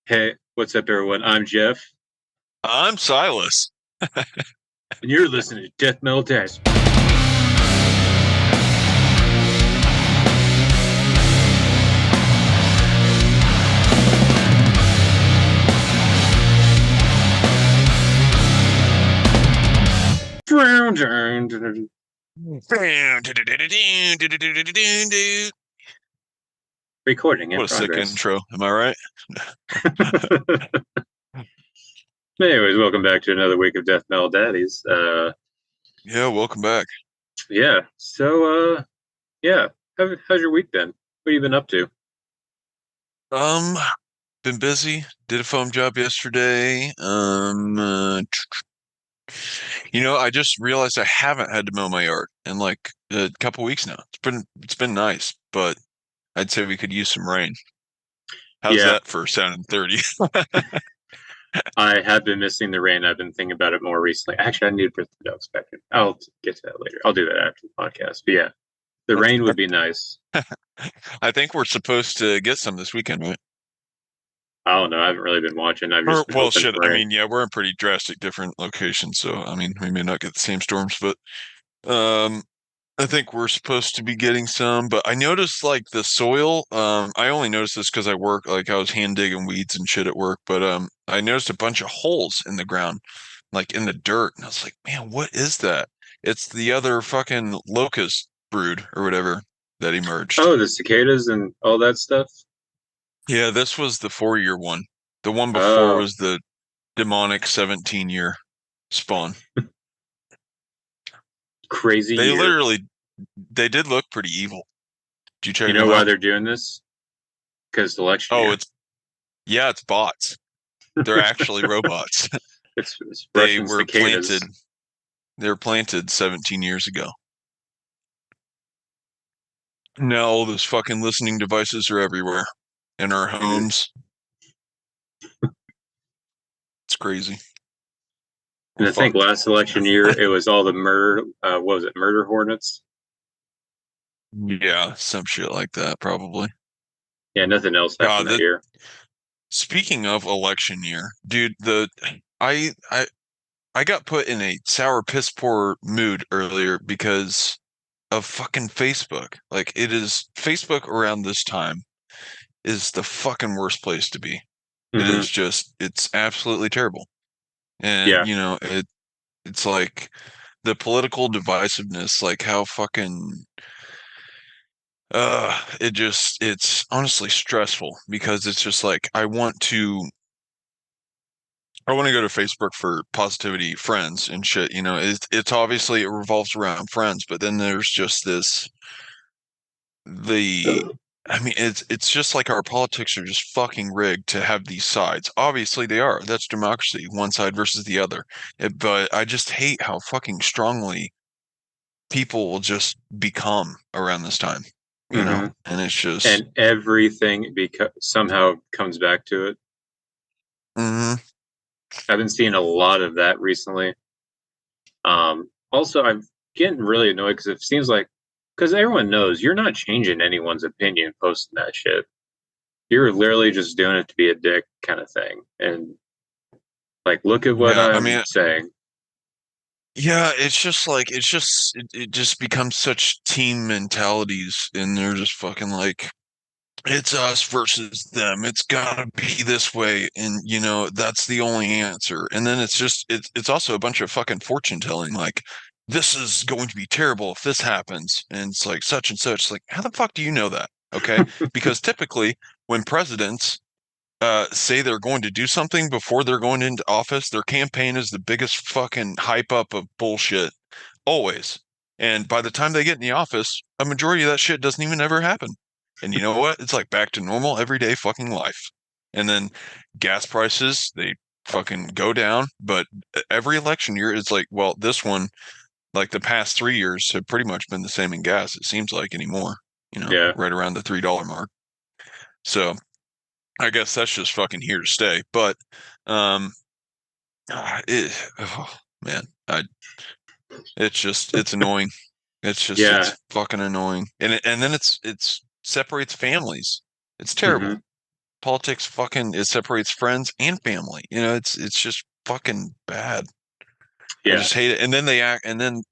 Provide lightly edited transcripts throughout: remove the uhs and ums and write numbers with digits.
Hey, what's up, everyone? I'm Jeff, I'm Silas. and you're listening to Death Metal Dash. Recording in What a sick progress. intro. Am I right? Anyways, welcome back to another week of Death Metal Daddies. Yeah, welcome back. Yeah. Yeah. How's your week been? What have you been up to? Um, been busy. Did a foam job yesterday. I just realized I haven't had to mow my yard in like a couple weeks now. It's been nice, but I'd say we could use some rain. How's Yeah, that for sounding 30? I have been missing the rain. I've been thinking about it more recently. Actually, I need to put the dogs back in. I'll get to that later. I'll do that after the podcast. But yeah, the rain would be nice. I think we're supposed to get some this weekend, right? I don't know. I haven't really been watching. I've Or, just been well, hoping shit. for I rain. mean, yeah, we're in pretty drastic different locations, so I mean, we may not get the same storms, but um, I think we're supposed to be getting some. But I noticed like the soil. I only noticed this because I work like I was hand digging weeds and shit at work, but I noticed a bunch of holes in the ground, like in the dirt, and I was like, man, what is that? It's the other fucking locust brood or whatever that emerged. Oh, the cicadas and all that stuff. Yeah, this was the 4-year one. The one before Oh, was the demonic 17-year spawn. crazy They year. literally they did look pretty evil. Did you You check know them why out? they're doing this? Because election Oh, year. it's yeah, it's bots. They're actually robots. It's They Russian were planted cicadas. they were planted 17 years ago. Now all those fucking listening devices are everywhere in our And homes. It's crazy. We're I think fucked. last election year it was all the murder. What was it? Murder hornets. Yeah, some shit like that probably. Yeah, nothing else happened God, that that year. speaking of election year, dude, the I I I got put in a sour piss poor mood earlier because of fucking Facebook. Like it is Facebook around this time is the fucking worst place to be. It Hmm. is just it's absolutely terrible. And Yeah. it's like the political divisiveness, like how fucking it's honestly stressful because it's just like I want to go to Facebook for positivity friends and shit, it's obviously it revolves around friends, but then there's just this the I mean it's just like our politics are just fucking rigged to have these sides. Obviously they are. That's democracy, one side versus the other. But I just hate how fucking strongly people will just become around this time, Hmm. And it's just And everything because somehow comes back to it. mhm. I've been seeing a lot of that recently. Also, I'm getting really annoyed because it seems like because everyone knows you're not changing anyone's opinion posting that shit. You're literally just doing it to be a dick kind of thing. And like, look at what Yeah, I I'm mean, saying. yeah, it's just like it just becomes such team mentalities and they're just fucking like it's us versus them. It's gotta be this way, and that's the only answer. And then it's also a bunch of fucking fortune telling, like this is going to be terrible if this happens, and it's like such and such. Like, how the fuck do you know that? Okay, because typically when presidents say they're going to do something before they're going into office, their campaign is the biggest fucking hype up of bullshit always. And by the time they get in the office, a majority of that shit doesn't even ever happen. And you know what? It's like back to normal everyday fucking life. And then gas prices, they fucking go down. But every election year, it's like, well, this one, like the past 3 years, have pretty much been the same in gas, it seems like anymore, Yeah. right around the $3 mark. So I guess that's just fucking here to stay. But um, oh man, it's annoying. Yeah. It's fucking annoying, and then it's separates families. It's Hmm. terrible. Politics fucking it separates friends and family. You know, it's just fucking bad. I Yeah, just hate it. And then they act, and then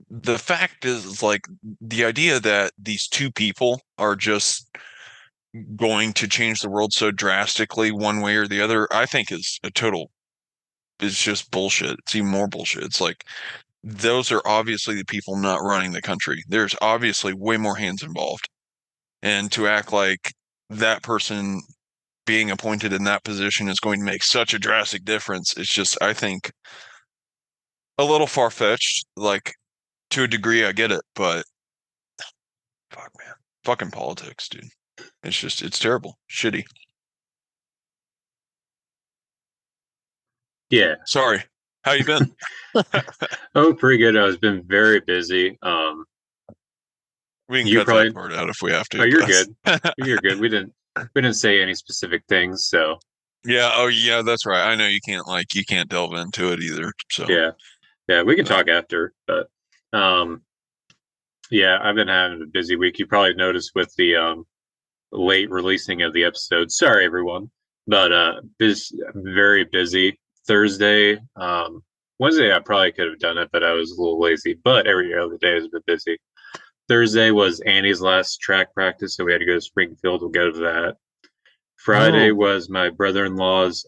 the fact is like the idea that these two people are just going to change the world so drastically one way or the other, I think is just bullshit. It's even more bullshit. It's like those are obviously the people not running the country. There's obviously way more hands involved. And to act like that person being appointed in that position is going to make such a drastic difference, it's just, I think, a little far-fetched. Like, to a degree, I get it, but fuck, man. Fucking politics, dude. It's terrible. Shitty. yeah. Sorry. How you been? Oh, pretty good. I was been very busy. We can You cut that probably. part out if we have Oh, to, you're but good. You're good. We didn't say any specific things, so yeah, oh yeah, that's right. I know you can't delve into it either. So, yeah, yeah. We can but talk after, but um, yeah, I've been having a busy week. You probably noticed with the late releasing of the episode. Sorry, everyone, but very busy. Thursday, Wednesday, I probably could have done it, but I was a little lazy. But every other day has been busy. Thursday was Annie's last track practice, so we had to go to Springfield. We'll go to that. Friday oh, was my brother-in-law's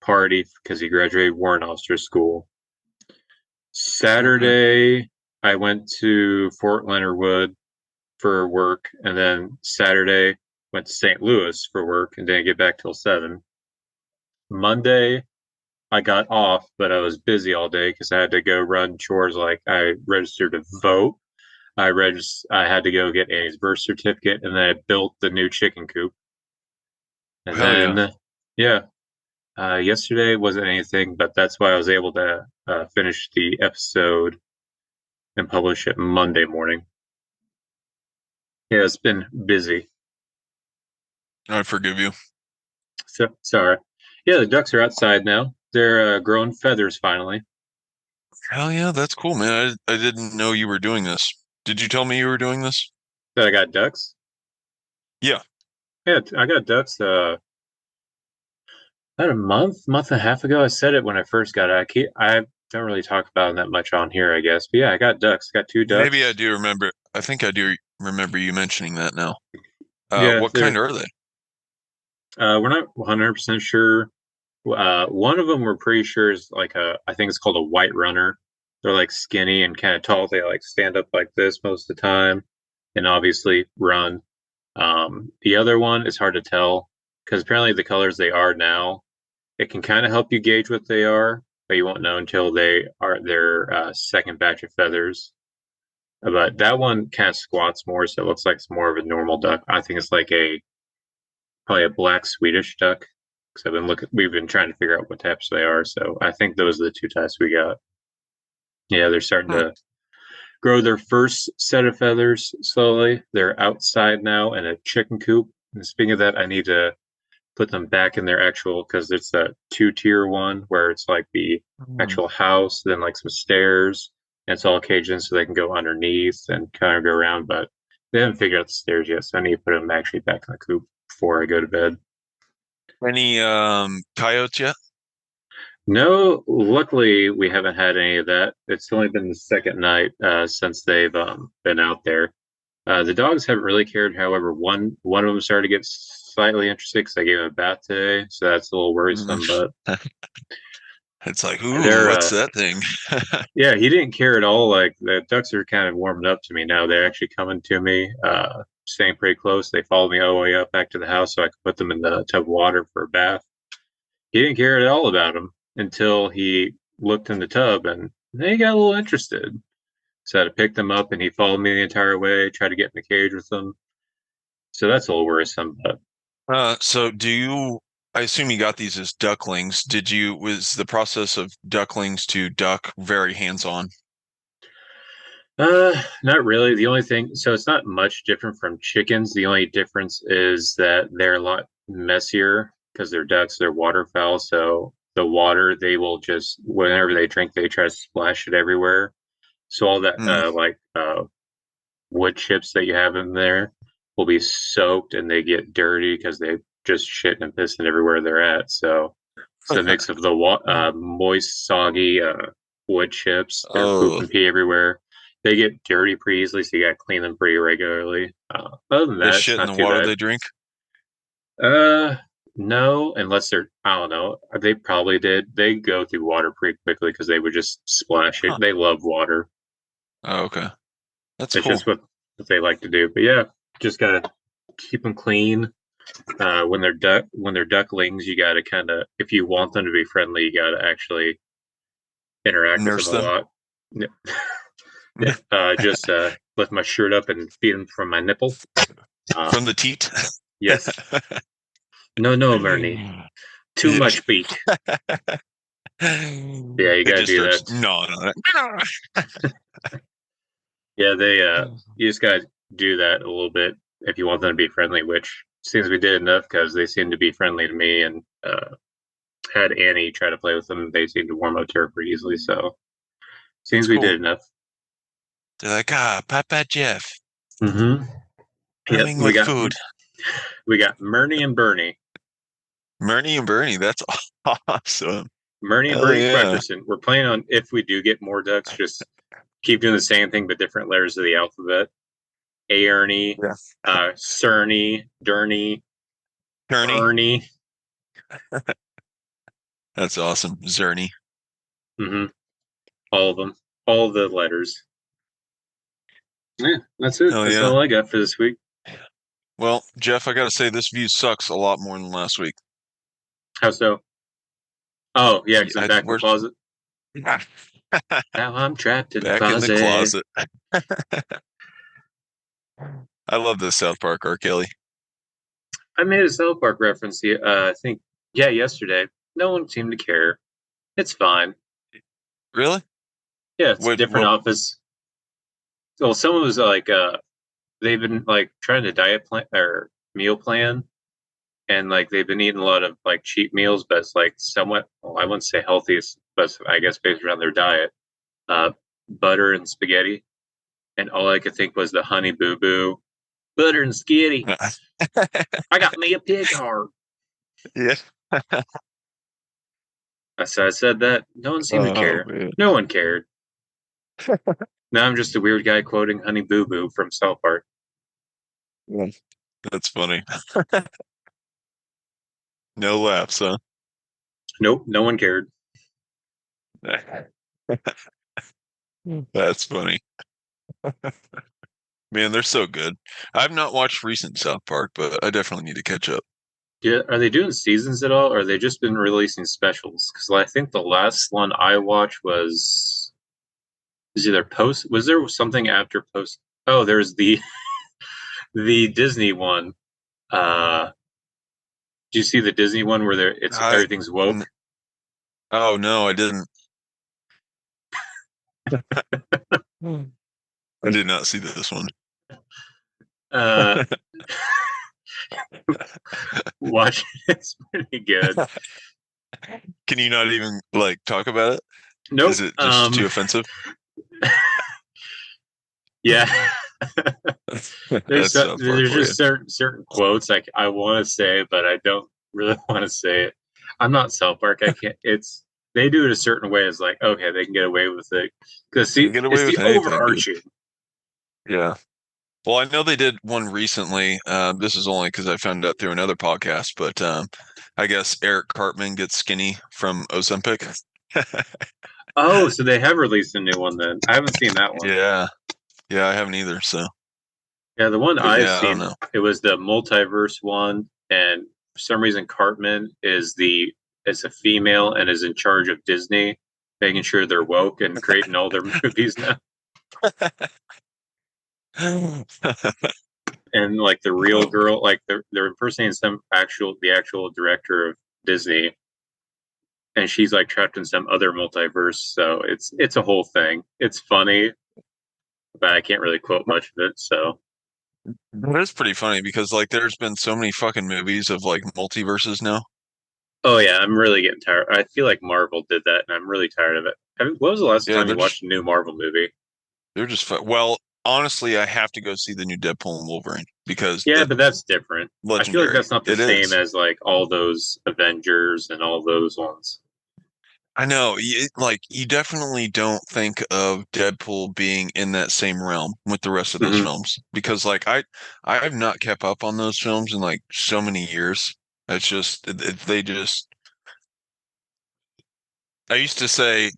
party because he graduated warrant officer school. smart man. Saturday, I went to Fort Leonard Wood for work, and then Saturday went to St. Louis for work and didn't get back till 7. Monday, I got off, but I was busy all day because I had to go run chores. Like I registered to vote. I had to go get Annie's birth certificate, and then I built the new chicken coop. And Hell yeah. then, yeah, yesterday wasn't anything, but that's why I was able to finish the episode and publish it Monday morning. Yeah, it's been busy. I forgive you. So sorry. Yeah, the ducks are outside now. They're growing feathers finally. Hell yeah, that's cool, man. I didn't know you were doing this. Did you tell me you were doing this? That I got ducks. Yeah. Yeah, I got ducks. About a month and a half ago. I said it when I first got it. I don't really talk about them that much on here, I guess. But yeah, I got ducks. Got two Maybe I ducks. do remember. I think I do remember you mentioning that now. Yeah, What kind are they? we're not 100% sure. One of them we're pretty sure is like I think it's called a white runner. They're like skinny and kind of tall. They like stand up like this most of the time, and obviously run. The other one is hard to tell because apparently the colors they are now, it can kind of help you gauge what they are, but you won't know until they are their second batch of feathers. But that one kind of squats more, so it looks like it's more of a normal duck. I think it's like a probably a black Swedish duck. Because we've been trying to figure out what types they are. So I think those are the two types we got. Yeah, they're starting Hmm. to grow their first set of feathers slowly. They're outside now in a chicken coop. And speaking of that, I need to put them back in their actual because it's a two-tier one where it's like the Hmm. actual house, then like some stairs, and it's all caged in so they can go underneath and kind of go around. But they haven't figured out the stairs yet, so I need to put them actually back in the coop before I go to bed. Any coyotes yet? No, luckily we haven't had any of that. It's only been the second night since they've been out there. The dogs haven't really cared. However, one of them started to get slightly interested because I gave him a bath today, so that's a little Mm. worrisome. But It's like, ooh, they're what's that thing? yeah, he didn't care at all. Like the ducks are kind of warming up to me now. They're actually coming to me, staying pretty close. They followed me all the way up back to the house so I could put them in the tub of water for a bath. He didn't care at all about them until he looked in the tub and then he got a little interested. So I had to pick them up and he followed me the entire way, tried to get in the cage with them. So that's a little worrisome, but So do you, I assume you got these as ducklings. Was the process of ducklings to duck very hands-on? not really. The only thing, so it's not much different from chickens. The only difference is that they're a lot messier because they're ducks, they're waterfowl. So the water, they will just, whenever they drink, they try to splash it everywhere. So all that, Hmm. wood chips that you have in there will be soaked and they get dirty because they just shitting and pissing everywhere they're at. So it's a mix of the moist, soggy wood chips. They're poop Oh, and pee everywhere. They get dirty pretty easily, so you got to clean them pretty regularly. Other than they that, it's shit in not the too water bad. they drink. No, unless they're, I don't know. They probably did. They go through water pretty quickly because they would just splash it. Huh. They love water. Oh, okay. That's It's cool. just what they like to do. But yeah, just gotta keep them clean. When they're ducklings, you gotta kind of, if you want them to be friendly, you gotta actually interact with them Nurse a them. lot. Yeah, just lift my shirt up and feed them from my nipple. From the teat. Yes. No, no, Bernie. Too Yeah. much beat. Yeah, you It gotta just do starts that. gnawing on it. Yeah, you just gotta do that a little bit if you want them to be friendly, which seems we did enough because they seem to be friendly to me and had Annie try to play with them. They seem to warm up to her pretty easily, so That's seems we did cool. enough. They're like, Papa Jeff, Mm-hmm. Yep, coming with food. we got Murney and Bernie. Murney and Bernie, that's awesome. Murney and Hell Bernie yeah. Fredrickson. We're planning on, if we do get more ducks, just keep doing the same thing but different letters of the alphabet. Ernie, Yeah. Cerny, Durney, Kearney, Ernie. that's awesome. Zerny. Mm-hmm. All of them, all the letters. Yeah, that's it. Hell That's yeah. all I got for this week. Well, Jeff, I gotta say this view sucks a lot more than last week. How so? Oh, yeah, because I'm I, back in the we're closet. Now I'm trapped in the back in the closet. closet. I love this South Park R. Kelly. I made a South Park reference. I think, yeah, yesterday. No one seemed to care. It's fine. Really? Yeah, it's a What? different What? office. Well, someone was like, they've been like trying to diet plan or meal plan, and like they've been eating a lot of like cheap meals, but it's like somewhat, well, I wouldn't say healthy, but I guess based around their diet. Uh, Butter and spaghetti, and all I could think was the Honey Boo Boo butter and spaghetti. I got me a pig heart. Yeah. I said that. No one seemed to Oh care. man. No one cared. Now I'm just a weird guy quoting Honey Boo Boo from South Park. Yeah. That's funny. No laughs, huh? Nope, no one cared. That's funny. Man, they're so good. I've not watched recent South Park, but I definitely need to catch up. Yeah, are they doing seasons at all, or are they just been releasing specials? Because I think the last one I watched was either post. Was there something after post? Oh, there's the the Disney one. Do you see the Disney one where it's I everything's woke? n- oh no, I didn't. I did not see this one. Uh, Watch it. It's pretty good. Can you not even like talk about it? Is Nope. it just too offensive? Yeah. That's South Park There's for you. just certain quotes like I want to say, but I don't really want to say it. I'm not South Park. I can't. It's they do it a certain way. It's like okay, they can get away with it because They see, can get it's away the with anything, dude. overarching. Yeah. Well, I know they did one recently. This is only because I found out through another podcast, but I guess Eric Cartman gets skinny from Ozempic. Oh, so they have released a new one then. I haven't seen that one. Yeah. Yeah, I haven't either. So, Yeah, the one but I've yeah, I don't seen know. it was the multiverse one, and for some reason Cartman is a female and is in charge of Disney, making sure they're woke and creating all their movies now. And like the real Oh, girl, like they're impersonating the actual director of Disney, and she's like trapped in some other multiverse. So it's a whole thing. It's funny, but I can't really quote much of it. So that is pretty funny because like there's been so many fucking movies of like multiverses now. oh yeah, I'm really getting tired. I feel like Marvel did that, and I'm really tired of it. What was the last Yeah, time you watched a new Marvel movie? they're just well, honestly, I have to go see the new Deadpool and Wolverine because Yeah, but that's that's different. I feel like legendary. that's not the It same is. as like all those Avengers and all those ones. I know, like you definitely don't think of Deadpool being in that same realm with the rest of those Hmm. films because I have not kept up on those films in like so many years. It's just they just I used to say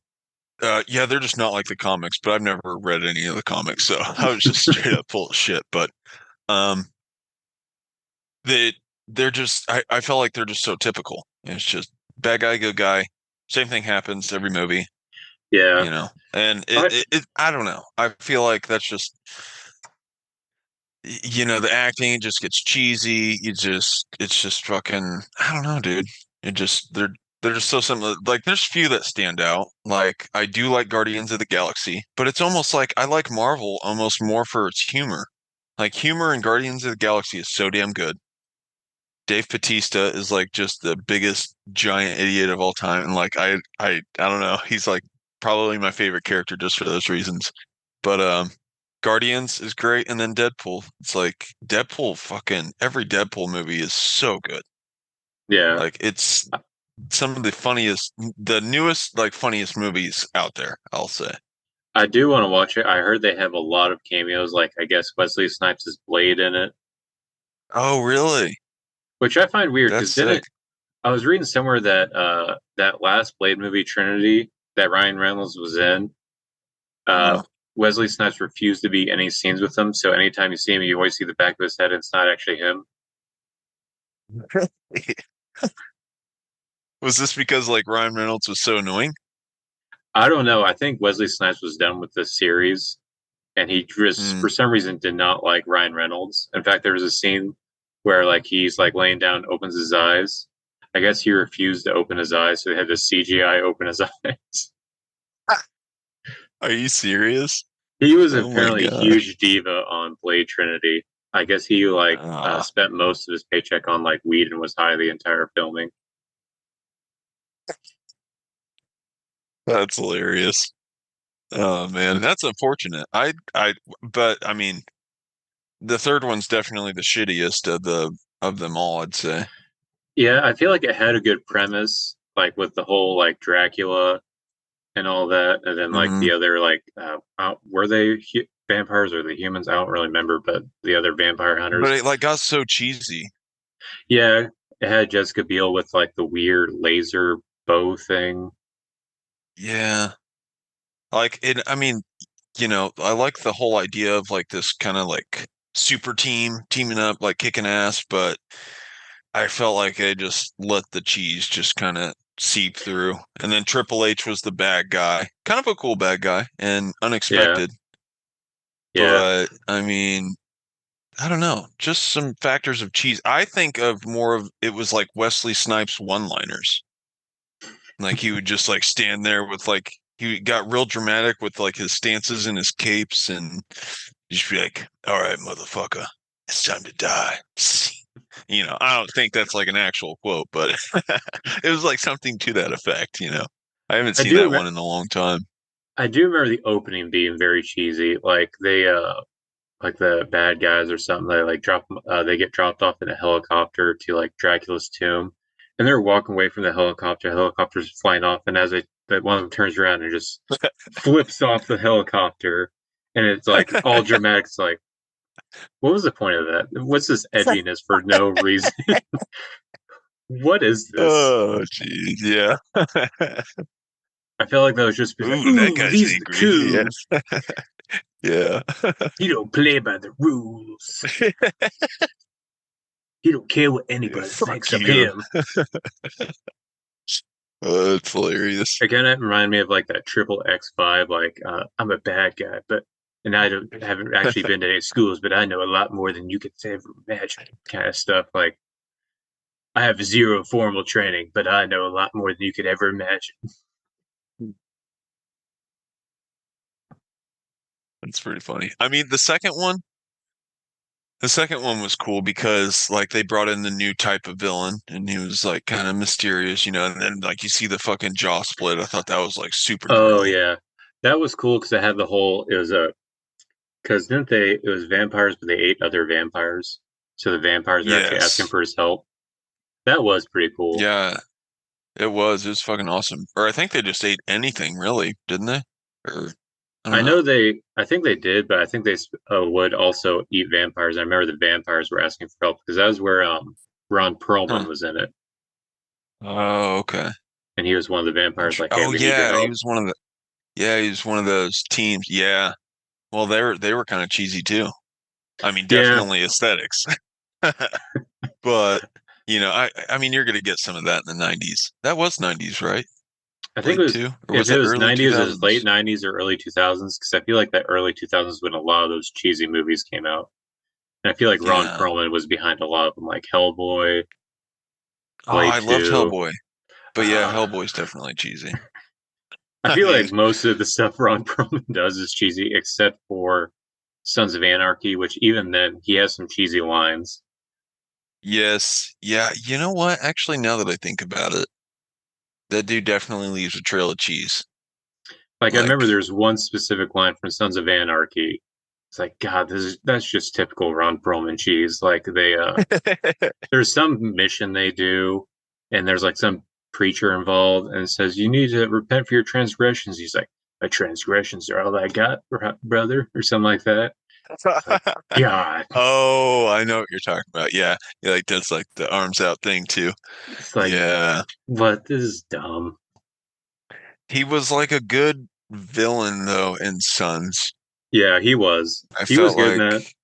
yeah, they're just not like the comics, but I've never read any of the comics, so I was just straight up full of shit. But um they they're just I felt like they're just so typical. It's just bad guy, good guy. Same thing happens every movie, Yeah, you know. And I I don't know. I feel like that's just the acting just gets cheesy. It's just fucking I don't know, dude. It just they're just so similar. Like there's few that stand out. Like I do like Guardians of the Galaxy, but it's almost like I like Marvel almost more for its humor. Like humor in Guardians of the Galaxy is so damn good. Dave Bautista is like just the biggest giant idiot of all time. And like I don't know, he's like probably my favorite character just for those reasons. But Guardians is great and then Deadpool. It's like Deadpool fucking every Deadpool movie is so good. yeah, Like it's some of the newest like funniest movies out there, I'll say. I do want to watch it. I heard they have a lot of cameos, like I guess Wesley Snipes' is Blade in it, Oh, really? which I find weird That's because sick. didn't I was reading somewhere that that last Blade movie Trinity that Ryan Reynolds was in, uh Uh, Wesley Snipes refused to be in any scenes with him, so anytime you see him, you always see the back of his head. And it's not actually him. was this because like Ryan Reynolds was so annoying? I don't know. I think Wesley Snipes was done with this series, and he just Hmm. for some reason did not like Ryan Reynolds. In fact, there was a scene where like he's like laying down, opens his eyes. I guess he refused to open his eyes, so they had to CGI open his eyes. Are you serious? He was Oh my apparently a God. huge diva on Blade Trinity. I guess he like Ah, spent most of his paycheck on like weed and was high the entire filming. that's hilarious. Oh man, that's unfortunate. But I mean, the third one's definitely the shittiest of them all, I'd say. Yeah, I feel like it had a good premise, like with the whole like Dracula and all that, and then like Hmm. the other like were they vampires or the humans? I don't really remember, but the other vampire But hunters. it like got so cheesy. Yeah, it had Jessica Biel with like the weird laser bow thing. Yeah. Like it, I mean, I like the whole idea of like this kind of like super team teaming up, like kicking ass, but I felt like they just let the cheese just kind of seep through. And then Triple H was the bad guy, kind of a cool bad guy and Yeah, unexpected. yeah, But I mean, I don't know, just some factors of cheese. I think of more of it was like Wesley Snipes one-liners. Like he would just like stand there with like he got real dramatic with like his stances and his capes and just be like, "All right, motherfucker, it's time to die." I don't think that's like an actual quote, but it was like something to that effect. I haven't I seen do. that one in a long time. I do remember the opening being very cheesy. Like they like the bad guys or something. They like they get dropped off in a helicopter to like Dracula's tomb, and they're walking away from the helicopter. The helicopter's flying off, and as that one of them turns around and just flips off the helicopter, and it's like all dramatic. It's like, what was the point of that? What's this edginess for no reason? What is this? Oh, geez, yeah. I feel like that was just like, Ooh, that ooh, guy's these are the angry. Yeah, cool. yeah. You don't play by the rules. He don't care what Yeah, anybody fuck thinks of you. him. Oh, that's hilarious. Again, it reminded me of like that triple X vibe. Like I'm a bad guy, but and I don't haven't actually been to any schools, but I know a lot more than you could ever imagine. Kind of stuff. Like I have zero formal training, but I know a lot more than you could ever imagine. That's pretty funny. I mean, the second one was cool because like they brought in the new type of villain and he was like kind of mysterious, and then like you see the fucking jaw split. I thought that was like super Oh gnarly. yeah, that was cool because it had the whole. It was a Because didn't they? It was vampires, but they ate other vampires. So the vampires are actually asking Yes. for his help. That was pretty cool. Yeah, it was. It was fucking awesome. Or I think they just ate anything, really, didn't they? Or I don't I know. know they. I think they did, but I think they would also eat vampires. I remember the vampires were asking for help because that was where Ron Perlman Huh. was in it, Oh, okay. and he was one of the vampires. Like, hey, Oh we need your yeah, he help. was one of the yeah, he was one of those teams. Yeah. Well, they were kind of cheesy too. I mean, Yeah, definitely aesthetics. But, I mean, you're gonna get some of that in the 90s. That was 90s, right? I think it Blade was 2? Or if was it that was early 90s, it was late 2000s? 90s or early 2000s because I feel like that early 2000s when a lot of those cheesy movies came out. And I feel like Ron Yeah. Perlman was behind a lot of them, like Hellboy, Oh, Blade I loved 2. Hellboy. But yeah, Uh, Hellboy's definitely cheesy. I I feel mean, like most of the stuff Ron Perlman does is cheesy, except for Sons of Anarchy, which even then he has some cheesy lines. yes. Yeah, you know what? Actually, now that I think about it, that dude definitely leaves a trail of cheese. Like I remember Like, there's one specific line from Sons of Anarchy. It's like God, that's just typical Ron Perlman cheese. Like there's some mission they do, and there's like some preacher involved, and it says you need to repent for your transgressions. He's like, my transgressions are all I got, brother, or something like that. It's like God, oh, I know what you're talking about. Yeah. He like does like the arms out thing too. it's like Yeah. what? This is dumb. He was like a good villain though in Sons. Yeah, he was. I He was felt good in that. like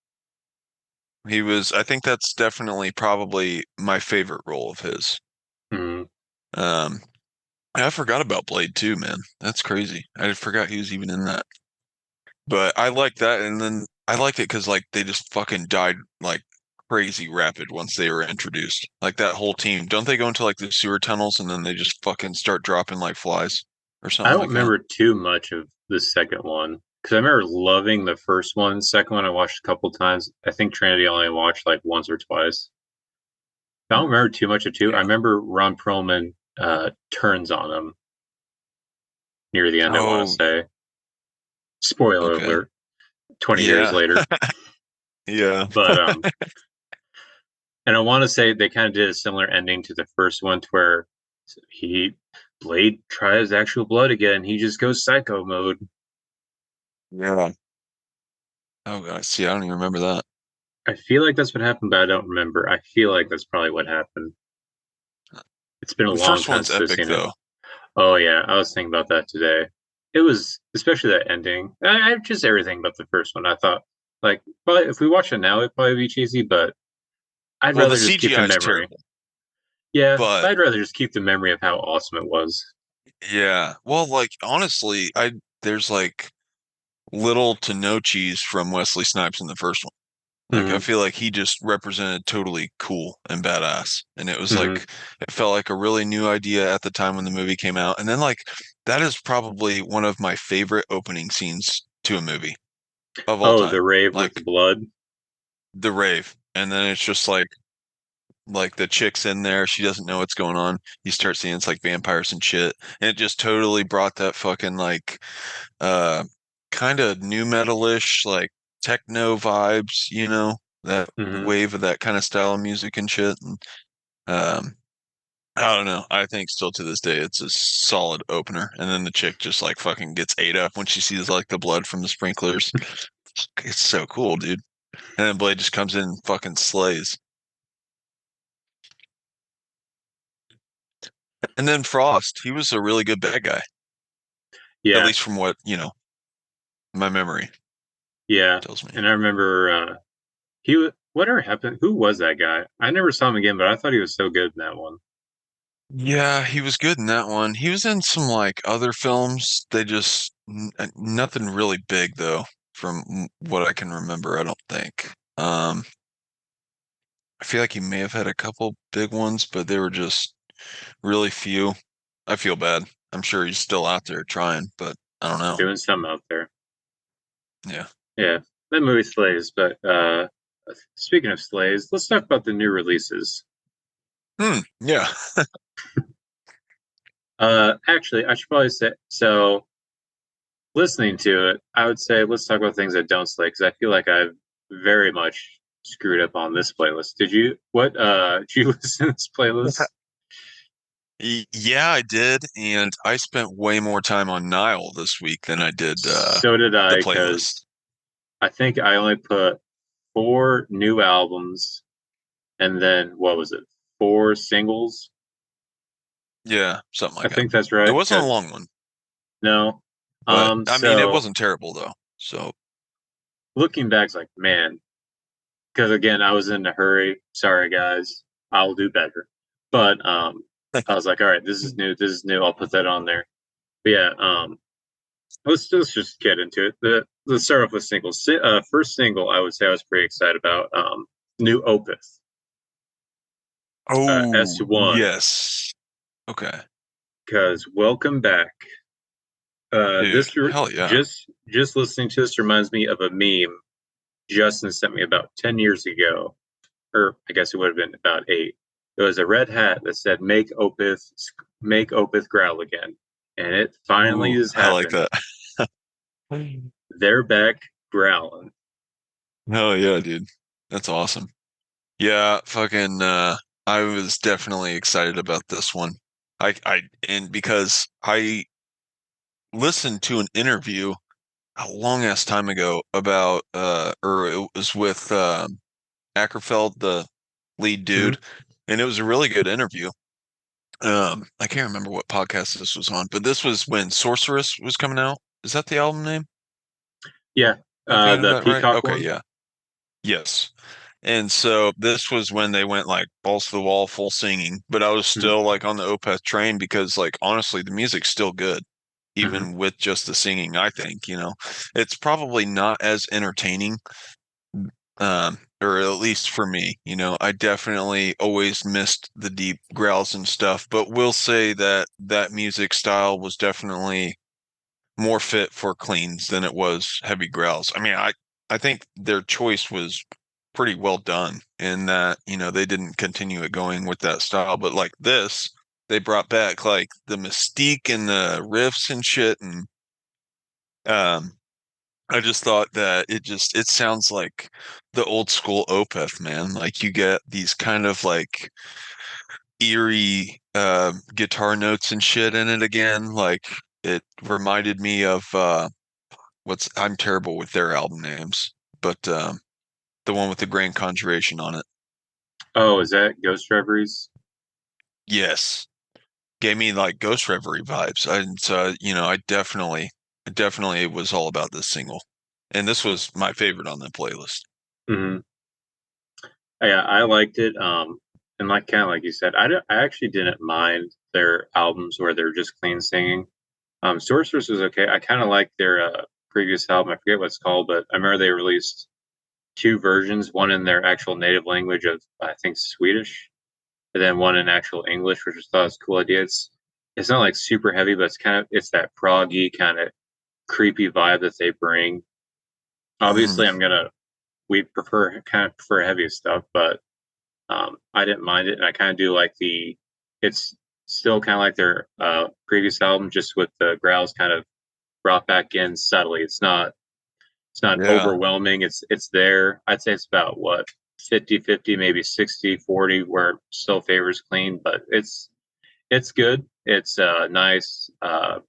I think that's definitely probably my favorite role of his. Mm. Um, I forgot about Blade too, man. That's crazy. I forgot he was even in that. But I like that, and then I liked it because like they just fucking died like crazy rapid once they were introduced. Like that whole team. Don't they go into like the sewer tunnels and then they just fucking start dropping like flies or I something don't like that? remember too much of the second one because I remember loving the first one. Second one I watched a couple times. I think Trinity I only watched like once or twice. I don't remember too much of two. I Yeah. remember Ron Perlman turns on him near the end. I want to Oh, say spoiler okay. alert. 20 years Yeah. later, Yeah. but and I want to say they kind of did a similar ending to the first one, to where he Blade tries actual blood again. He just goes psycho mode. Yeah. Oh God, see, I don't even remember that. I feel like that's what happened, but I don't remember. I feel like that's probably what happened. It's been a The long first time one's since I've epic seen it. though. Oh yeah, I was thinking about that today. It was especially that ending. I just everything about the first one. I thought like, probably if we watch it now, it'd probably be cheesy, but I'd Well, the rather just keep the CGI is memory. terrible, Yeah, but I'd rather just keep the memory of how awesome it was. yeah. Well, like honestly, I there's like little to no cheese from Wesley Snipes in the first one. Like I Hmm. feel like he just represented totally cool and badass. And it was Hmm. like it felt like a really new idea at the time when the movie came out. And then like that is probably one of my favorite opening scenes to a movie of all Oh, the time. rave with the Like blood. the rave. And then it's just like the chick's in there, she doesn't know what's going on. You start seeing it's like vampires and shit. And it just totally brought that fucking like uh kind of new metalish like techno vibes, that Hmm. wave of that kind of style of music and shit. And um I don't know. I think still to this day it's a solid opener. And then the chick just like fucking gets ate up when she sees like the blood from the sprinklers. It's so cool, dude. And then Blade just comes in and fucking slays. And then Frost, he was a really good bad guy, at Yeah, least from what, my memory yeah. tells me. And I remember whatever happened. Who was that guy? I never saw him again, but I thought he was so good in that one. Yeah, he was good in that one. He was in some like other films. They just nothing really big though, from what I can remember, I don't think. I feel like he may have had a couple big ones, but they were just really few. I feel bad. I'm sure he's still out there trying, but I don't know. Doing something out there. Yeah. Yeah, that movie slays. But speaking of slays, let's talk about the new releases. Yeah. Actually, I should probably say so. listening to it, I would say let's talk about things I don't slay because I feel like I've very much screwed up on this playlist. Did you what did you listen to this playlist? Yeah, I did, and I spent way more time on Nile this week than I did So did the I, playlist. because I think I only put four new albums and then what was it? Four singles. Yeah, something I like that. think that's It right. wasn't a long one, No. but I mean, it So wasn't terrible though. So, looking back, it's like, man, because again, I was in a hurry. Sorry, guys. I'll do better. But I was like, all right, this is new. This is new. I'll put that on there. But yeah, let's just get into it. Let's start off with singles. First single, I would say I was pretty excited about. New Opus, oh S1, yes, okay, because Welcome Back. dude, hell yeah. Just listening to this reminds me of a meme Justin sent me about 10 years ago, or I guess it would have been about eight. It was a red hat that said make Opeth growl again," and it finally Ooh, has I like happened. that. They're back growling. Hell yeah, dude. That's awesome. Yeah, fucking I was definitely excited about this one. And because I listened to an interview a long ass time ago about or it was with Ackerfeld, the lead Mhm. dude, and it was a really good interview. I can't remember what podcast this was on, but this was when Sorceress was coming out. Is that the album name? Yeah, Am I thinking of the that right? Peacock Okay, one. yeah. Yes. And so this was when they went like balls to the wall, full singing, but I was Mhm. still like on the Opeth train because like honestly, the music's still good, Mhm. even with just the singing, I think, you know. It's probably not as entertaining, or at least for me, you know, I definitely always missed the deep growls and stuff, but will say that that music style was definitely more fit for cleans than it was heavy growls. I mean, I think their choice was pretty well done in that, you know, they didn't continue it going with that style, but like this, they brought back like the mystique and the riffs and shit and um I just thought that it sounds like the old school Opeth, man. Like you get these kind of like eerie guitar notes and shit in it again. Like it reminded me of what's I'm terrible with their album names, but the one with the Grand Conjuration on it. Oh, is that Ghost Reveries? Yes, gave me like Ghost Reverie vibes. And so, you know, I definitely was all about this single, and this was my favorite on the playlist. Hmm. Yeah, I liked it. And like kind of like you said, I actually didn't mind their albums where they're just clean singing. Sorceress was okay. I kind of liked their previous album. I forget what it's called, but I remember they released two versions, one in their actual native language of I think Swedish, and then one in actual English, which I thought was a cool idea. It's not like super heavy, but it's that proggy kind of creepy vibe that they bring. Mm, Obviously, we prefer heavy stuff, but I didn't mind it, and I kind of do like it's still kind of like their previous album, just with the growls kind of brought back in subtly. It's not yeah, overwhelming. It's there. I'd say it's about what 50-50, maybe 60-40, where it still favors clean, but it's good. It's nice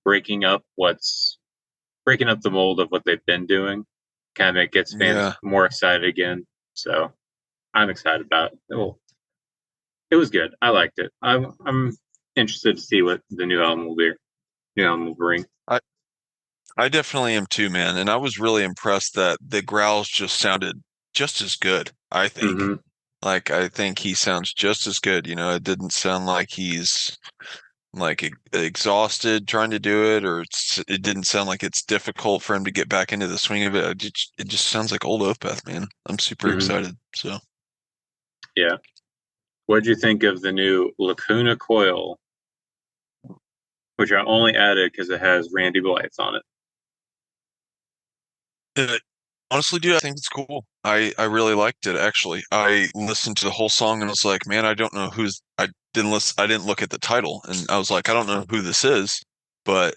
breaking up the mold of what they've been doing. Kind of gets fans yeah. more excited again. So I'm excited about it. It was good. I liked it. I'm interested to see what the new album will be. New album will bring. I I definitely am too, man. And I was really impressed that the growls just sounded just as good, I think. Hmm. Like I think he sounds just as good, you know, it didn't sound like he's like exhausted trying to do it, or it didn't sound like it's difficult for him to get back into the swing of it. It just sounds like old Opeth, man. I'm super Hmm. excited. So Yeah. What did you think of the new Lacuna Coil, which I only added because it has Randy Blythe on it? uh, honestly, dude, I think it's cool. I really liked it actually. I listened to the whole song and was like, man, I don't know who's I didn't look at the title and I was like, I don't know who this is, but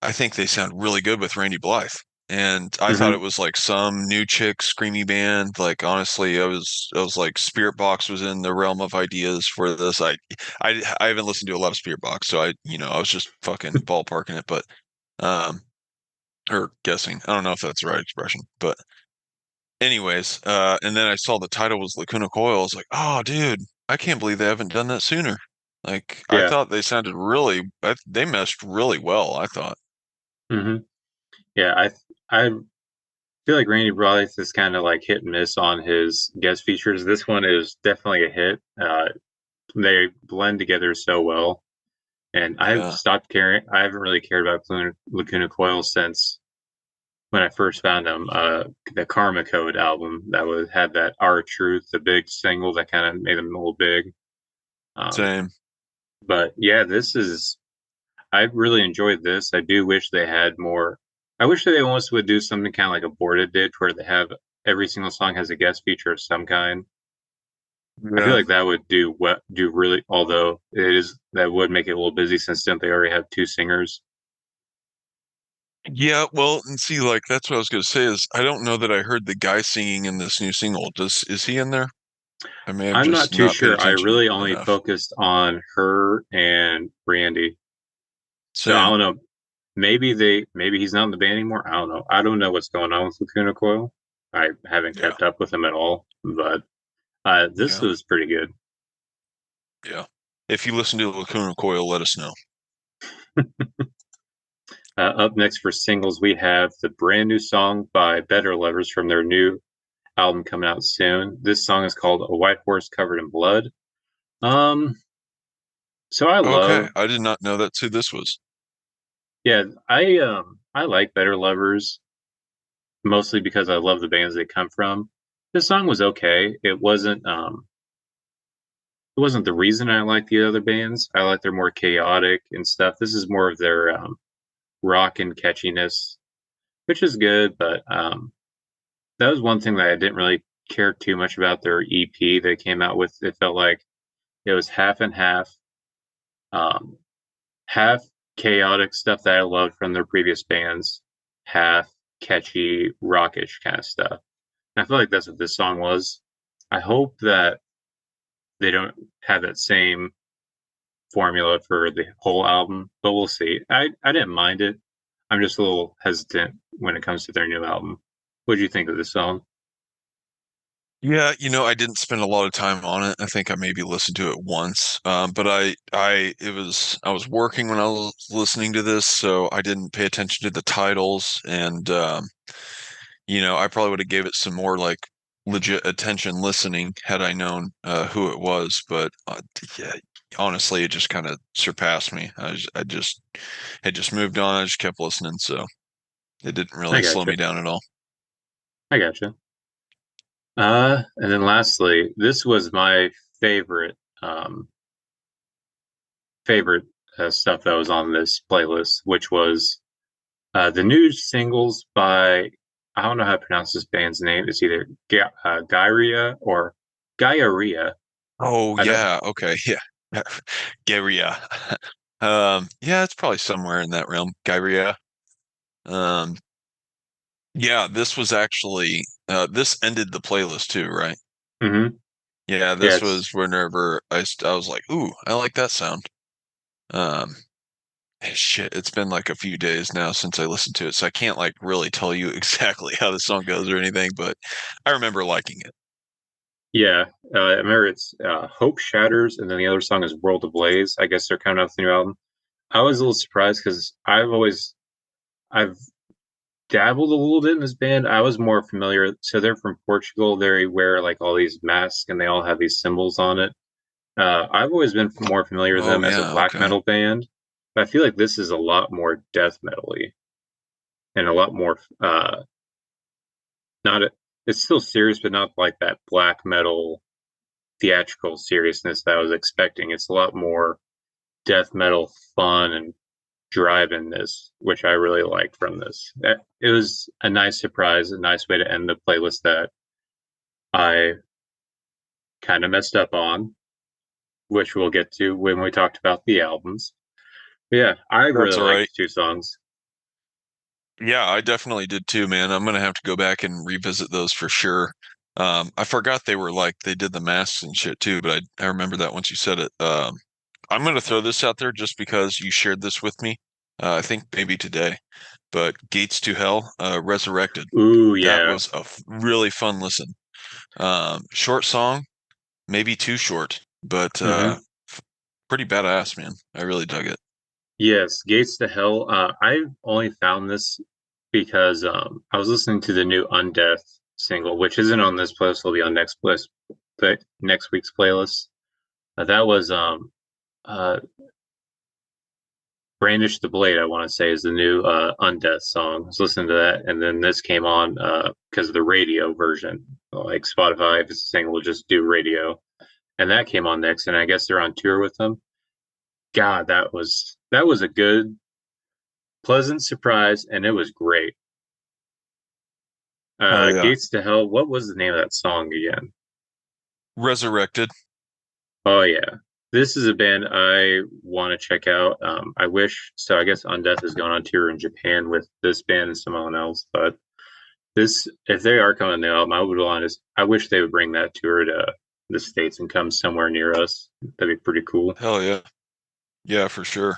I think they sound really good with Randy Blythe. And I thought it Hmm. was like some new chick screamy band. Like honestly, I was like Spirit Box was in the realm of ideas for this. I haven't listened to a lot of Spirit Box, so I was just fucking ballparking it, but um or guessing. I don't know if that's the right expression. But anyways, and then I saw the title was Lacuna Coil. I was like, oh dude, I can't believe they haven't done that sooner. Like I Yeah. thought they sounded they meshed really well, I thought. Hmm. Yeah. I feel like Randy Blythe is kind of like hit and miss on his guest features. This one is definitely a hit. They blend together so well, and I've Yeah, stopped caring. I haven't really cared about Lacuna Coil since when I first found them. The Karma Code album that was had that "Our Truth," the big single that kind of made them a little big. Um, same. but yeah, this is. I really enjoyed this. I do wish they had more. I wish that they almost would do something kind of like Aborted did, where they have every single song has a guest feature of some kind. I feel Yeah. like that would do really. Although it is that would make it a little busy since don't they already have two singers. Yeah, well, and see, like that's what I was gonna say is I don't know that I heard the guy singing in this new single. Is he in there? I may have I'm not just too not paid sure. I attention really only enough. focused on her and Brandy. So I Same. don't know. Maybe he's not in the band anymore. I don't know. I don't know what's going on with Lacuna Coil. I haven't Yeah. kept up with him at all. But this Yeah. was pretty good. Yeah. If you listen to Lacuna Coil, let us know. Up next for singles, we have the brand new song by Better Lovers from their new album coming out soon. This song is called "A White Horse Covered in Blood." Um, so I Okay, love, I did not know that's who this was. yeah, I like Better Lovers mostly because I love the bands they come from. This song was okay. It wasn't the reason I like the other bands. I like they're more chaotic and stuff. This is more of their rock and catchiness, which is good. But that was one thing that I didn't really care too much about their EP they came out with. It felt like it was half and half, um, half chaotic stuff that I loved from their previous bands, half catchy, rockish kind of stuff. And I feel like that's what this song was. I hope that they don't have that same formula for the whole album, but we'll see. I didn't mind it. I'm just a little hesitant when it comes to their new album. What do you think of this song? Yeah, I didn't spend a lot of time on it. I think I maybe listened to it once. But I was working when I was listening to this, so I didn't pay attention to the titles and I probably would have gave it some more like legit attention listening had I known who it was. But yeah, honestly, it just kind of surpassed me. I just had just moved on. I just kept listening, so it didn't I really slow gotcha. me down at all. I gotcha. And then lastly, this was my favorite favorite stuff that was on this playlist, which was the new singles by I don't know how to pronounce this band's name. It's either Gyria or Gaiaria. Oh I don't. yeah, okay, yeah, Garia. Yeah, it's probably somewhere in that realm. Gyria. Um, yeah, this was actually this ended the playlist too, right? Mm-hmm. Yeah, Yeah, this it's was whenever I was like, ooh, I like that sound. Um, shit, it's been like a few days now since I listened to it, so I can't like really tell you exactly how the song goes or anything, but I remember liking it. yeah. I remember it's Hope Shatters, and then the other song is World Ablaze. I guess they're coming out with the new album. I was a little surprised because I've dabbled a little bit in this band. I was more familiar. So they're from Portugal. They wear like all these masks and they all have these symbols on it. I've always been more familiar with Oh them as a yeah, black okay. metal band, but I feel like this is a lot more death metal-y and a lot more not a, it's still serious, but not like that black metal theatrical seriousness that I was expecting. It's a lot more death metal fun and drive in this, which I really liked from this. It was a nice surprise, a nice way to end the playlist that I kind of messed up on, which we'll get to when we talked about the albums. But yeah, I That's really all liked right. the two songs. Yeah, I definitely did too, man. I'm gonna have to go back and revisit those for sure. I forgot they were like they did the masks and shit too, but I remember that once you said it. I'm gonna throw this out there just because you shared this with me. I think maybe today, but Gates to Hell, Resurrected. Ooh, That yeah. was a really fun listen. Short song, maybe too short, but Hmm. pretty badass, man. I really dug it. Yes, Gates to Hell. I only found this because I was listening to the new Undeath single, which isn't on this playlist. Will be on next week's playlist. That was uh, Brandish the Blade, I want to say, is the new Undeath song. I was listening to that, and then this came on because of the radio version. Like Spotify, if it's a single, will just do radio. And that came on next, and I guess they're on tour with them. God, that was a good, pleasant surprise, and it was great. Hell yeah. Gates to Hell, what was the name of that song again? Resurrected. Oh, yeah. This is a band I want to check out. I wish so. I guess Undeath is going on tour in Japan with this band and someone else, but this, if they are coming to the album, I would want to. I wish they would bring that tour to the States and come somewhere near us. That'd be pretty cool. Hell yeah. Yeah, for sure.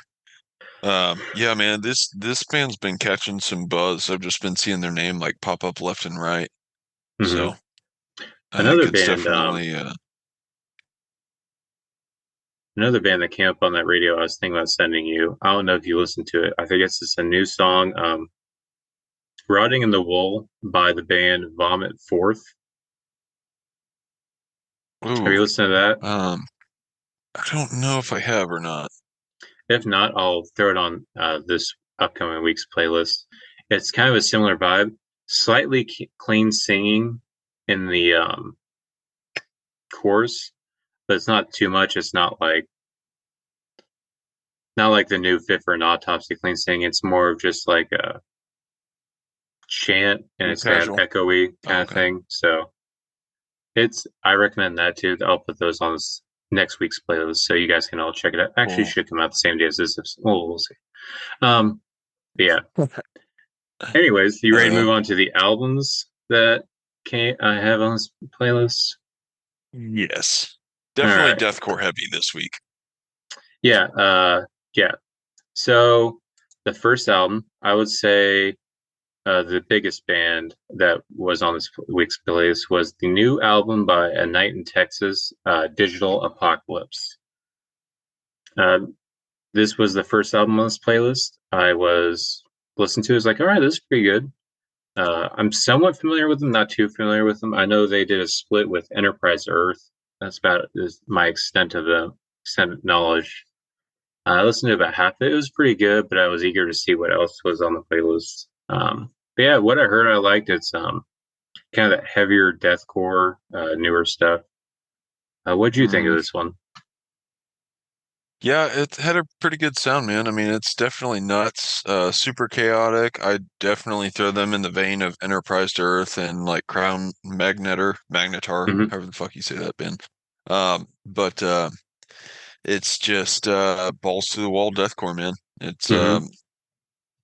Yeah, man, this band's been catching some buzz. I've just been seeing their name like pop up left and right. Hmm. So I think Another it's band, definitely another band that came up on that radio. I was thinking about sending you. I don't know if you listened to it. I think it's a new song. Rotting in the Wool by the band Vomit Forth. Have ooh, you listened to that? um, I don't know if I have or not. If not, I'll throw it on this upcoming week's playlist. It's kind of a similar vibe, slightly clean singing in the chorus, but it's not too much. It's not like the new Fit for an Autopsy clean singing. It's more of just like a chant, and Pretty it's kind of casual. echoey Oh, kind of okay. thing. So I recommend that too. I'll put those on this next week's playlist so you guys can all check it out. Actually, it Cool. should come out the same day as this. Well, we'll see. But yeah. Anyways, you ready to Uh, move on to the albums that I have on this playlist? yes. All Definitely right. deathcore heavy this week. Yeah. Yeah. So the first album, I would say, the biggest band that was on this week's playlist was the new album by A Night in Texas, Digital Apocalypse. Uh, this was the first album on this playlist. I was listening to. It, was like, all right, this is pretty good. I'm somewhat familiar with them, not too familiar with them. I know they did a split with Enterprise Earth. That's about is my extent of knowledge. I listened to about half of it. It was pretty good, but I was eager to see what else was on the playlist. But yeah, what I heard I liked. It's kind of that heavier deathcore, newer stuff. What do you think of Mm, this one? yeah, it had a pretty good sound, man. I mean, it's definitely nuts, super chaotic. I definitely throw them in the vein of Enterprise to Earth and like Crown Magnetar, Hmm. however the fuck you say that, Ben. But it's just balls to the wall deathcore, man. It's Hmm.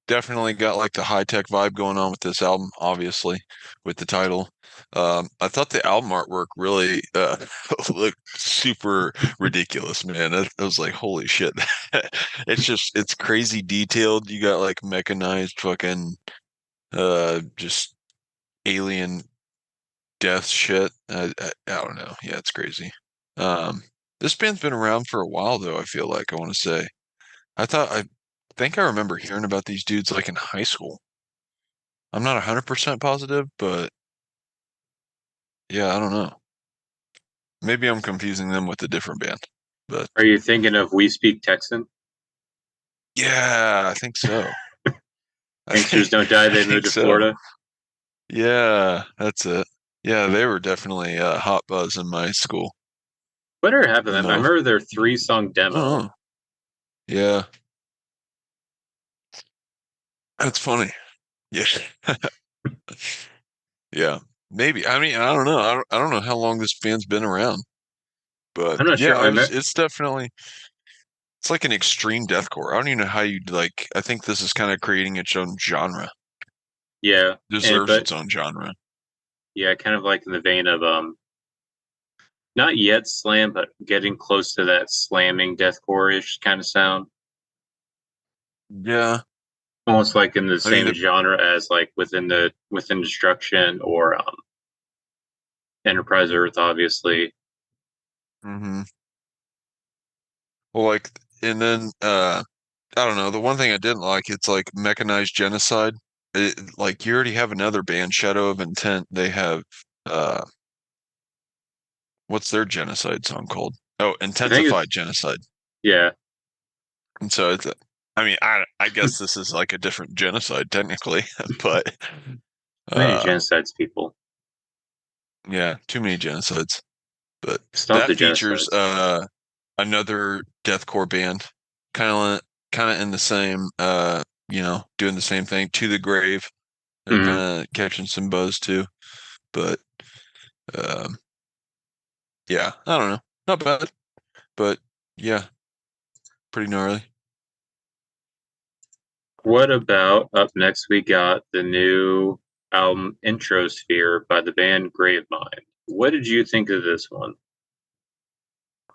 definitely got like the high tech vibe going on with this album, obviously, with the title. I thought the album artwork really looked super ridiculous, man. I was like, holy shit. It's crazy detailed. You got like mechanized fucking just alien death shit. I don't know. Yeah, it's crazy. Um, this band's been around for a while though, I feel like I want to say. I think I remember hearing about these dudes like in high school. I'm not 100% positive, but yeah, I don't know. Maybe I'm confusing them with a different band. But Are you thinking of We Speak Texan? yeah, I think so. Gangsters Don't Die, I They Moved think to so. Florida. Yeah, that's it. Yeah, they were definitely hot buzz in my school. Whatever happened to You them? I know, remember their three-song demo. oh, yeah, that's funny. Yeah, yeah, maybe. I mean, I don't know. I don't know how long this band's been around, but I'm not yeah, sure. I was. It's definitely. It's like an extreme deathcore. I don't even know how you'd like. I think this is kind of creating its own genre. Yeah, and Deserves but its own genre. yeah, kind of like in the vein of not yet slam, but getting close to that slamming deathcore-ish kind of sound. Yeah, Almost like in the I mean same the genre as like within Destruction or Enterprise Earth, obviously. hmm well, like, and then I don't know. The one thing I didn't like, it's like mechanized genocide. Like you already have another band, Shadow of Intent. They have uh what's their genocide song called? Oh, I think it's Intensified Genocide. yeah, And so it's, I mean, I guess this is like a different genocide technically, but many uh, genocides people. yeah, too many genocides. But Stop that the features genocides. another deathcore band, kind of kind of in the same doing the same thing. To the Grave. They're Hmm. kind of catching some buzz too. But um, yeah, I don't know, not bad, but yeah, pretty gnarly. What about up next? We got the new album Introsphere by the band Gravemind. What did you think of this one?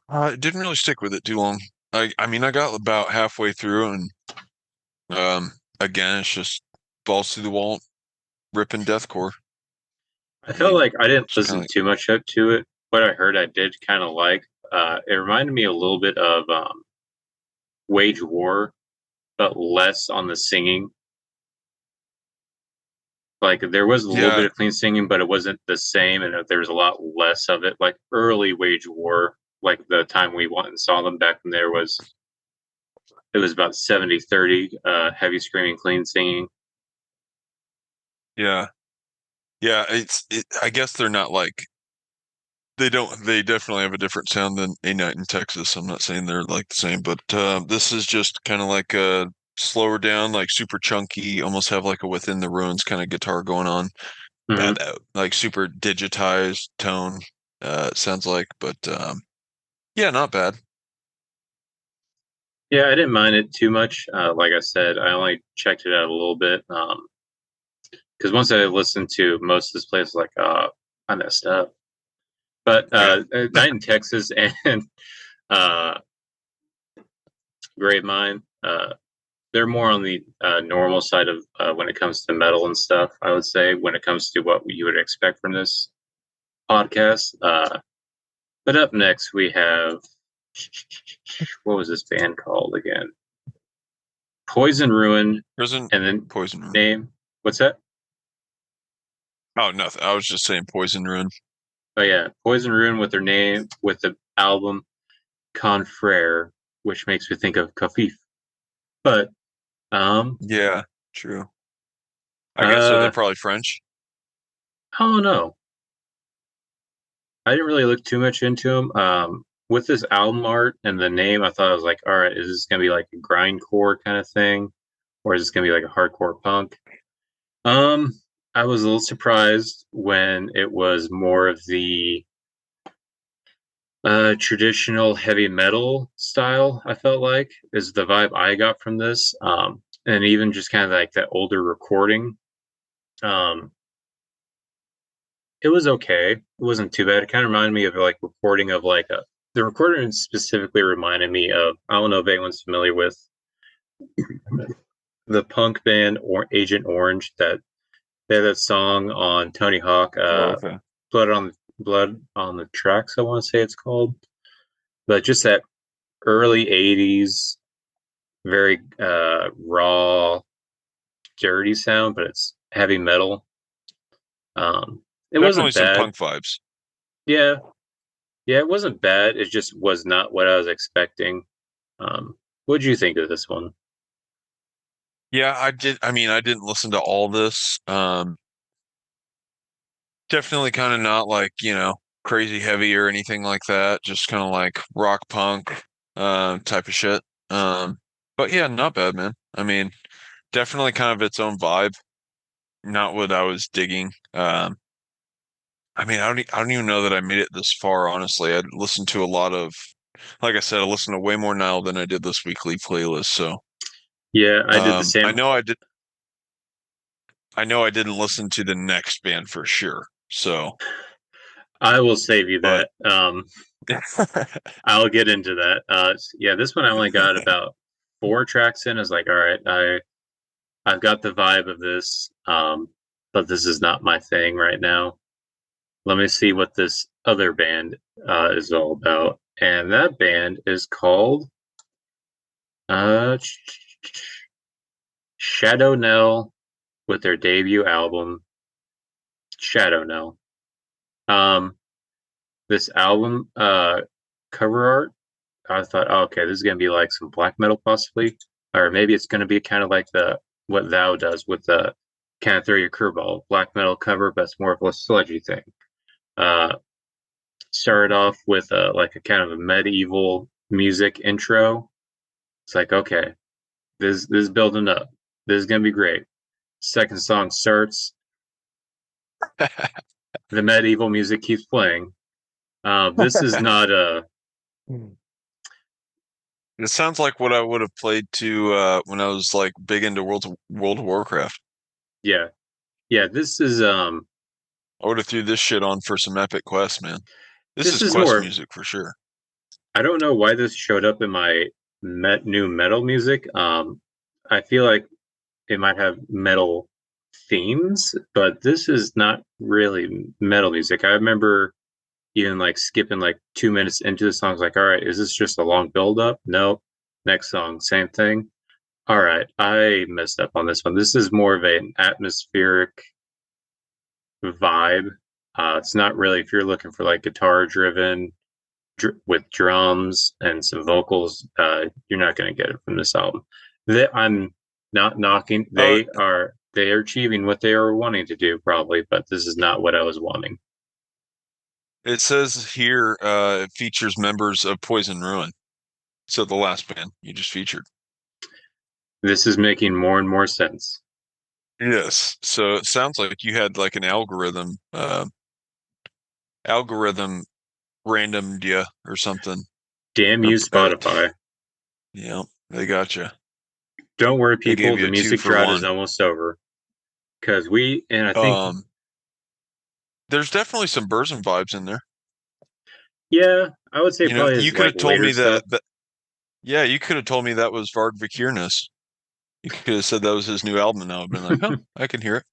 I didn't really stick with it too long. I mean, I got about halfway through, and again, it's just balls through the wall, ripping deathcore. I I felt mean, like I didn't it's kind listen of too much up to it. What I heard, I did kind of like. It reminded me a little bit of Wage War, but less on the singing. Like there was a little bit yeah, of clean singing, but it wasn't the same, and there was a lot less of it. Like early Wage War, like the time we went and saw them back when there was, it was about 70-30, heavy screaming, clean singing. yeah, yeah. I guess they're not like they don't. They definitely have a different sound than A Night in Texas. I'm not saying they're like the same, but this is just kind of like a slower down, like super chunky, almost have like a Within the Ruins kind of guitar going on. Hmm. Bad out, like super digitized tone. It sounds like, but yeah, not bad. Yeah, I didn't mind it too much. Like I said, I only checked it out a little bit because once I listened to most of this place, like, I messed up. But Yeah. Night in Texas and uh, Great Mind, they're more on the normal side of when it comes to metal and stuff. I would say when it comes to what you would expect from this podcast. But up next we have what was this band called again? Poison Ruin, Prison and then Poison Rune. name. What's that? Oh, nothing. I was just saying Poison Rune. Oh yeah, Poison Ruin with their name with the album Confrere, which makes me think of Kafif. But um, Yeah, true. I guess so. They're uh, probably French. I don't know. I didn't really look too much into them. With this album art and the name, I thought I was like, all right, is this gonna be like a grindcore kind of thing, or is this gonna be like a hardcore punk? Um, I was a little surprised when it was more of the traditional heavy metal style. I felt like is the vibe I got from this, and even just kind of like that older recording. Um, it was okay. It wasn't too bad. It kind of reminded me of like recording of like a. The recording specifically reminded me of, I don't know if anyone's familiar with the punk band or Agent Orange, that they had that song on Tony Hawk, Oh, okay. Blood on the Tracks, I want to say it's called. But just that early '80s, very raw, dirty sound, but it's heavy metal. It Definitely wasn't some bad. punk vibes. Yeah, yeah, it wasn't bad. It just was not what I was expecting. What did you think of this one? Yeah, I did. I mean, I didn't listen to all this. Definitely kind of not like, crazy heavy or anything like that. Just kind of like rock punk type of shit. But yeah, not bad, man. I mean, definitely kind of its own vibe. Not what I was digging. I mean, I don't even know that I made it this far, honestly. I listened to a lot of, like I said, I listened to way more Nile than I did this weekly playlist. So, Yeah, I did the I same. know I did. I know I didn't listen to the next band for sure. So, I will save you but that. I'll get into that. Yeah, this one I only got about 4 tracks in. I was like, all right, I've got the vibe of this, but this is not my thing right now. Let me see what this other band is all about. And that band is called uh, Shadow Nell with their debut album, Shadow Nell. Um, this album cover art, I thought, oh, okay, this is gonna be like some black metal possibly, or maybe it's gonna be kind of like the what Thou does with the kind of throw your curveball black metal cover, but it's more of a sludgy thing. Uh, Started off with like a kind of a medieval music intro. It's like, okay, this is building up. This is gonna be great. Second song starts, the medieval music keeps playing. This is not a it sounds like what I would have played to when I was like big into World of Warcraft. yeah, yeah. I would have threw this shit on for some epic quests, man. This This is is quest more. music for sure. I don't know why this showed up in my new metal music. I feel like it might have metal themes, but this is not really metal music. I remember even like skipping like 2 minutes into the song. I was like, all right, is this just a long build up? No. Next song, same thing. All right, I messed up on this one. This is more of an atmospheric vibe. It's not really, if you're looking for like guitar driven with drums and some vocals, you're not going to get it from this album. I'm not knocking. Oh, They are achieving what they are wanting to do probably, but this is not what I was wanting. it says here it features members of Poison Ruin. So the last band you just featured. This is making more and more sense. Yes. So it sounds like you had like an algorithm randomed you or something. Damn Or you, Spotify. yeah, they got you. Don't worry, They gave people. you The a two music for drought is one. almost over. And I think, Um, there's definitely some Burzum vibes in there. yeah, I would say You know, probably you his could like have told later me stuff. that yeah, you could have told me that was Varg Vikernes. You could have said that was his new album, and I would have been like, oh, I can hear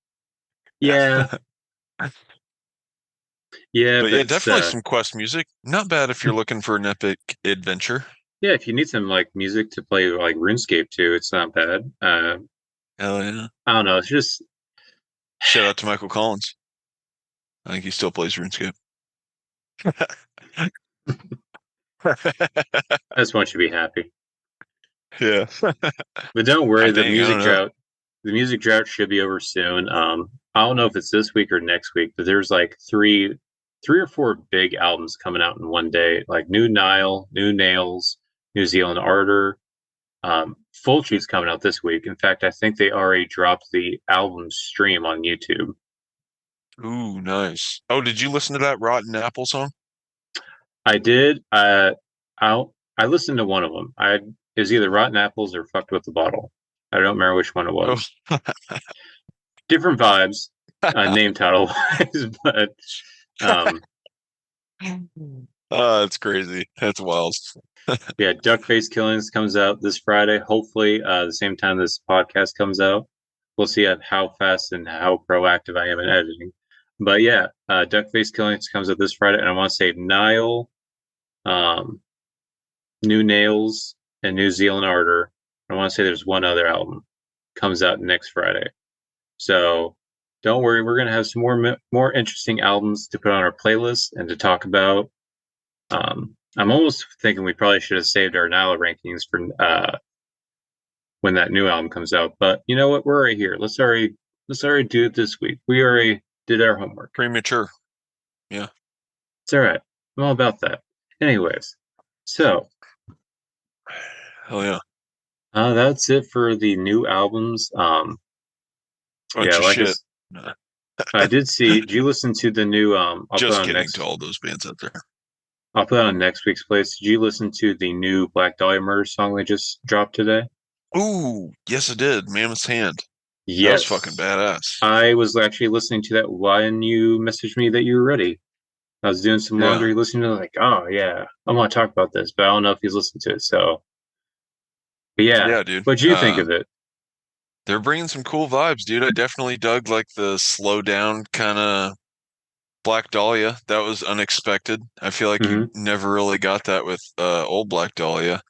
Yeah, it. yeah, But but yeah, it's definitely some Quest music. Not bad if you're looking for an epic adventure. yeah. If you need some like music to play like RuneScape too, it's not bad. Hell yeah. I don't know. It's just Shout out to Michael Collins. I think he still plays RuneScape. I just want you to be happy. Yeah. But don't I worry, think, I don't know. the music drought should be over soon. I don't know if it's this week or next week, but there's like three or four big albums coming out in one day, like New Nile, New Nails, New Zealand Ardor. Full Shoot's coming out this week. In fact, I think they already dropped the album stream on YouTube. Ooh, nice. Oh, did you listen to that Rotten Apple song? I did. I listened to one of them. It was either Rotten Apples or Fucked with the Bottle. I don't remember which one it Oh, was. Different vibes, name title wise, but um, that's crazy. That's wild. yeah, Duckface Killings comes out this Friday. Hopefully, the same time this podcast comes out. We'll see how fast and how proactive I am in editing. But yeah, Duckface Killings comes out this Friday, and I want to say Nile, um, New Nails, and New Zealand Ardor. I want to say there's one other album comes out next Friday. So don't worry, we're gonna have some more interesting albums to put on our playlist and to talk about. I'm almost thinking we probably should have saved our Nile rankings for when that new album comes out. But you know what? We're already here. Let's already do it this week. We already did our homework. Premature. Yeah. It's all right. I'm all about that. Anyways, so Hell yeah. that's it for the new albums. Yeah, Bunch of like shit. I did see. Did you listen to the new? Just kidding to all those bands out there. I'll put on next week's place. Did you listen to the new Black Dahlia Murder song they just dropped today? Ooh, yes, it did. Mammoth's Hand. That was fucking Yes. badass. I was actually listening to that when you messaged me that you were ready. I was doing some Yeah. laundry, listening to it, like, oh yeah, I want to talk about this, but I don't know if he's listened to it. So, but yeah, Yeah, dude. what'd you think of it? They're bringing some cool vibes, dude. I definitely dug like the slow down kind of Black Dahlia. That was unexpected. I feel like you Mm-hmm. never really got that with old Black Dahlia.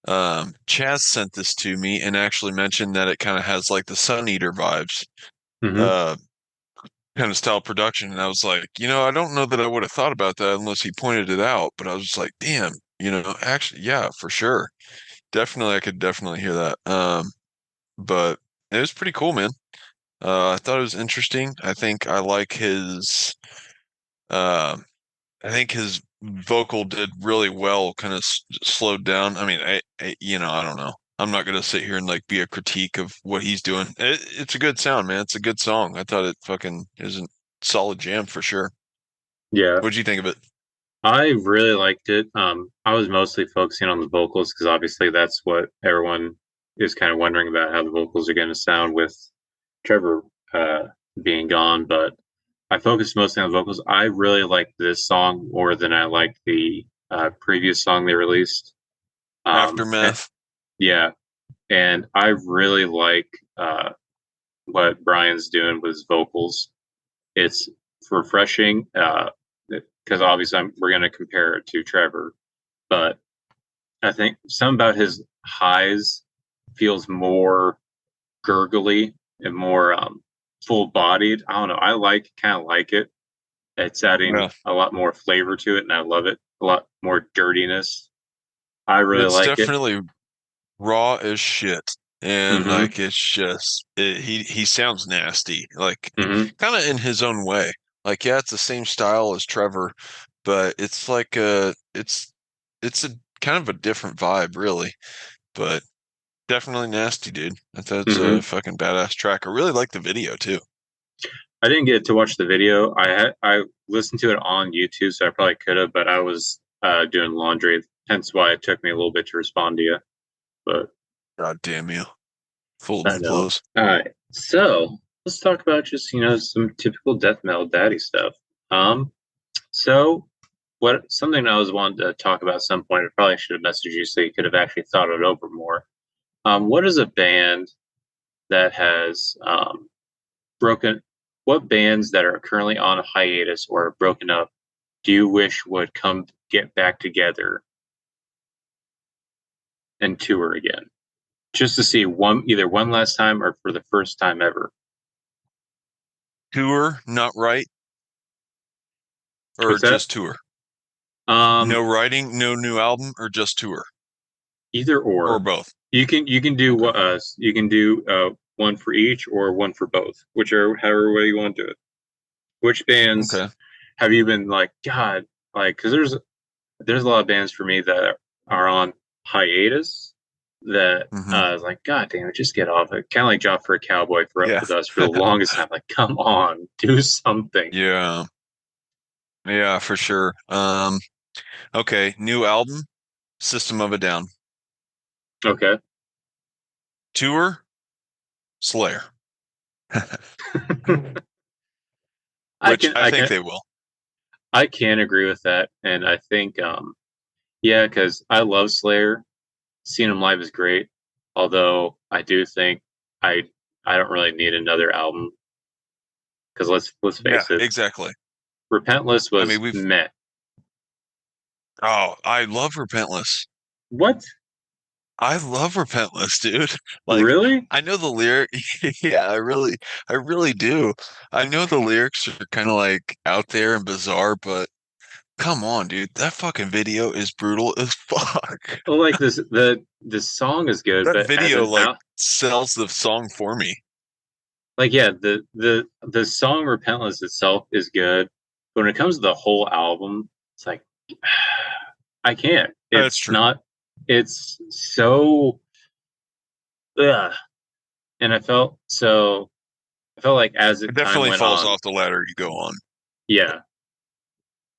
Chaz sent this to me and actually mentioned that it kind of has like the Sun Eater vibes, Mm-hmm. uh, kind of style production. And I was like, I don't know that I would have thought about that unless he pointed it out. But I was just like, damn, actually, yeah, for sure. Definitely, I could definitely hear that. But it was pretty cool, man. I thought it was interesting. Uh, I think his vocal did really well, kind of slowed down. I mean, I don't know. I'm not gonna sit here and like be a critique of what he's doing. It's a good sound, man. It's a good song. I thought it fucking is a solid jam for sure. Yeah, What'd you think of it? I really liked it. I was mostly focusing on the vocals because obviously that's what everyone is kind of wondering about how the vocals are going to sound with Trevor uh, being gone. But I focused mostly on the vocals. I really liked this song more than I liked the previous song they released. And, Aftermath. yeah, and I really like what Brian's doing with his vocals. It's refreshing because obviously we're going to compare it to Trevor, but I think something about his highs feels more gurgly and more full bodied. I don't know. I kind of like it. It's adding Yeah. a lot more flavor to it, and I love it. A lot more dirtiness. I really It's like it. definitely raw as shit. And Mm-hmm. like it's just he sounds nasty, like Mm-hmm. kind of in his own way. Like yeah, it's the same style as Trevor, but it's like it's a kind of a different vibe, really. But definitely nasty, dude. I thought it's a Mm-hmm. fucking badass track. I really like the video too. I didn't get to watch the video. I listened to it on YouTube, so I probably could have, but I was doing laundry, hence why it took me a little bit to respond to you. But God damn you. I Folding know. clothes. All right, so let's talk about just some typical death metal daddy stuff. Um, so what something I was wanting to talk about at some point. I probably should have messaged you so you could have actually thought it over more. What is a band that has broken? What bands that are currently on a hiatus or have broken up do you wish would come get back together and tour again, just to see either one last time or for the first time ever? Tour, not right, or What's that? just tour? Um, No writing, no new album, or just tour, Either or or. both. You can do Okay. what you can do one for each or one for both, whichever however way you want to do it. Which bands Okay. have you been like God like? Because there's a lot of bands for me that are on hiatus that Hmm. is like God damn it, just get off it. Kind of like Job for a Cowboy for Yeah. with us for the longest time. Like come on, do something. Yeah. Yeah, for sure. Okay, new album, System of a Down. Okay. Tour, Slayer. I Which can I I think can they will. I can agree with that, and I think yeah, because I love Slayer. Seeing them live is great. Although I do think I I don't really need another album because let's Yeah, face it, exactly. Repentless I was mean, we've meh. oh, I love Repentless. What? I love Repentless, dude. Like, Really? I know the lyric. Yeah, I really do. I know the lyrics are kind of like out there and bizarre, but come on, dude. That fucking video is brutal as fuck. Well, like the song is good, That but as video an like out sells the song for me. like yeah, the song Repentless itself is good, but when it comes to the whole album, it's like I can't. That's It's true. not. It's so. Ugh. And I felt like as It it time definitely went falls on, off the ladder you go on. yeah.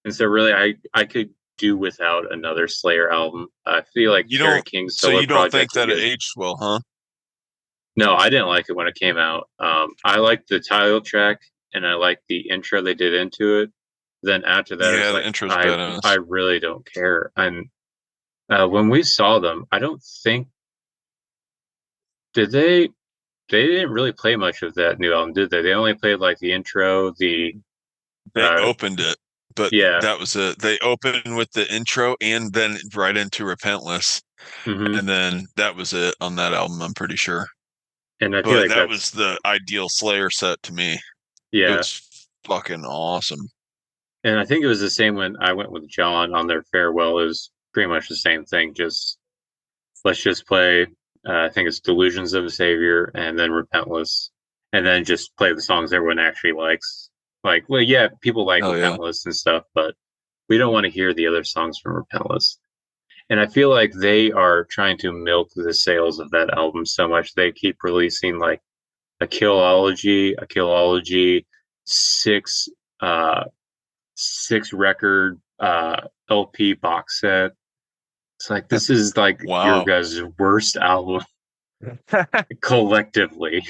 And so really, I could do without another Slayer album. I feel like You Kerry don't, King's so solo you don't think project is that it good. aged well, huh? No, I didn't like it when it came out. I liked the title track and I liked the intro they did into it. Then after that, it was Yeah, the like intro's I badass. really don't care. And when we saw them, I don't think did they didn't really play much of that new album, did they? They only played like the intro, the They uh opened it, but yeah. that was it. They opened with the intro and then right into Repentless, Hmm. and then that was it on that album, I'm pretty sure. And I feel But like that that's was the ideal Slayer set to me. It yeah. was fucking awesome. And I think it was the same when I went with John on their farewell. It was pretty much the same thing. Just let's just play. I think it's Delusions of a Savior, and then Repentless, and then just play the songs everyone actually likes. Like, well, yeah, people like Oh yeah. Repentless and stuff, but we don't want to hear the other songs from Repentless. And I feel like they are trying to milk the sales of that album so much. They keep releasing like a Killology, six uh six record LP box set. It's like this is like your Wow. guys' worst album collectively.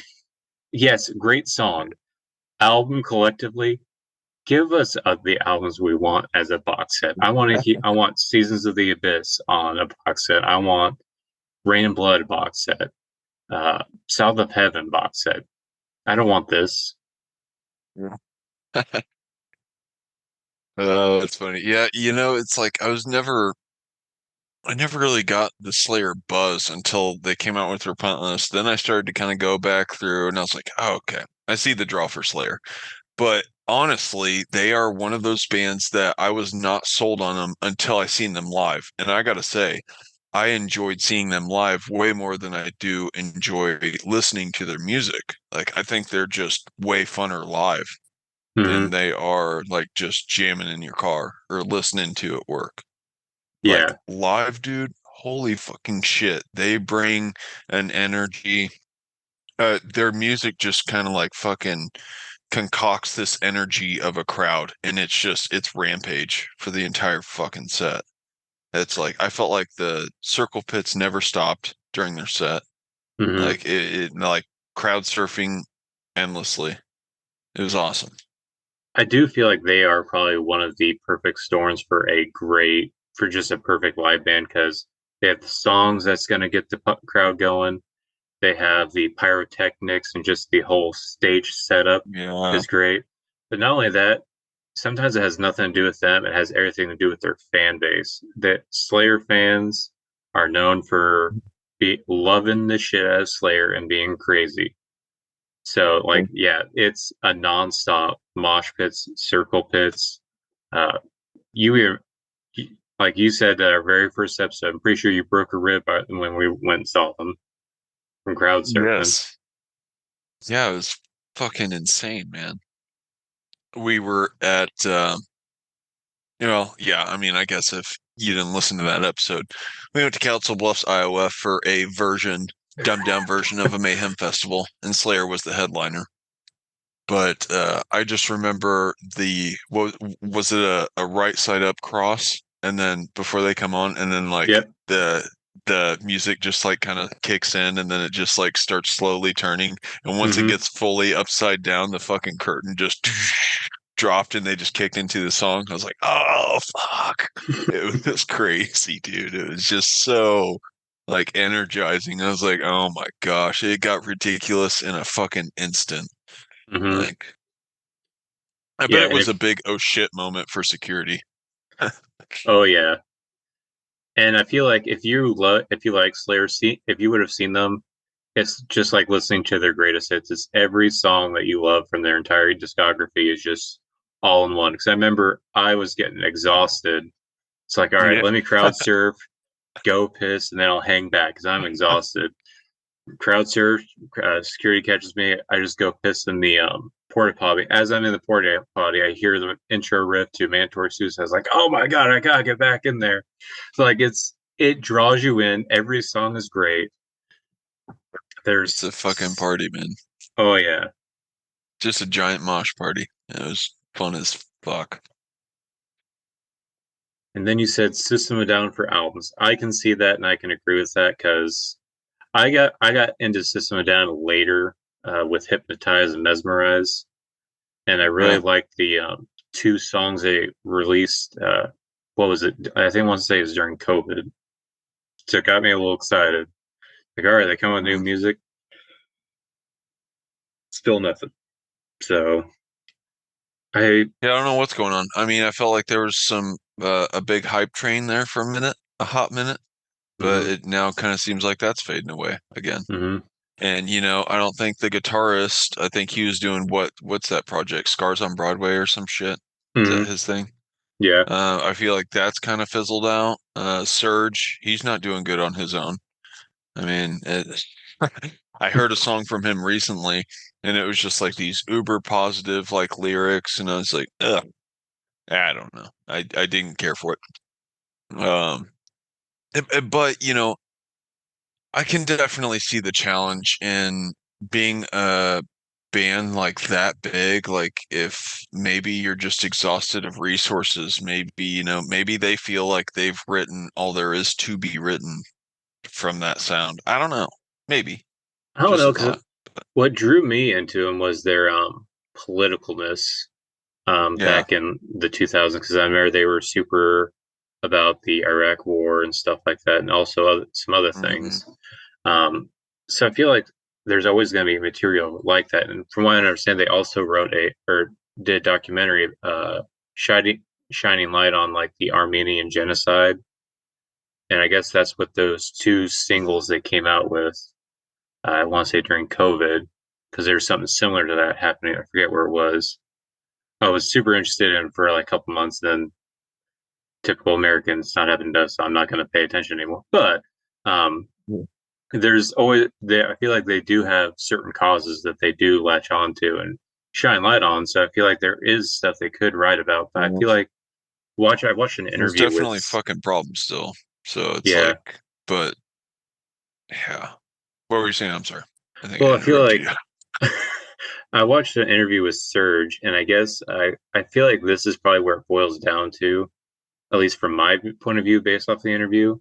Yes, great song. Album collectively, give us the albums we want as a box set. I want Seasons of the Abyss on a box set. I want Rain and Blood box set. South of Heaven box set. I don't want this. Oh, that's funny. Yeah, it's like I never really got the Slayer buzz until they came out with Repentless. Then I started to kind of go back through and I was like, oh, okay. I see the draw for Slayer. But honestly, they are one of those bands that I was not sold on them until I seen them live. And I gotta say, I enjoyed seeing them live way more than I do enjoy listening to their music. Like, I think they're just way funner live Hmm. than they are like just jamming in your car or listening to at work. Like Yeah. live, dude, holy fucking shit. They bring an energy. Their music just kind of like fucking concocts this energy of a crowd, and it's rampage for the entire fucking set. It's like I felt like the circle pits never stopped during their set. Hmm. Like it like crowd surfing endlessly. It was awesome. I do feel like they are probably one of the perfect storms for just a perfect live band because they have the songs that's going to get the crowd going. They have the pyrotechnics and just the whole stage setup Yeah. is great. But not only that, sometimes it has nothing to do with them. It has everything to do with their fan base. That Slayer fans are known for loving the shit out of Slayer and being crazy. So, like, yeah, it's a nonstop mosh pits, circle pits. Uh, you were, like you said, our very first episode. I'm pretty sure you broke a rib when we went and saw them from crowd surfing. Yes. Yeah, it was fucking insane, man. We were at yeah, I mean, I guess if you didn't listen to that episode, we went to Council Bluffs, Iowa for a dumbed down version of a Mayhem Festival, and Slayer was the headliner. But I just remember what was it a right side up cross, and then before they come on, and then like Yep. the music just like kind of kicks in, and then it just like starts slowly turning, and once it Hmm. gets fully upside down, the fucking curtain just dropped, and they just kicked into the song. I was like, oh fuck, it was crazy, dude. It was just so like energizing. I was like, oh my gosh, it got ridiculous in a fucking instant. Hmm. Like, I bet Yeah, it and was a big oh shit moment for security. oh yeah, and I feel like if you like Slayer, if you would have seen them, it's just like listening to their greatest hits. It's every song that you love from their entire discography is just all in one. Because I remember I was getting exhausted. It's like, all right, Yeah. let me crowd surf, go piss, and then I'll hang back because I'm exhausted. Crowd surf, security catches me. I just go piss in the porta potty. As I'm in the porta potty, I hear the intro riff to Mantor Suicide. I was like, oh my god, I gotta get back in there. So like it draws you in. Every song is great. It's There's a fucking party, man. oh yeah. Just a giant mosh party. It was fun as fuck. And then you said System of a Down for albums. I can see that and I can agree with that because I got into System of a Down later with Hypnotize and Mesmerize, and I really Yeah. liked the two songs they released. What was it? I think I want to say it was during COVID, so it got me a little excited. Like, all right, they come with new Mhm. music. Still nothing. So I Yeah, I don't know what's going on. I mean, I felt like there was some a big hype train there for a minute, a hot minute, but hmm it now kind of seems like that's fading away again. hmm And I don't think the guitarist, I think he was doing what's that project? Scars on Broadway or some shit. Is that hmm his thing? yeah. I feel like that's kind of fizzled out. Surge, he's not doing good on his own. I mean, I heard a song from him recently, and it was just like these uber positive like lyrics, and I was like, ugh, I don't know. I didn't care for it. But I can definitely see the challenge in being a band like that big. Like if maybe you're just exhausted of resources, maybe they feel like they've written all there is to be written from that sound. I don't know. Maybe. I don't Just know a because thought. what drew me into them was their politicalness Yeah. back in the 2000s. Because I remember they were super about the Iraq War and stuff like that, and also some other Hmm. things. Um, so I feel like there's always going to be material like that. And from what I understand, they also wrote a or did a documentary, shining light on like the Armenian genocide. And I guess that's what those two singles they came out with. I want to say during COVID, because there's something similar to that happening. I forget where it was. I was super interested in for like a couple months. Then typical Americans not having done, so I'm not going to pay attention anymore. But um, there's always I feel like they do have certain causes that they do latch on to and shine light on. So I feel like there is stuff they could write about. But I feel like I watched an There's interview with definitely fucking problems still. So it's yeah. like, but yeah. What were you saying? I'm sorry. I think I Well, I feel interrupted like you. I watched an interview with Serge, and I guess I feel like this is probably where it boils down to, at least from my point of view, based off the interview,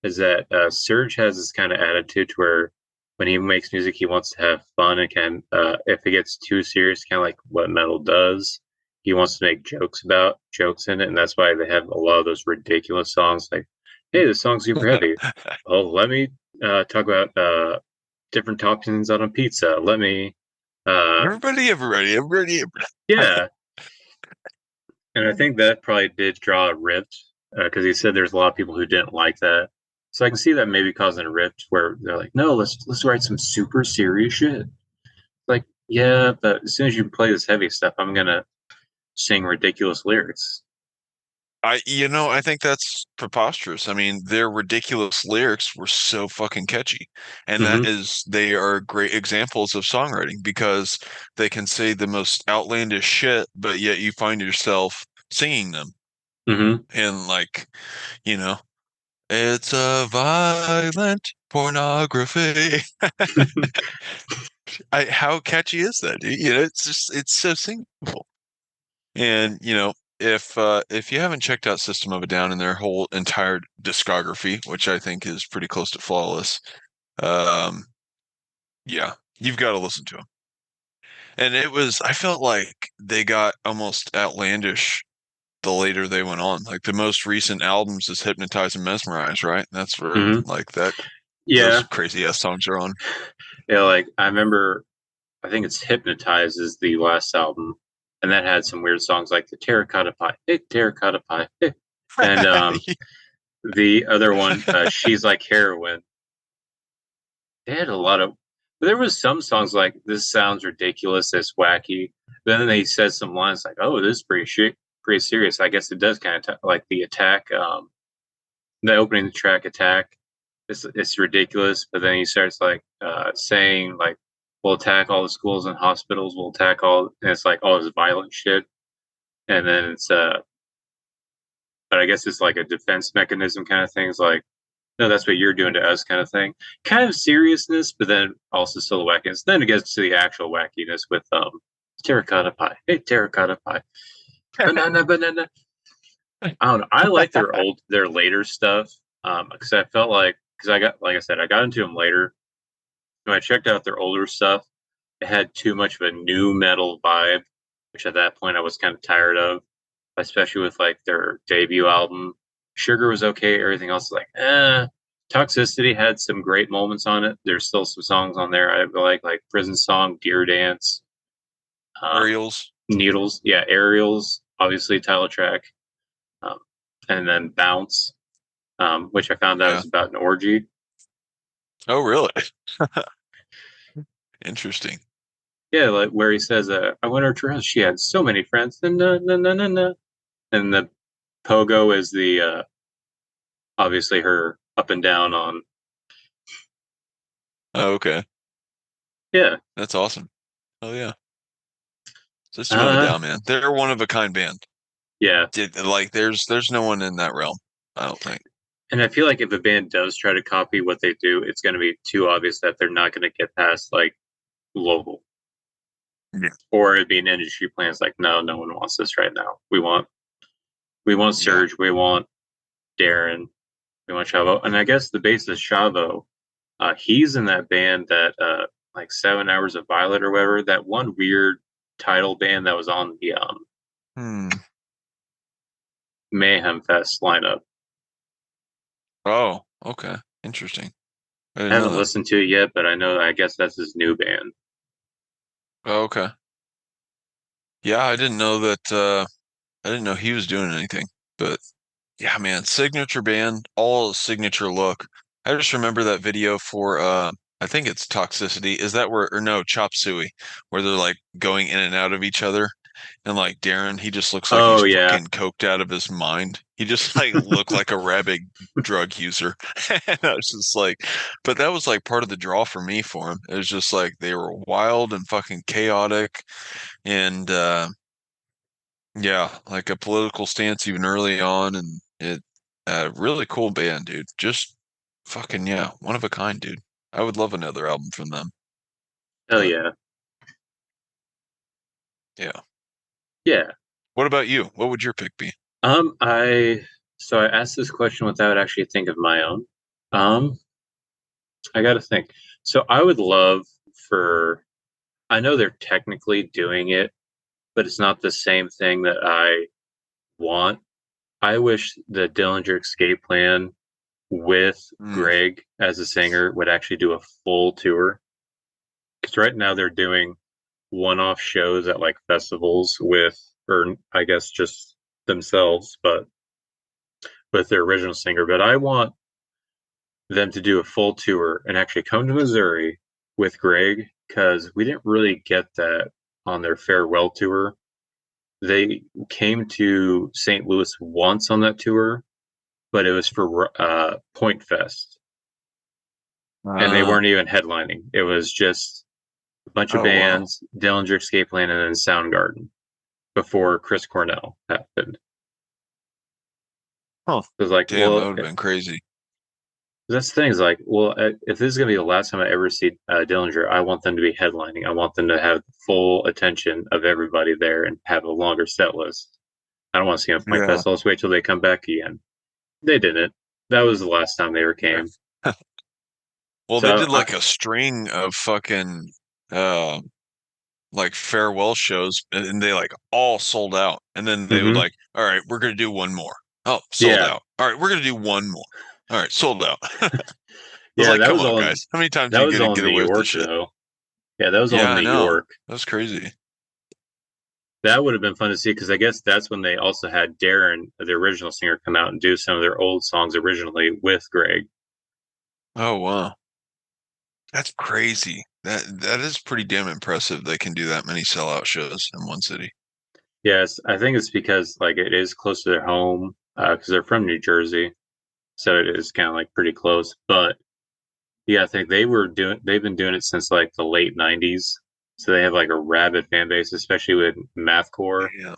is that Serge has this kind of attitude to where when he makes music, he wants to have fun and can, if it gets too serious, kind of like what metal does, he wants to make jokes in it, and that's why they have a lot of those ridiculous songs like, "Hey, this song's super heavy. Oh, let me talk about different toppings on a pizza. Let me, uh, Everybody. yeah." And I think that probably did draw a rift because he said there's a lot of people who didn't like that. So I can see that maybe causing a rift where they're like, no, let's write some super serious shit. Like, yeah, but as soon as you play this heavy stuff, I'm gonna sing ridiculous lyrics. I think that's preposterous. I mean, their ridiculous lyrics were so fucking catchy. And hmm they are great examples of songwriting because they can say the most outlandish shit, but yet you find yourself singing them. hmm And like, you know, it's a violent pornography. How catchy is that, dude? It's so singable. And if you haven't checked out System of a Down and their whole entire discography, which I think is pretty close to flawless, um, yeah, you've got to listen to them. And I felt like they got almost outlandish the later they went on. Like the most recent albums is Hypnotize and Mesmerize, right? That's where hmm like that those Yeah, crazy ass songs are on. yeah. Like I remember, I think it's "Hypnotize" is the last album, and that had some weird songs like the Terracotta Pie, hey Terracotta Pie, hey. And the other one, "She's Like Heroin." They had a lot of. There was some songs like "This sounds ridiculous, it's wacky." Then they said some lines like, "Oh, this is pretty shit, pretty serious." I guess it does kind of like the attack, the opening track "Attack." It's ridiculous, but then he starts like saying like, "We'll attack all the schools and hospitals. We'll attack all," and it's like all this violent shit. And then but I guess it's like a defense mechanism kind of thing. It's like, no, that's what you're doing to us, kind of thing. Kind of seriousness, but then also still the wackiness. Then it gets to the actual wackiness with terracotta pie. Hey, terracotta pie, banana, banana. I don't know. I like their later stuff because I felt like because I got like I said I got into them later. When I checked out their older stuff, it had too much of a new metal vibe, which at that point I was kind of tired of, especially with like their debut album. Sugar was okay, everything else was like, eh. Toxicity had some great moments on it. There's still some songs on there I like Prison Song, Deer Dance, um, Ariels. Needles, yeah, Aerials, obviously title track, um, and then Bounce, which I found out Yeah. is about an orgy. Oh, really? Interesting. Yeah, like where he says, "I went over to her house. She had so many friends." And no, no, no, no, no. And the pogo is the obviously her up and down on. Oh, okay. Yeah, That's awesome. Oh yeah. System of a uh, Down, man. They're one of a kind band. yeah. Like there's no one in that realm, I don't think. And I feel like if a band does try to copy what they do, it's going to be too obvious that they're not going to get past like local, Yeah. or it'd be an industry plan. It's like, no, no one wants this right now. We want Yeah. Serge, we want Darren, we want Chavo, and I guess the bassist Chavo, he's in that band that like 7 Hours of Violet or whatever, that one weird title band that was on the Hmm. Mayhem Fest lineup. Oh, okay. Interesting. I I didn't know haven't that. listened to it yet, but I know I guess that's his new band. Oh, okay. Yeah, I didn't know that I didn't know he was doing anything. But yeah, man, signature band, all signature look. I just remember that video for I think it's Toxicity. Is that where or no, Chop Suey, where they're like going in and out of each other. And like Darren, he just looks like Oh he's yeah, fucking coked out of his mind. He just like looked like a rabid drug user. And I was just like, but that was like part of the draw for me for him. It was just like they were wild and fucking chaotic and yeah, like a political stance even early on and it really cool band, dude. Just fucking yeah, one of a kind, dude. I would love another album from them. hell But yeah, yeah. yeah. What about you? What would your pick be? I so I asked this question without actually thinking of my own. Um, I got to think. So I would love for. I know they're technically doing it, but it's not the same thing that I want. I wish the Dillinger Escape Plan with Mm, Greg as a singer would actually do a full tour. Because right now they're doing one-off shows at like festivals with, or I guess just themselves, but with their original singer. But I want them to do a full tour and actually come to Missouri with Greg because we didn't really get that on their farewell tour. They came to St. Louis once on that tour, but it was for Point Fest, and they uh, weren't even headlining. It was just a bunch of oh wow. bands, Dillinger Escape Plan, and then Soundgarden before Chris Cornell happened. Huh. It was like, Damn, that well, would have been crazy. that's the thing is like, well, if this is gonna be the last time I ever see Dillinger, I want them to be headlining. I want them to have full attention of everybody there and have a longer set list. I don't want to see them Point Yeah. Fest. I'll just wait till they come back again. They didn't. That was the last time they ever Yeah. came. Well, they So did like a string of fucking uh like farewell shows and they like all sold out. And then they would hmm like, all right, we're gonna do one more. Oh, sold yeah, out. All right, we're gonna do one more. All right, sold out. I was yeah, like, come on, guys. How many times that are you was gonna all in get New away with this York shit? though. Yeah, that was all Yeah, in I New know. York. That's crazy. That would have been fun to see because I guess that's when they also had Darren, the original singer, come out and do some of their old songs originally with Greg. Oh wow. That's crazy. That is pretty damn impressive. They can do that many sellout shows in one city. Yes, I think it's because like it is close to their home because they're from New Jersey, so it is kind of like pretty close. But yeah, I think they've been doing it since like the late '90s, so they have like a rabid fan base, especially with mathcore. Yeah.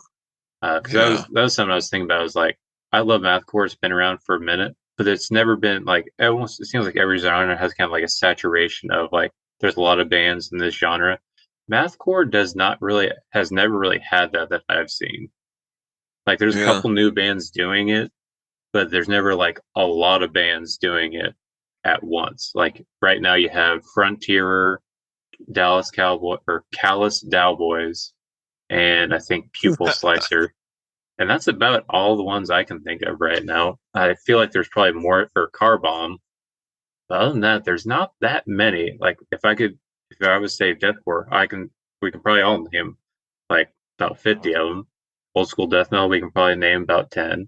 Because Yeah. that was something I was thinking about. I was like, I love mathcore. It's been around for a minute, but it's never been like almost. It seems like every genre has kind of like a saturation of like. There's a lot of bands in this genre. Mathcore does not really has never really had that I've seen. Like there's a Yeah. couple new bands doing it, but there's never like a lot of bands doing it. at once. Like right now, you have Frontierer, Dallas Cowboy or Callous Cowboys, and I think Pupil Slicer. And that's about all the ones I can think of right now. I feel like there's probably more for Car Bomb. But other than that, there's not that many. Like if I was say deathcore, we can probably all name like about 50 of them. Old school death metal, we can probably name about 10.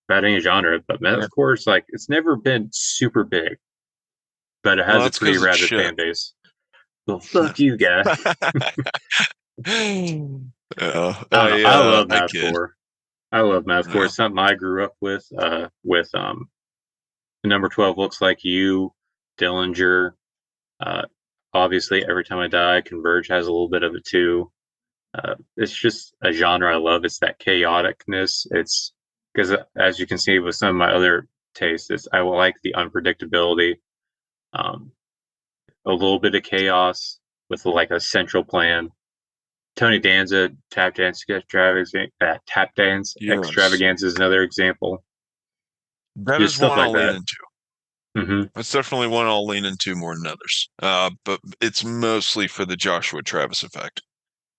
About any genre, but Yeah. metalcore is like it's never been super big, but it Well, has a that's pretty because it's rabid shit. fan base. Well, fuck you, guy. Yeah, I don't know. I love I kid. mathcore. I love mathcore. Yeah. It's something I grew up with number 12 looks like you, Dillinger. Uh, obviously, every time I die, Converge has a little bit of it too. It's just a genre I love. It's that chaoticness. It's because as you can see with some of my other tastes, I like the unpredictability, um, a little bit of chaos with like a central plan. Tony Danza, Tap Dance Yes. Extravaganza is another example. That Just is stuff one like I'll lean that. into. Hmm. It's definitely one I'll lean into more than others. But it's mostly for the Joshua Travis effect.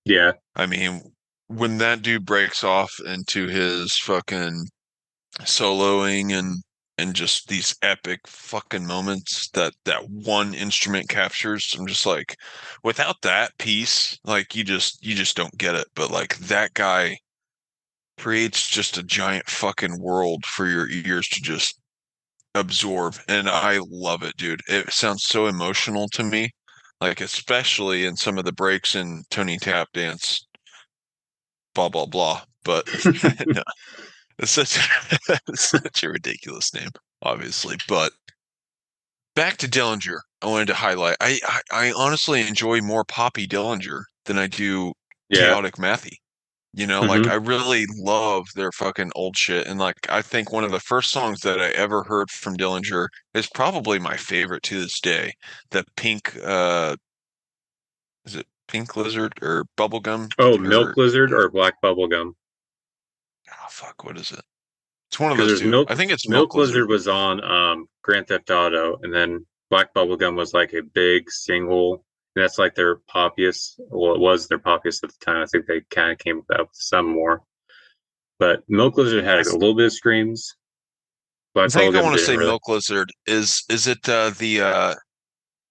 Yeah. I mean, when that dude breaks off into his fucking soloing and just these epic fucking moments that that one instrument captures, I'm just like, without that piece, like you just don't get it. But like that guy creates just a giant fucking world for your ears to just absorb, and I love it, dude. It sounds so emotional to me, like especially in some of the breaks in Tony Tap Dance, blah blah blah. But no, it's such it's such a ridiculous name, obviously. But back to Dillinger, I wanted to highlight. I honestly enjoy more poppy Dillinger than I do Yeah. chaotic Mathy. You know, like I Hmm. really love their fucking old shit. And like I think one of the first songs that I ever heard from Dillinger is probably my favorite to this day. The Pink is it Pink Lizard or Bubblegum Oh, Milk or Lizard or Black Bubblegum? oh fuck, what is it? It's one of Because those there's two. I think it's Milk Milk Lizard. Lizard was on Grand Theft Auto, and then Black Bubblegum was like a big single. And that's like their poppiest. Well, it was their poppiest at the time. I think they kind of came up with some more. But Milk Lizard had I, a little bit of screams. I Black think I Bubblegum want to didn't say really. Milk Lizard. Is it the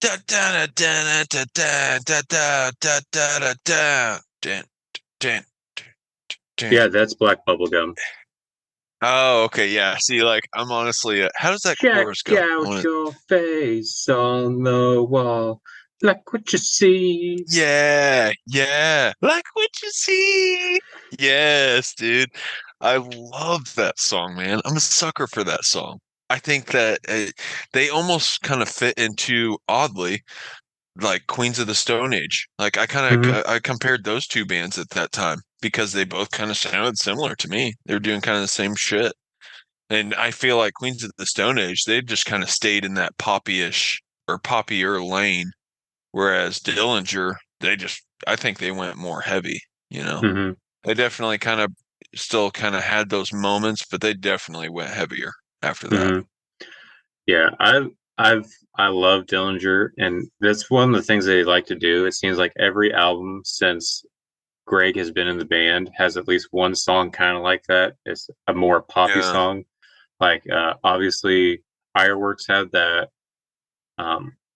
da da da da da da da da da da da da dan dan dan. Yeah, that's Black Bubblegum. Oh, okay, yeah. See, like, I'm honestly, how does that Check chorus go? I out want to, your face on the wall, like what you see. yeah, yeah. Like what you see. Yes, dude. I love that song, man. I'm a sucker for that song. I think that they almost kind of fit into oddly like Queens of the Stone Age. Like I kind Hmm. of I compared those two bands at that time because they both kind of sounded similar to me. They were doing kind of the same shit. And I feel like Queens of the Stone Age, they just kind of stayed in that poppy-ish or poppier lane, whereas Dillinger, I think they went more heavy, you know. Hmm. They definitely kind of still kind of had those moments, but they definitely went heavier after that. Hmm. Yeah, I've I love Dillinger, and that's one of the things they like to do. It seems like every album since Greg has been in the band has at least one song kind of like that. It's a more poppy Yeah. song. Like obviously, Fireworks had that.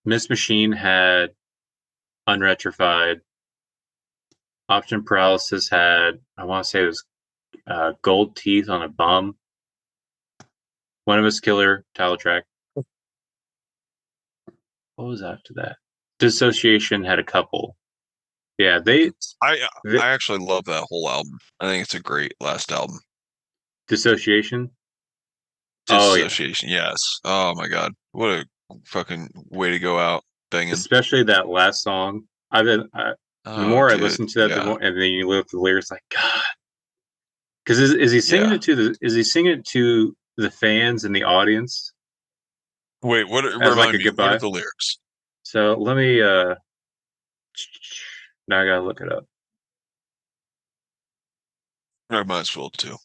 Miss Machine had Unretrified. Option Paralysis had I want to say it was Gold Teeth on a Bum. One of Us Killer title track. What was after that? Dissociation had a couple. Yeah, I they I actually love that whole album. I think it's a great last album. Dissociation. Oh yeah, Disassociation, yes. Oh my God. What a fucking way to go out banging. especially that last song. The Oh, more I dude. listen to that, the Yeah. more, and then you look at the lyrics, like God, because is he singing Yeah. it to the? Is he singing it to the fans and the audience Wait, what as like remind a me, what are goodbye? the lyrics? So let me. Now I gotta look it up. I might as well too.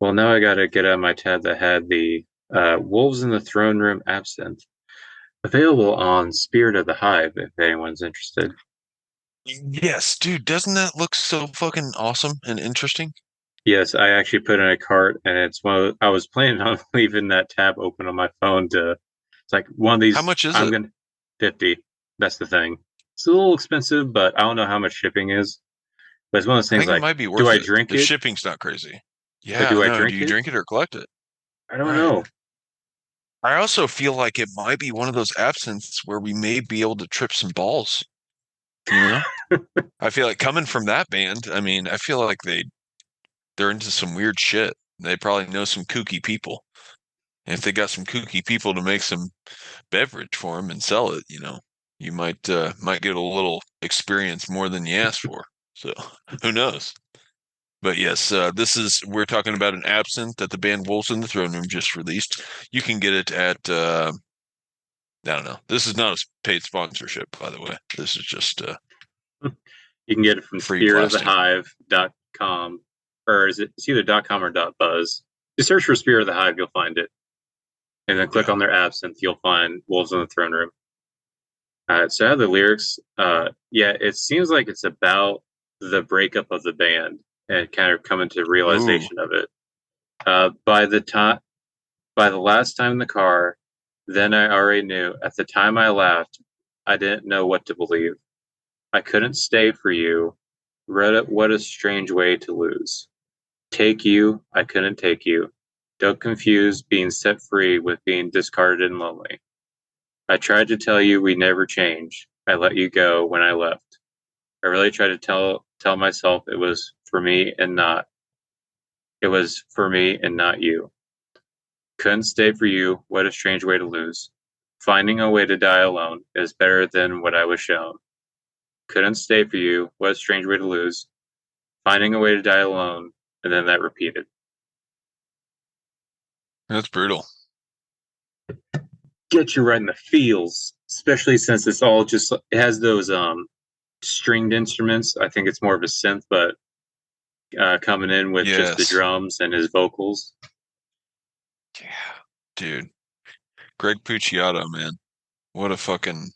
Well, now I gotta get out my tab that had the Wolves in the Throne Room Absinthe. Available on Spirit of the Hive if anyone's interested. Yes, dude, doesn't that look so fucking awesome and interesting? Yes, I actually put in a cart, and it's one. I was planning on leaving that tab open on my phone to. It's like one of How these. much is I'm it? gonna 50. That's the thing. It's a little expensive, but I don't know how much shipping is. But it's one of those I things think it like, might be do worth I it. drink The it shipping's not crazy. or Yeah, do I no, do drink you it? drink it or collect it? I don't Right. know. I also feel like it might be one of those absinthes where we may be able to trip some balls, you know? I feel like coming from that band, I mean, I feel like they're into some weird shit. They probably know some kooky people. And if they got some kooky people to make some beverage for them and sell it, you might get a little experience more than you asked for. So who knows? But yes, we're talking about an absinthe that the band Wolves in the Throne Room just released. You can get it at I don't know. This is not a paid sponsorship, by the way. This is just You can get it from free blasting. spiritofthehive.com, or it's either .com or .buzz. Just search for Spirit of the Hive, you'll find it. And then click Yeah. on their absinthe, you'll find Wolves in the Throne Room. So I have the lyrics. Yeah, it seems like it's about the breakup of the band and kind of coming to Ooh. realization of it. By the time, by the last time in the car, then I already knew. At the time I laughed, I didn't know what to believe. I couldn't stay for you. What a strange way to lose. Take you, I couldn't take you. Don't confuse being set free with being discarded and lonely. I tried to tell you we never change. I let you go when I left. I really tried to tell myself it was for me and not it was for me and not you. Couldn't stay for you. What a strange way to lose. Finding a way to die alone is better than what I was shown. Couldn't stay for you. What a strange way to lose. Finding a way to die alone, and then that repeated. That's brutal. Get you right in the feels, especially since it's all just it has those stringed instruments. I think it's more of a synth, but coming in with just the Yes. drums and his vocals. Yeah. Dude. Greg Puciato, man. What a fucking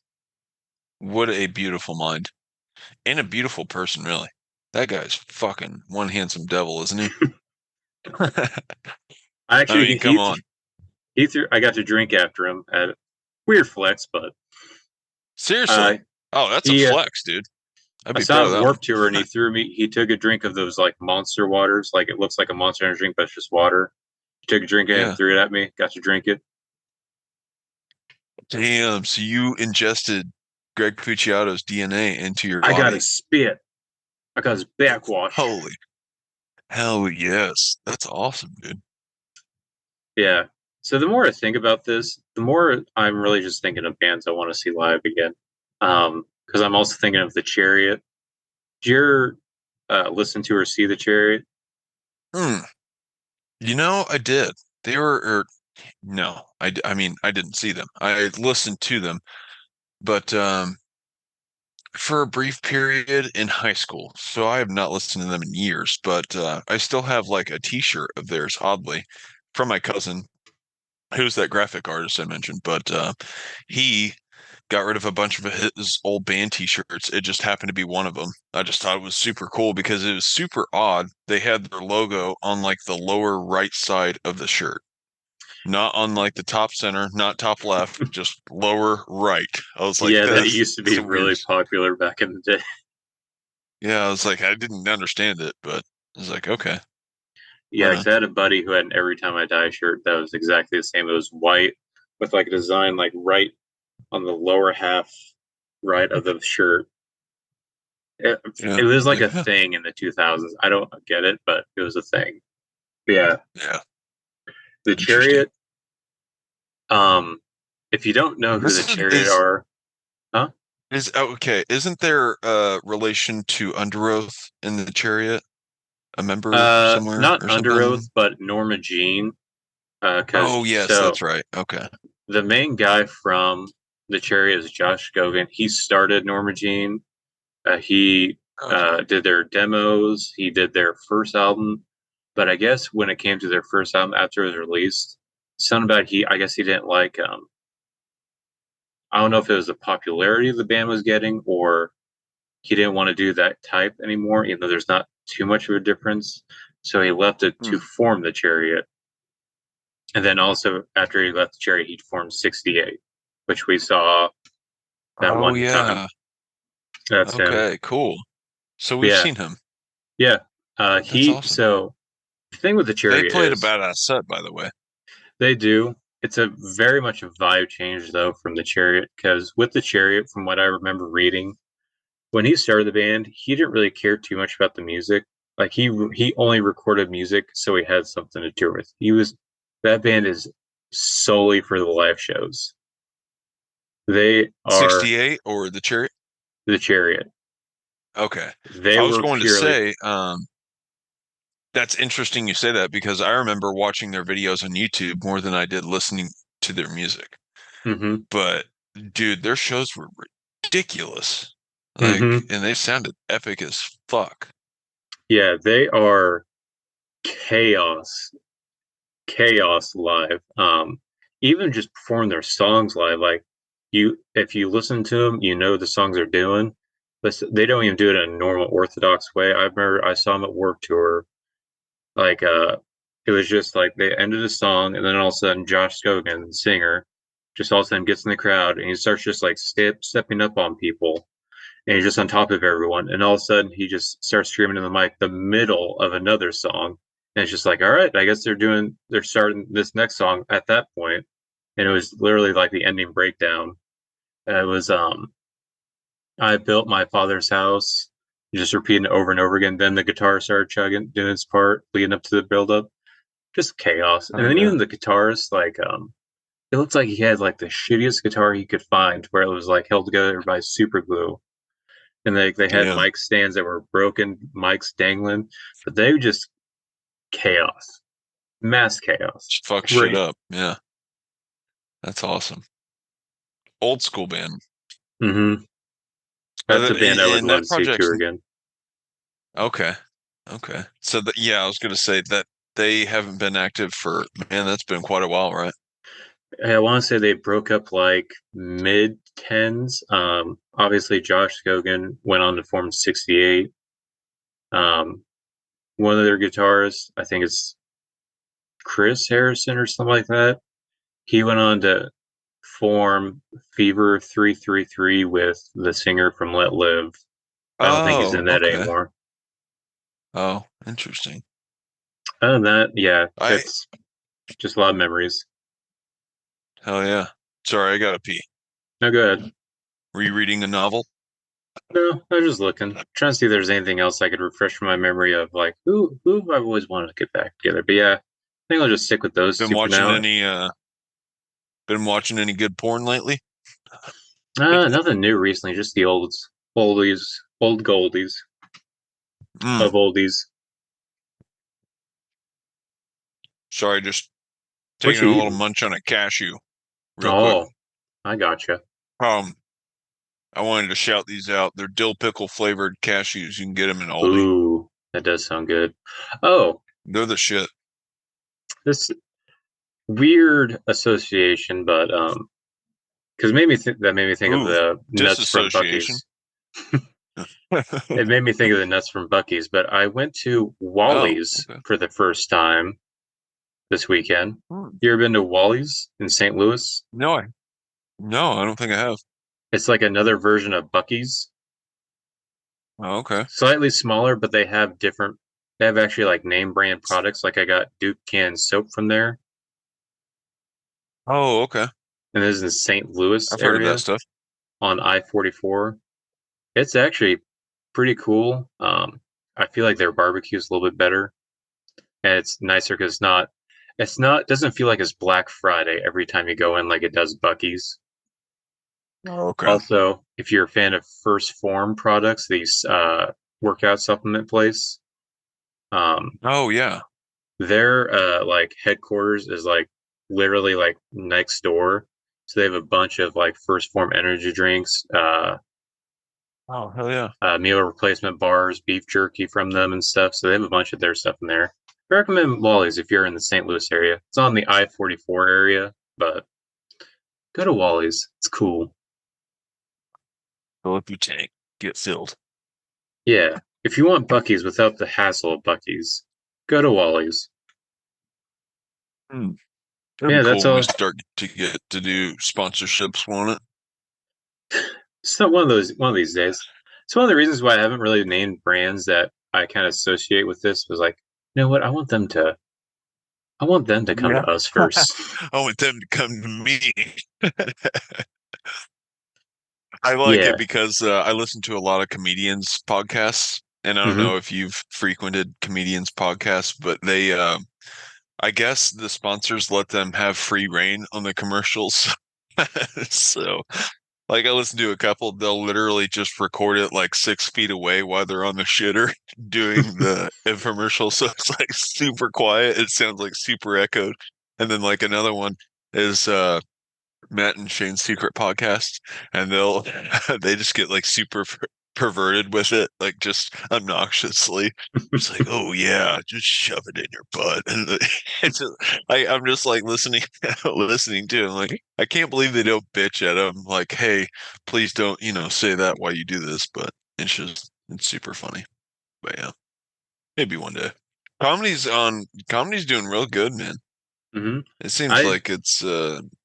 what a beautiful mind. And a beautiful person, really. That guy's fucking one handsome devil, isn't he? I I actually mean, come on. he threw. I got to drink after him at weird flex, but Seriously. uh, Oh, that's a he flex, dude. I'd I be saw proud it of at that Warp one. Tour, and he threw me. He took a drink of those like monster waters, like it looks like a monster energy drink, but it's just water. He took a drink of it and Yeah. threw it at me. Got to drink it. Damn. So you ingested Greg Puciato's DNA into your I got body. his spit. I got his backwash. Holy hell yes. That's awesome, dude. Yeah. So the more I think about this, the more I'm really just thinking of bands I want to see live again. Because I'm also thinking of the Chariot. Did you ever listen to or see the Chariot? Hmm. I did. They were, no, I mean, I didn't see them. I listened to them, but for a brief period in high school. So I have not listened to them in years, but I still have like a t-shirt of theirs, oddly, from my cousin, who's that graphic artist I mentioned. But he got rid of a bunch of his old band t-shirts. It just happened to be one of them. I just thought it was super cool because it was super odd. They had their logo on like the lower right side of the shirt. Not on like the top center, not top left, just lower right. I was like, Yeah, that that's used to be the really weirdest. popular back in the day. Yeah, I was like, I didn't understand it, but I was like, okay, Yeah, right because on. I had a buddy who had an Every Time I Die shirt that was exactly the same. It was white with like a design like right on the lower half right of the shirt. It, Yeah, it was like a like, huh, thing in the 2000s. I don't get it, but it was a thing. But yeah, yeah, the interesting. Chariot. Um, if you don't know who the This Chariot are, huh? is okay. Isn't there relation to Underoath in the Chariot? A member somewhere Not or Under something? Oath, but Norma Jean. Because Oh, yes, so that's right. Okay. the main guy from the Chariot is Josh Gogan. He started Norma Jean. He Okay. did their demos. He did their first album. But I guess when it came to their first album after it was released, something about I guess he didn't like I don't know if it was the popularity the band was getting or he didn't want to do that type anymore, even though there's not too much of a difference. So he left it to Hmm. form the Chariot. And then also after he left the Chariot, he formed 68, which we saw that Oh one time. yeah. That's him. Okay, cool. So But we've yeah, seen him. yeah. That's awesome. So the thing with the They Chariot played a is badass set, by the way. they do. It's a very much a vibe change though from the Chariot because with the Chariot, from what I remember reading, when he started the band, he didn't really care too much about the music. Like he only recorded music so he had something to tour with. He was that band is solely for the live shows. They are 68 or the Chariot? the Chariot. Okay. They I was were going to purely. say, that's interesting you say that because I remember watching their videos on YouTube more than I did listening to their music. Hmm. But dude, their shows were ridiculous. Like, Hmm. and they sounded epic as fuck. Yeah, they are chaos, chaos live. Even just performing their songs live, like if you listen to them, you know the songs they're doing. But they don't even do it in a normal orthodox way. I remember I saw them at work tour. Like it was just like they ended a song, and then all of a sudden Josh Scogan, the singer, just all of a sudden gets in the crowd and he starts just like stepping up on people, and he's just on top of everyone, and all of a sudden he just starts screaming in the mic the middle of another song, and it's just like, all right, I guess they're starting this next song at that point, and it was literally like the ending breakdown. And it was I built my father's house, just repeating it over and over again. Then the guitar started chugging, doing its part, leading up to the build up, just chaos. And Oh then yeah. even the guitarist, like it looks like he had like the shittiest guitar he could find, where it was like held together by super glue, and they had Yeah. mic stands that were broken, mics dangling, but they just chaos, mass chaos. Just fuck shit Great. up. Yeah. That's awesome. Old school band. Mm-hmm. Are That's a the, band I would and love that to see project's tour again. okay. Okay. So yeah, I was gonna say that they haven't been active for man, that's been quite a while, right? I want to say they broke up like mid tens. Obviously Josh Skogan went on to form 68. Um, one of their guitarists, I think it's Chris Harrison or something like that. He went on to form Fever 333 with the singer from Let Live. I don't think he's Oh, in that okay. anymore. Oh, interesting. Other than that, yeah, I it's just a lot of memories. hell yeah. Sorry, I gotta pee. No, go ahead. Rereading a novel. No, I'm just looking, trying to see if there's anything else I could refresh my memory of, like who I've always wanted to get back together. But yeah, I think I'll just stick with those Been two for watching now. any been watching any good porn lately? Nothing new recently, just the oldies, old goldies Mm, of oldies. sorry, just What taking you a little eating? munch on a cashew real quick. Oh, I gotcha. Um, I wanted to shout these out. They're dill pickle flavored cashews. You can get them in Aldi. Ooh, that does sound good. Oh, They're the shit. this weird association, but because made me think of Ooh, the nuts from disassociation. Bucky's. It made me think of the nuts from Bucky's, but I went to Oh, Wally's okay. for the first time this weekend. Hmm. You ever been to Wally's in St. Louis? No, I don't think I have. It's like another version of Bucky's, Oh, okay. slightly smaller, but they have different. They have actually like name brand products. Like I got Duke can soap from there, Oh, okay. and this is in St. Louis I've heard of that area stuff. on I-44. It's actually pretty cool. I feel like their barbecue is a little bit better, and it's nicer because doesn't feel like it's Black Friday every time you go in like it does Bucky's. Oh, okay. Also, if you're a fan of First Form products, these workout supplement place, um, Oh, yeah. their like headquarters is like literally like next door. So they have a bunch of like First Form energy drinks, Oh, hell yeah. meal replacement bars, beef jerky from them and stuff. So they have a bunch of their stuff in there. I recommend Wally's if you're in the St. Louis area. It's on the I-44 area, but go to Wally's. It's cool. Fill up your tank, get filled. Yeah. If you want Buc-ee's without the hassle of Buc-ee's, go to Wally's. Hmm. That'd Yeah, be that's cool when we all. start to get to do sponsorships, won't it? It's not one of these days. It's one of the reasons why I haven't really named brands that I kind of associate with this was like, you know what? I want them to come Yeah. to us first. I want them to come to me. I like it Yeah. because I listen to a lot of comedians' podcasts, and I don't Hmm. know if you've frequented comedians' podcasts, but I guess the sponsors let them have free reign on the commercials. So, like, I listen to a couple, they'll literally just record it like 6 feet away while they're on the shitter doing the infomercial. So it's like super quiet. It sounds like super echoed. And then like another one is Matt and Shane's secret podcast, and they just get like super perverted with it, like just obnoxiously. It's like, oh yeah, just shove it in your butt, and it's just, I'm just like listening, listening to. It. I'm like, I can't believe they don't bitch at them. Like, hey, please don't, say that while you do this. But it's super funny. But yeah, maybe one day. Comedy's doing real good, man. Hmm. It seems I like it's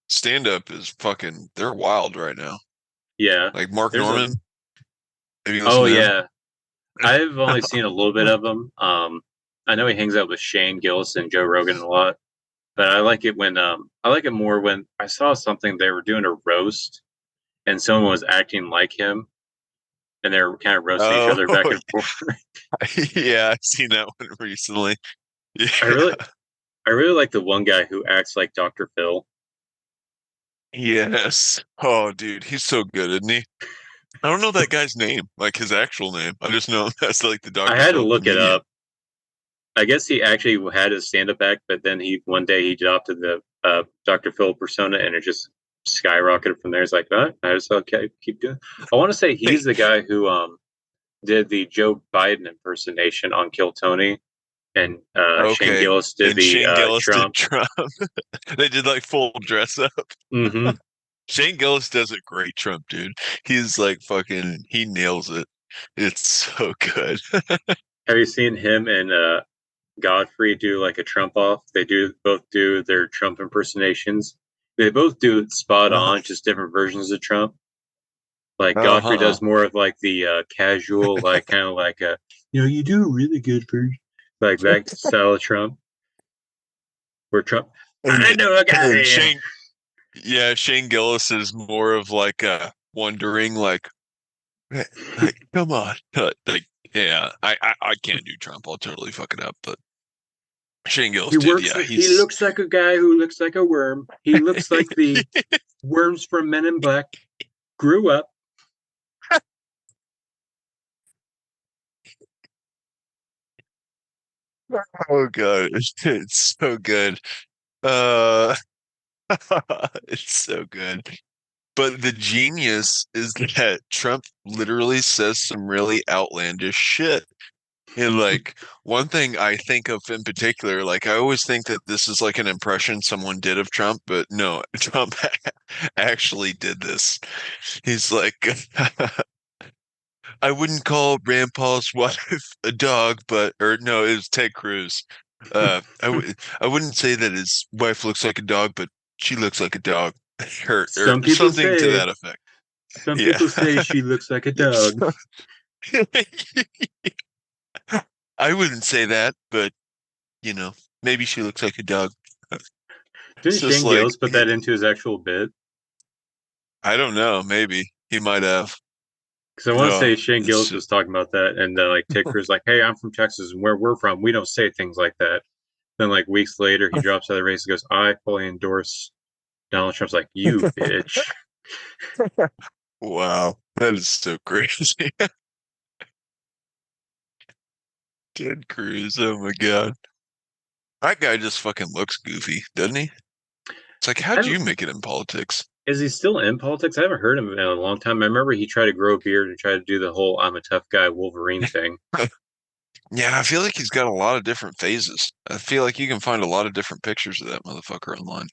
stand up is fucking they're wild right now. yeah. Like Mark There's a Norman, have you oh listened to him? yeah. I've only seen a little bit of him. I know he hangs out with Shane Gillis and Joe Rogan a lot, but I like it more when I saw something they were doing a roast and someone was acting like him and they're kind of roasting each Oh other back and forth. yeah, I've seen that one recently. Yeah. I really I really like the one guy who acts like Dr. Phil. Yes. Oh dude, he's so good, isn't he? I don't know that guy's name, like his actual name. I just know him as like the I Dr. had to Phil look it comedian. up. I guess he actually had his stand up act, but then he one day he adopted the Dr. Phil persona and it just skyrocketed from there. It's like, I just okay, keep doing. I want to say he's the guy who did the Joe Biden impersonation on Kill Tony, and Shane Okay. Gillis did And the Shane Gillis did Trump. Trump. They did like full dress up. Hmm. Shane Gillis does it great, Trump, dude. He's like fucking, he nails it. It's so good. Have you seen him and Godfrey do like a Trump off? They do both do their Trump impersonations. They both do it spot Uh-huh. on, just different versions of Trump. Like Godfrey Uh-huh. does more of like the casual, like kind of like a, you do a really good version, like that style of Trump. Where Trump, I And, know a and guy. Shane Gillis is more of like wondering, "Eh, like, come on." Like, yeah, I can't do Trump. I'll totally fuck it up. But Shane Gillis, He dude, works. yeah, He he's looks like a guy who looks like a worm. He looks like the worms from Men in Black grew up. oh god, it's so good. Uh, it's so good. But the genius is that Trump literally says some really outlandish shit. And like one thing I think of in particular, like I always think that this is like an impression someone did of Trump, but no, Trump actually did this. He's like, I wouldn't call Rand Paul's wife a dog, but or no, it was Ted Cruz. I wouldn't say that his wife looks like a dog, but she looks like a dog, or Some people something to say. that effect. Some Yeah. people say she looks like a Yes. dog. I wouldn't say that, but you know, maybe she looks like a dog. Didn't It's just Shane like Gillis put that into his actual bit? I don't know, maybe he might have. Because I want to say No, Shane Gillis was talking about that, and like Ticker's like, "Hey, I'm from Texas, and where we're from, we don't say things like that." Then like weeks later, he drops out of the race and goes, "I fully endorse Donald Trump's." Like, you bitch. wow, that is so crazy. Ted Cruz, oh my God. That guy just fucking looks goofy, doesn't he? It's like, I how'd don't. you make it in politics? Is he still in politics? I haven't heard him in a long time. I remember he tried to grow a beard and try to do the whole "I'm a tough guy" Wolverine thing. Yeah, I feel like he's got a lot of different phases. I feel like you can find a lot of different pictures of that motherfucker online.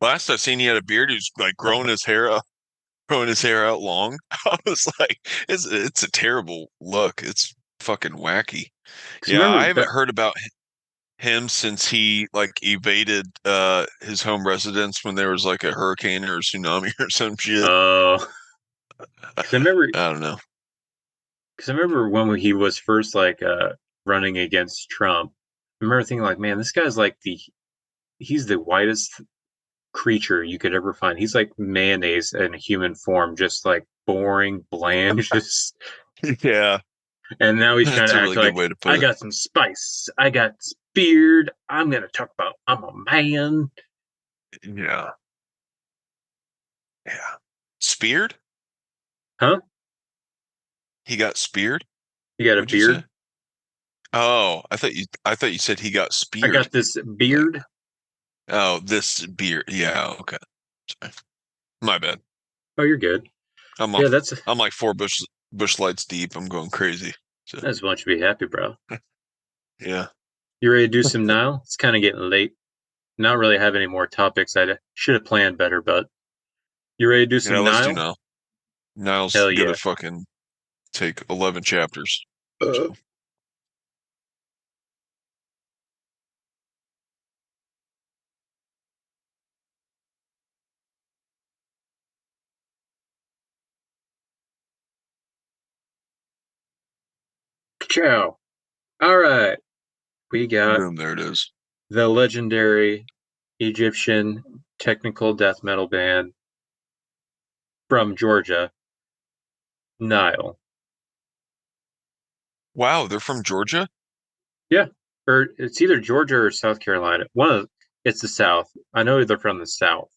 Last I seen, he had a beard. He was like growing his hair out long. I was like, it's a terrible look. It's fucking wacky. Because Yeah, I remember haven't that. heard about him since he like evaded his home residence when there was like a hurricane or a tsunami or some shit. Oh, because I remember. I don't know. Because I remember when he was first like running against Trump. I remember thinking like, man, this guy's like he's the whitest creature you could ever find. He's like mayonnaise in human form, just like boring, bland, just. Yeah, And now he's trying that's to a act really good like way to I put it. got some spice, I got beard. I'm gonna talk about I'm a man, Yeah, yeah. Speared? huh? He got speared? You got a What'd you say? beard? Oh, I thought you said he got I speared. got this Like, beard. oh, this beard. Yeah, okay. Sorry. My bad. Oh, you're good. I'm like Yeah, that's I'm like four bush lights deep. I'm going crazy. So that's much to be happy, bro. yeah. You ready to do some now? It's kind of getting late. Not really have any more topics. I should have planned better, but you ready to do Yeah, some let's do Nile? now. Nile's Hell gonna yeah. fucking take 11 chapters. Uh, So ciao. All right. We got boom, there it is. the legendary Egyptian technical death metal band from Georgia, Nile. Wow, they're from Georgia? Yeah. Or it's either Georgia or South Carolina. It's the South. I know they're from the South.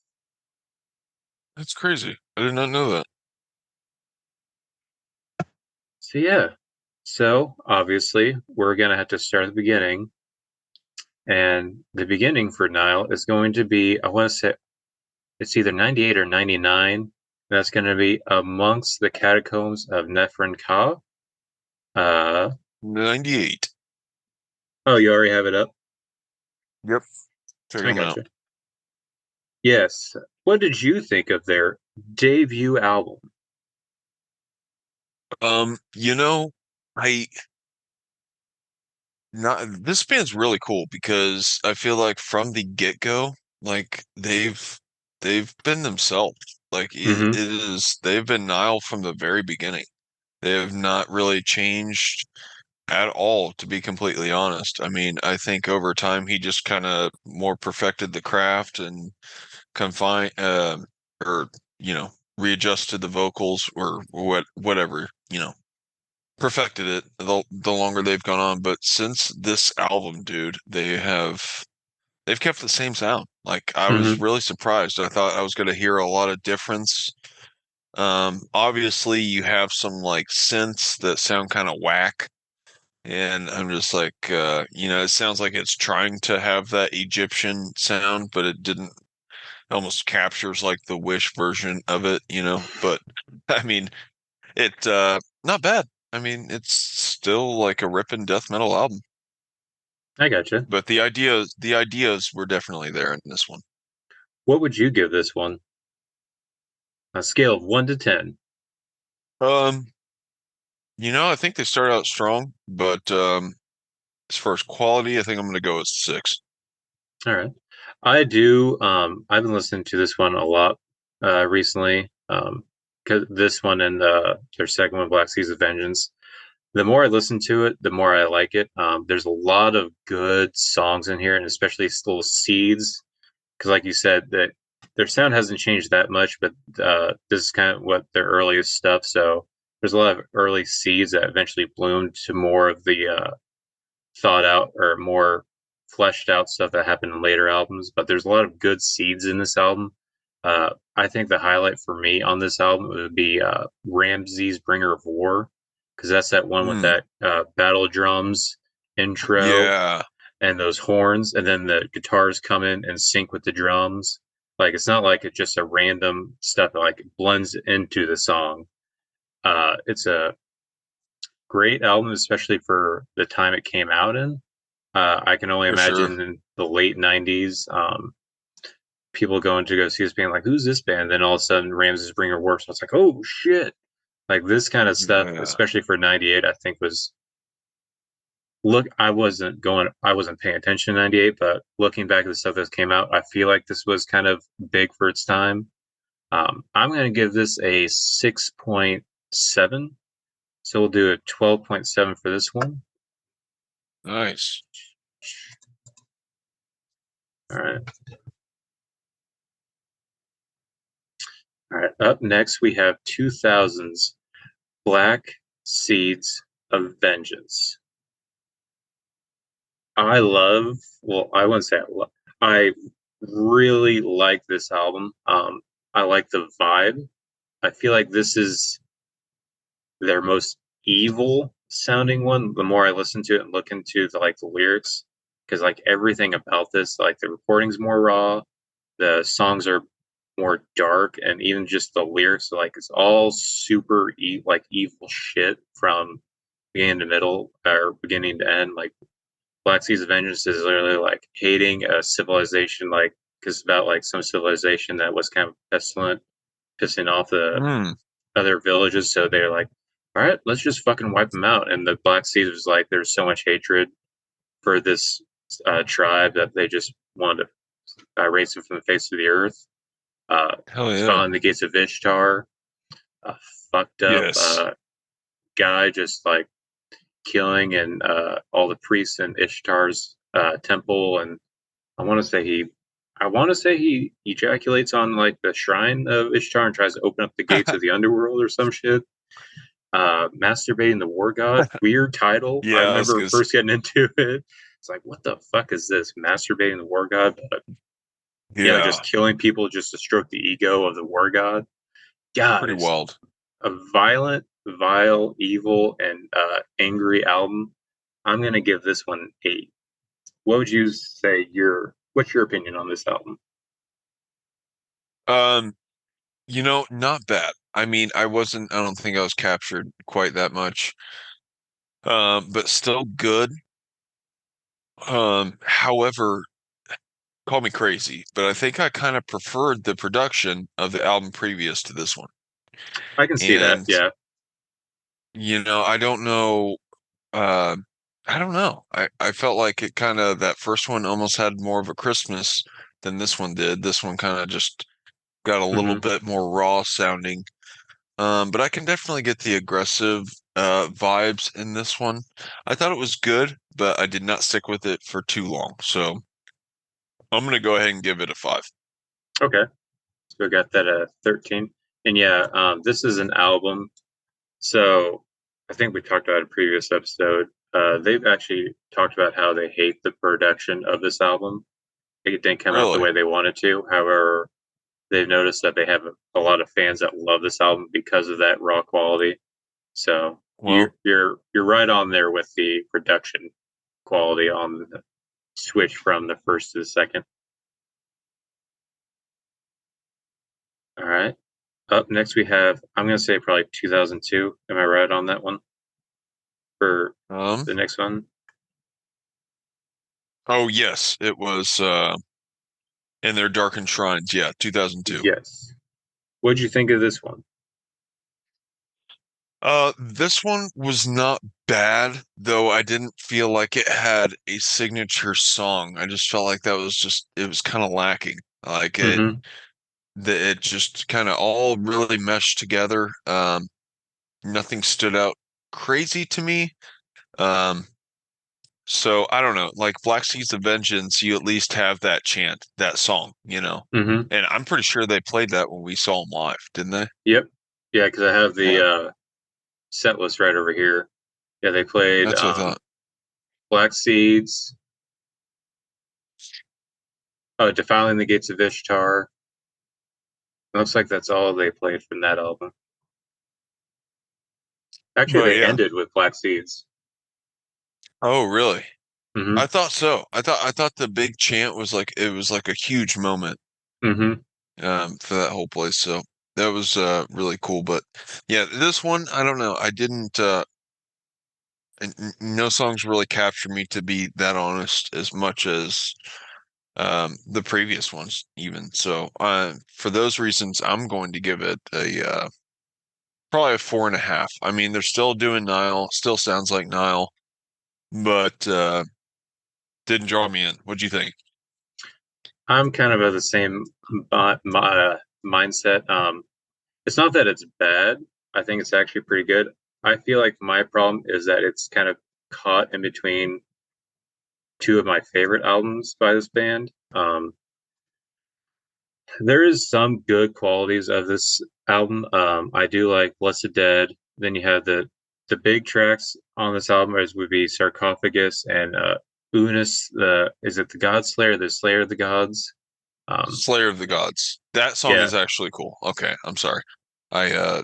That's crazy. I did not know that. So yeah. So obviously we're gonna have to start at the beginning. And the beginning for Nile is going to be, I want to say it's either 98 or 99. That's going to be amongst the catacombs of Nephron Ka. Uh, 98. oh, you already have it up? Yep. Checking I them got out. you. Yes. What did you think of their debut album? You know, I not this band's really cool because I feel like from the get-go, like they've been themselves. Like Mm-hmm. it is they've been Nile from the very beginning. They have not really changed at all, to be completely honest. I mean, I think over time he just kind of more perfected the craft and confined or readjusted the vocals or whatever, perfected it the longer they've gone on. But since this album, dude, they've kept the same sound. Like I was Mm-hmm. really surprised. I thought I was going to hear a lot of difference. Obviously you have some like synths that sound kind of whack. And I'm just like, it sounds like it's trying to have that Egyptian sound, but it didn't almost captures like the Wish version of it. But I mean, it not bad. I mean, it's still like a ripping death metal album, I got you. but the ideas were definitely there in this one. What would you give this one? A scale of 1 to 10. Um, I think they started out strong, but as far as quality, I think I'm gonna go with 6. All right. I do. I've been listening to this one a lot recently. Cause this one and their second one, Black Seas of Vengeance. The more I listen to it, the more I like it. There's a lot of good songs in here, and especially little seeds. Because, like you said, that their sound hasn't changed that much, but this is kind of what their earliest stuff. So there's a lot of early seeds that eventually bloomed to more of the thought out or more fleshed out stuff that happened in later albums. But there's a lot of good seeds in this album. I think the highlight for me on this album would be Ramses Bringer of War, because that's that one with Hmm. that battle drums intro Yeah. and those horns, and then the guitars come in and sync with the drums. Like it's not like it's just a random stuff that like blends into the song. It's a great album, especially for the time it came out in. I can only For sure. imagine in the late '90s, people going to go see this band like, "Who's this band?" Then all of a sudden, Ramses Bringer Works. I was like, "Oh shit!" Like this kind of stuff, Yeah. especially for '98, I think was look. I wasn't paying attention in '98, but looking back at the stuff that came out, I feel like this was kind of big for its time. I'm going to give this a 6.7. So we'll do a 12.7 for this one. Nice. All right. All right. Up next, we have 2000's Black Seeds of Vengeance. I wouldn't say I really like this album. I like the vibe. I feel like this is their most evil sounding one. The more I listen to it and look into the lyrics, because like everything about this, like the recording's more raw, the songs are more dark, and even just the lyrics, like it's all super evil shit from beginning to middle or beginning to end. Like Black Seas of Vengeance is literally like hating a civilization, like because it's about like some civilization that was kind of pestilent, pissing off the Mm. other villages. So they're like, all right, let's just fucking wipe them out. And the Black Seas was like, there's so much hatred for this tribe that they just wanted to erase them from the face of the earth. Hell yeah. Found the gates of Ishtar. A fucked up Yes. guy just like killing and all the priests in Ishtar's temple. And I want to say he, I want to say he ejaculates on like the shrine of Ishtar and tries to open up the gates of the underworld or some shit. Masturbating the war god. Weird title. I Yeah, I was remember gonna first getting into it. It's like, what the fuck is this? Masturbating the war god, but yeah, yeah, just killing people just to stroke the ego of the war god. God, pretty it's wild. a violent, vile, evil, and angry album. I'm gonna give this one 8. What would you say what's your opinion on this album? Um, not bad. I mean, I don't think I was captured quite that much. But still good. However, call me crazy, but I think I kind of preferred the production of the album previous to this one. I can see that. And, Yeah. I don't know. Uh, I don't know. I felt like it kind of that first one almost had more of a Christmas than this one did. This one kind of just got a little Hmm. bit more raw sounding. But I can definitely get the aggressive vibes in this one. I thought it was good, but I did not stick with it for too long. So I'm gonna go ahead and give it a 5. Okay. So we got that at 13. And yeah, this is an album. So I think we talked about it in a previous episode. They've actually talked about how they hate the production of this album. It didn't come out the Really? way they wanted to. However, they've noticed that they have a lot of fans that love this album because of that raw quality. So Well, you're right on there with the production quality on the switch from the first to the second. All right. Up next we have I'm gonna say probably 2002. Am I right on that one for um, the next one? oh yes, it was in their Darkened Shrines. Yeah, 2002. Yes. What'd you think of this one? This one was not bad, though I didn't feel like it had a signature song. I just felt like it was kind of lacking. Like Mm-hmm. it just kind of all really meshed together. Nothing stood out crazy to me. Um, so I don't know, like Black Seeds of Vengeance, you at least have that chant, that song. Mm-hmm. And I'm pretty sure they played that when we saw them live, didn't they? Yep. Yeah, because I have the Yeah, set list right over here. Yeah, they played that's what I thought. Black Seeds, Defiling the Gates of Ishtar. Looks like that's all they played from that album. Actually, But they yeah. ended with Black Seeds. Oh, really? Mm-hmm. I thought so. I thought the big chant was like it was like a huge moment Mm-hmm. for that whole place. So that was really cool. But yeah, this one I don't know. I didn't. and no songs really capture me, to be that honest, as much as the previous ones even. So for those reasons, I'm going to give it a probably a 4.5. I mean, they're still doing Nile, still sounds like Nile, but didn't draw me in. What'd you think? I'm kind of of the same mindset. It's not that it's bad. I think it's actually pretty good. I feel like my problem is that it's kind of caught in between two of my favorite albums by this band. There is some good qualities of this album. I do like Blessed Dead. Then you have the big tracks on this album as would be Sarcophagus and Unis. Is it the God Slayer, the Slayer of the Gods? Um, Slayer of the Gods. That song yeah, is actually cool. Okay, I'm sorry. I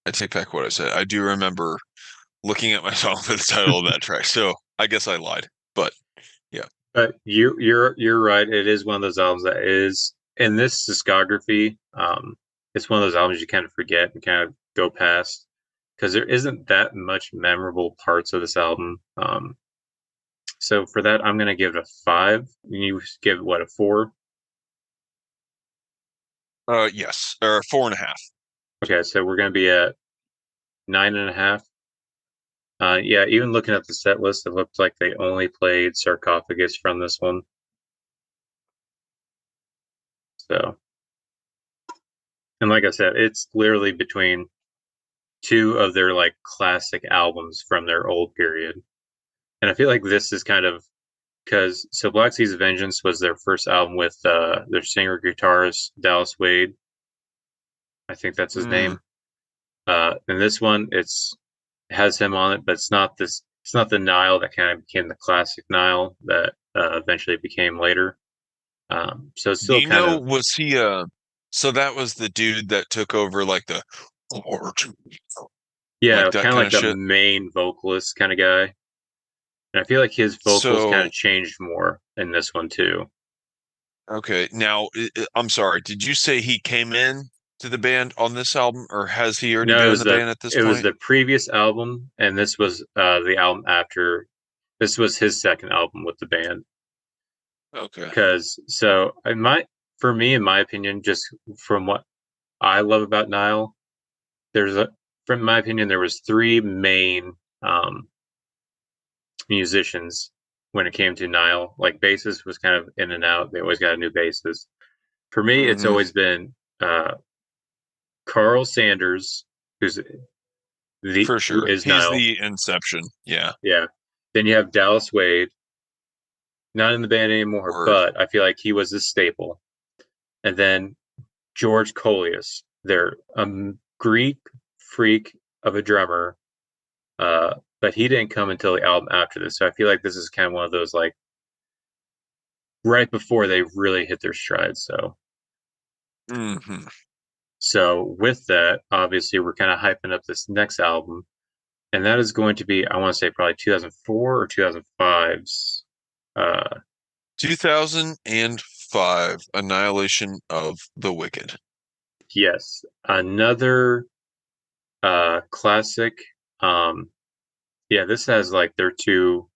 I take back what I said. I do remember looking at my song for the title of that track. So I guess I lied. But yeah. but you're right. It is one of those albums that is in this discography. It's one of those albums you kind of forget and kind of go past because there isn't that much memorable parts of this album. So for that, I'm gonna give it a 5. You give it what, a 4? Yes. Or 4.5. Okay, so we're gonna be at 9.5. Yeah, even looking at the set list, it looked like they only played Sarcophagus from this one. So, and like I said, it's literally between two of their like classic albums from their old period. And I feel like this is kind of because so Black Seas Vengeance was their first album with their singer guitarist Dallas Wade. I think that's his Mm. name. And this one, it has him on it, but it's not this. It's not the Nile that kind of became the classic Nile that eventually became later. So it's Do still you kind know, of was he so that was the dude that took over like the yeah, like kind that of kind like of the shit? main vocalist kind of guy. And I feel like his vocals kind So of changed more in this one too. okay, now I'm sorry. Did you say he came in to the band on this album, or has he already No, been in the band at this it was point? the previous album, and this was the album after. This was his second album with the band. Okay. Because so in my for me, in my opinion, just from what I love about Nile, there's a from my opinion, there was three main um, musicians when it came to Nile. Like bassist was kind of in and out; they always got a new bassist. For me, it's Hmm. always been Carl Sanders, who's For who sure. is He's Nile. the Inception. Yeah. Yeah. Then you have Dallas Wade, not in the band anymore, Word. but I feel like he was a staple. And then George Colias, their Greek freak of a drummer, but he didn't come until the album after this. So I feel like this is kind of one of those like right before they really hit their stride. Hmm. So with that, obviously we're kind of hyping up this next album, and that is going to be I want to say probably 2004 or 2005's. 2005, Annihilation of the Wicked. Yes, another classic. Um, yeah, this has like their two.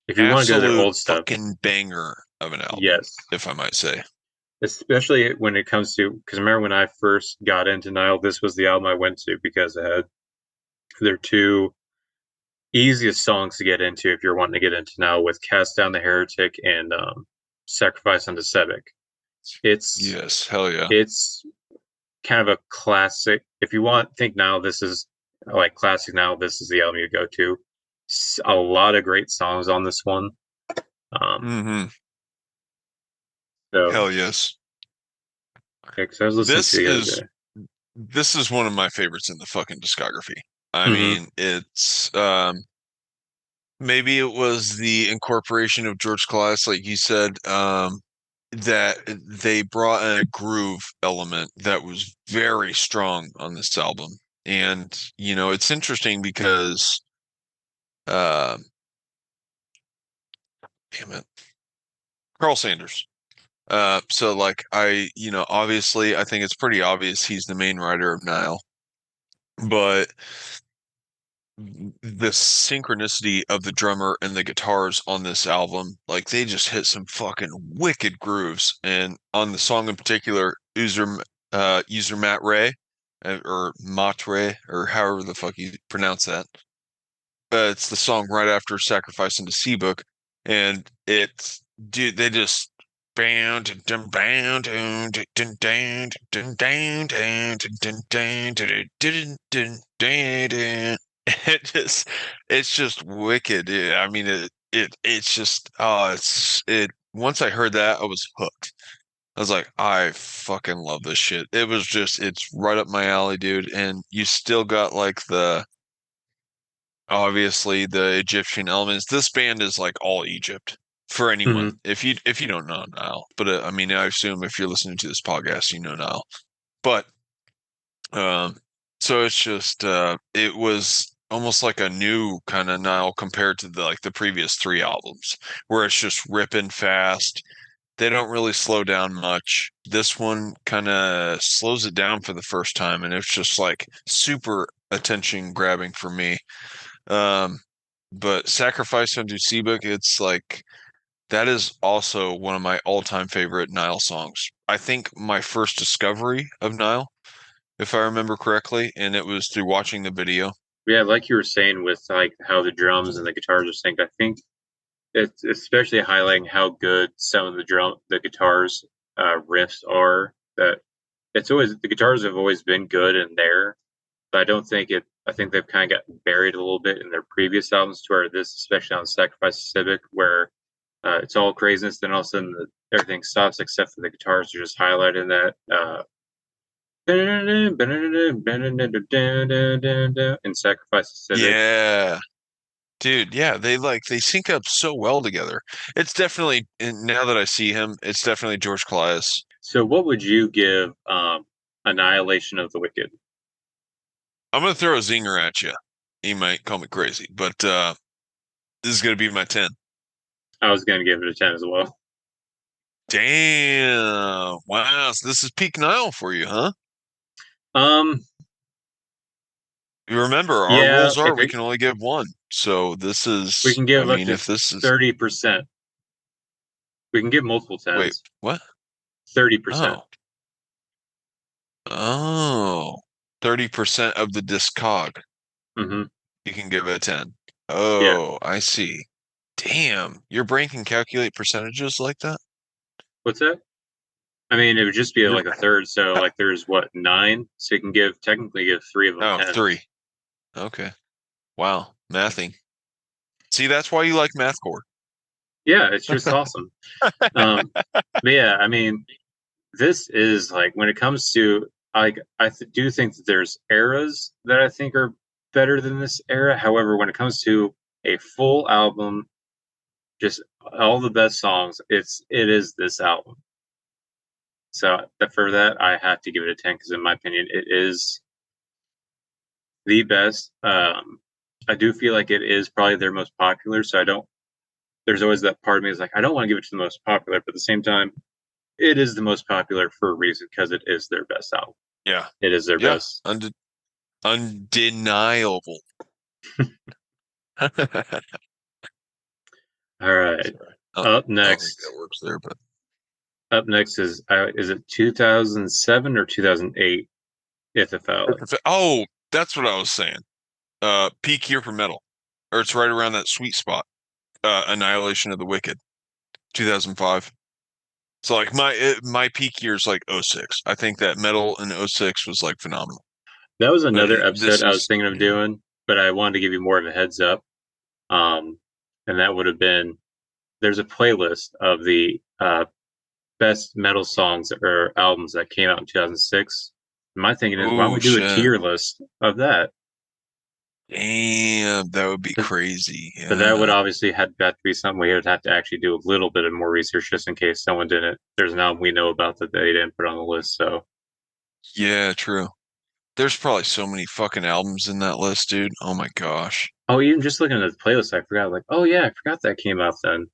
If you want to go to their Absolute old stuff, fucking banger of an album, yes, if I might say. especially when it comes to because remember when I first got into Nile, this was the album I went to because it had their two easiest songs to get into if you're wanting to get into Nile with "Cast Down the Heretic" and "Sacrifice unto Sebek." It's Yes, hell yeah. it's kind of a classic. If you want think Nile, this is like classic Nile. This is the album you go to. A lot of great songs on this one. Um, Hmm. so Hell yes. yeah, 'cause I was listening to This it the is other day. this is one of my favorites in the fucking discography. I Mm-hmm. mean, it's maybe it was the incorporation of George Class, like you said, that they brought in a groove element that was very strong on this album. And, it's interesting because, uh, damn it, Carl Sanders. So like obviously I think it's pretty obvious he's the main writer of Nile, but the synchronicity of the drummer and the guitars on this album, like they just hit some fucking wicked grooves. And on the song in particular, user Matt Ray, or Matt Ray, or however the fuck you pronounce that. It's the song right after Sacrifice into Seabook, and it's dude, they just bound dun bound dun dun dun dun dun dun dun dun dun dun dun dun dun. It's just wicked. I mean it's just it once I heard that I was hooked. I was like, I fucking love this shit. It was just it's right up my alley, dude. And you still got like the obviously the Egyptian elements. This band is like all Egypt for anyone. Mhm. If you don't know Nile, but I mean, I assume if you're listening to this podcast, you know Nile. But um, so it's just it was almost like a new kind of Nile compared to the like the previous three albums, where it's just ripping fast. They don't really slow down much. This one kind of slows it down for the first time, and it's just like super attention grabbing for me. Um, but Sacrifice Unto Seabook, it's like that is also one of my all-time favorite Nile songs. I think my first discovery of Nile, if I remember correctly, and it was through watching the video. Yeah, like you were saying with like how the drums and the guitars are synced, I think it's especially highlighting how good some of the guitars riffs are. That it's always the guitars have always been good in there, but I don't think it. I think they've kind of gotten buried a little bit in their previous albums, to where this, especially on Sacrifice Civic, where it's all craziness. Then all of a sudden, everything stops except for the guitars are just highlighting that. In Sacrifice Civic. Yeah. Dude, yeah, they sync up so well together. It's definitely and now that I see him, it's definitely George Colias. So, what would you give Annihilation of the Wicked? I'm gonna throw a zinger at you. You might call me crazy, but this is gonna be my 10. I was going to give it a 10 as well. Damn. Wow. So this is peak Nile for you, huh? Um, You remember, our yeah, rules are we can only give one. So this we is, can I give up mean, to if this is, 30%. We can give multiple wait, 10s. what? 30%. Oh, oh, 30% of the discog. Mm-hmm. You can give it a 10. Yeah. Oh, I see. Damn, your brain can calculate percentages like that? What's that? I mean, it would just be Your, like a third. So, like, there's what, nine? So, you can technically give three of them oh, 10s. three. Okay. Wow, mathing. See, that's why you like mathcore. Yeah, it's just awesome. But yeah, I mean, this is like when it comes to like do think that there's eras that I think are better than this era. However, when it comes to a full album, just all the best songs, it is this album. So for that, I have to give it a 10 because in my opinion, it is the best. I do feel like it is probably their most popular. So I don't. There's always that part of me is like I don't want to give it to the most popular, but at the same time, it is the most popular for a reason because it is their best album. Yeah. It is their Yeah. best. Undeniable. All right. Sorry. Up I don't think that next. works there, but Up next is it 2007 or 2008? Ithaphel. oh, that's what I was saying. Peak year for metal, or it's right around that sweet spot. Annihilation of the Wicked, 2005. So like my peak year is like '06. I think that metal in '06 was like phenomenal. That was But another episode this I was is thinking of doing, but I wanted to give you more of a heads up. Um, and that would have been there's a playlist of the best metal songs or albums that came out in 2006. My thinking is, why don't oh we do a shit. tier list of that? Damn, that would be crazy. But that would Yeah. obviously have to be something we would have to actually do a little bit of more research just in case someone didn't. There's an album we know about that they didn't put on the list. So, Yeah, true. There's probably so many fucking albums in that list, dude. Oh my gosh. oh, even just looking at the playlist, I forgot. Like, oh yeah, I forgot that came out then.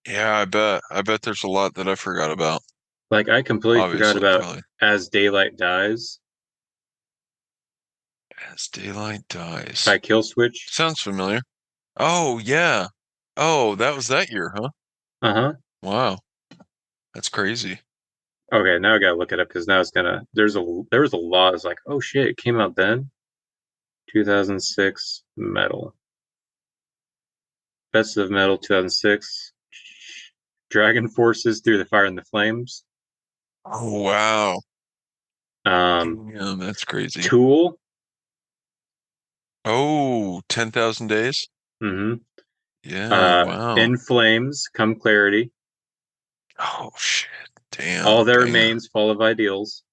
Yeah, I bet. I bet there's a lot that I forgot about. Like, I completely forgot Obviously, about probably. As Daylight Dies. As Daylight Dies. by Kill Switch. Sounds familiar. Oh, yeah. Oh, that was that year, huh? Uh-huh. Wow. That's crazy. Okay, now I gotta look it up because now it's gonna there was a lot. It's like, oh shit, it came out then. 2006 Metal. Best of Metal 2006. Dragon Forces Through the Fire and the Flames. Oh, wow. Um, Damn, that's crazy. Tool. Oh, 10,000 days? Mm-hmm. Yeah, wow. In Flames, Come Clarity. Oh, shit. All Damn, That damn. Remains, Fall of Ideals.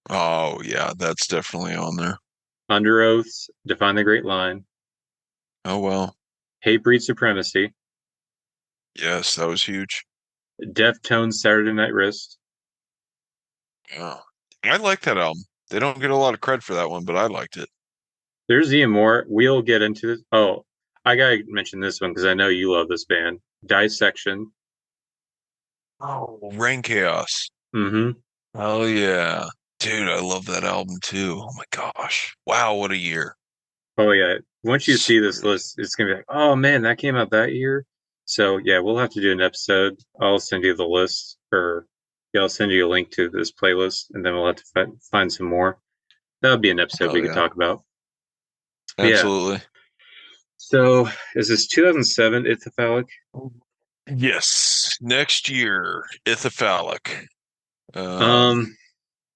Oh, yeah, that's definitely on there. Under Oaths, Define the Great Line. Oh, well. Hate Breed Supremacy. Yes, that was huge. Deftones, Saturday Night Wrist. Yeah. I like that album. They don't get a lot of credit for that one, but I liked it. There's even more. We'll get into this. Oh, I gotta mention this one because I know you love this band. Dissection. Oh, Rain Chaos. Mm-hmm. Oh, yeah. Dude, I love that album too. Oh my gosh. Wow, what a year. Oh yeah. Once you see Super this good. list, it's gonna be like, oh man, that came out that year. So yeah, we'll have to do an episode. I'll send you the list, or yeah, I'll send you a link to this playlist, and then we'll have to find some more. That would be an episode we Hell could yeah. talk about. But yeah. Absolutely. So is this 2007 Ithyphallic? Yes. Next year, Ithyphallic. Um, Um,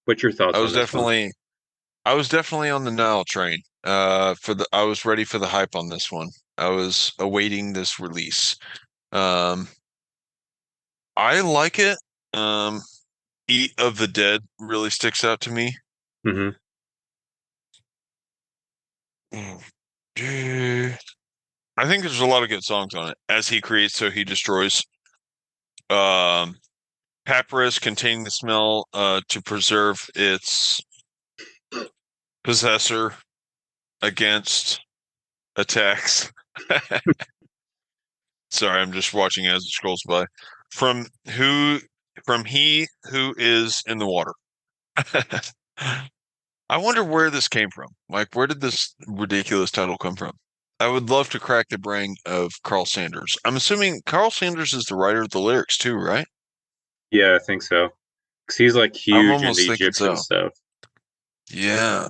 what's your I thoughts on was this one? definitely I was definitely on the Nile train. I was ready for the hype on this one. I was awaiting this release. Um, I like it. Um, Eat of the Dead really sticks out to me. Mm-hmm. Mm. I think there's a lot of good songs on it. As he creates, so he destroys. Um, Papyrus containing the smell to preserve its possessor against attacks. Sorry, I'm just watching as it scrolls by. From who from he who is in the water. I wonder where this came from. Like, where did this ridiculous title come from? I would love to crack the brain of Carl Sanders. I'm assuming Carl Sanders is the writer of the lyrics too, right? Yeah, I think so. Because he's like I'm huge into almost thinking Egyptian so. stuff. Yeah.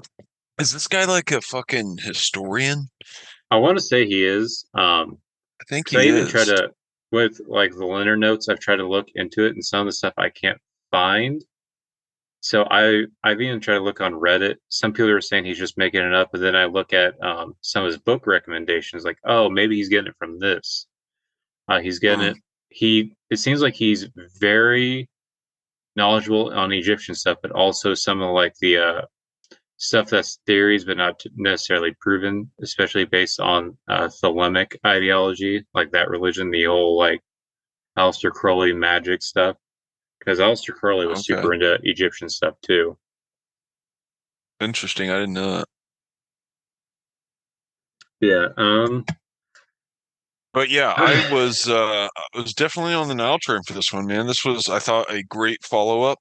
Is this guy like a fucking historian? I want to say he is. I think Because I he even try is. to, with like the liner notes, I've tried to look into it, and some of the stuff I can't find. So I've even tried to look on Reddit. Some people are saying he's just making it up, but then I look at some of his book recommendations, like, oh, maybe he's getting it from this. He's getting Hmm. it. It seems like he's very knowledgeable on Egyptian stuff, but also some of like the stuff that's theories but not necessarily proven, especially based on Thelemic ideology, like that religion, the whole like Aleister Crowley magic stuff. Because Aleister Crowley was Okay. super into Egyptian stuff too. Interesting. I didn't know that. Yeah. But yeah, I was definitely on the Nile train for this one, man. This was, I thought, a great follow-up.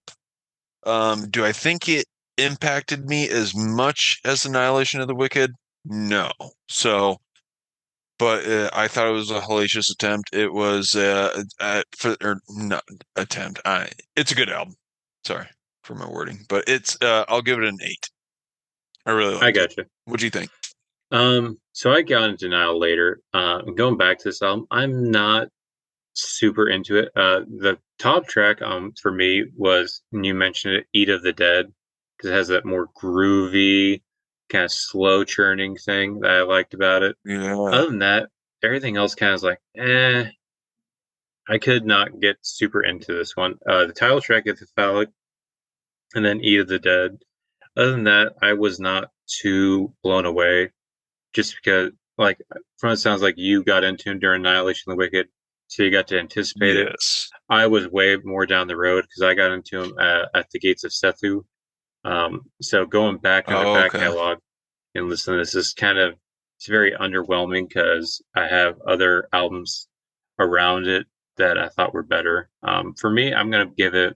Do I think it impacted me as much as Annihilation of the Wicked? No. So, but I thought it was a hellacious attempt. It was for or not attempt. It's a good album. Sorry for my wording, but it's I'll give it an 8. I really I liked it. gotcha. What do you think? So I got into Nile later. Going back to this album, I'm not super into it. The top track for me was, and you mentioned it, Eat of the Dead, because it has that more groovy, kind of slow churning thing that I liked about it. Yeah. Other than that, everything else kind of is like, eh. I could not get super into this one. The title track is Phallic, and then Eat of the Dead. Other than that, I was not too blown away, just because, like, from it sounds like you got into him during Annihilation of the Wicked, so you got to anticipate it. Yes. I was way more down the road because I got into him at the Gates of Sethu. So going back on their Oh, back okay. catalog and listen to this is kind of it's very underwhelming because I have other albums around it that I thought were better. For me, I'm gonna give it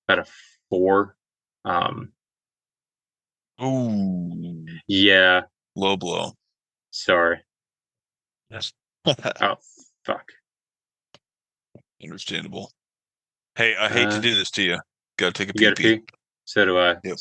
about a 4. Um, Ooh, Yeah, low blow. sorry. Yes. Oh, fuck. Understandable. Hey, I hate to Uh, do this to you. Gotta take a you pee gotta pee. pee? So do I. Yep.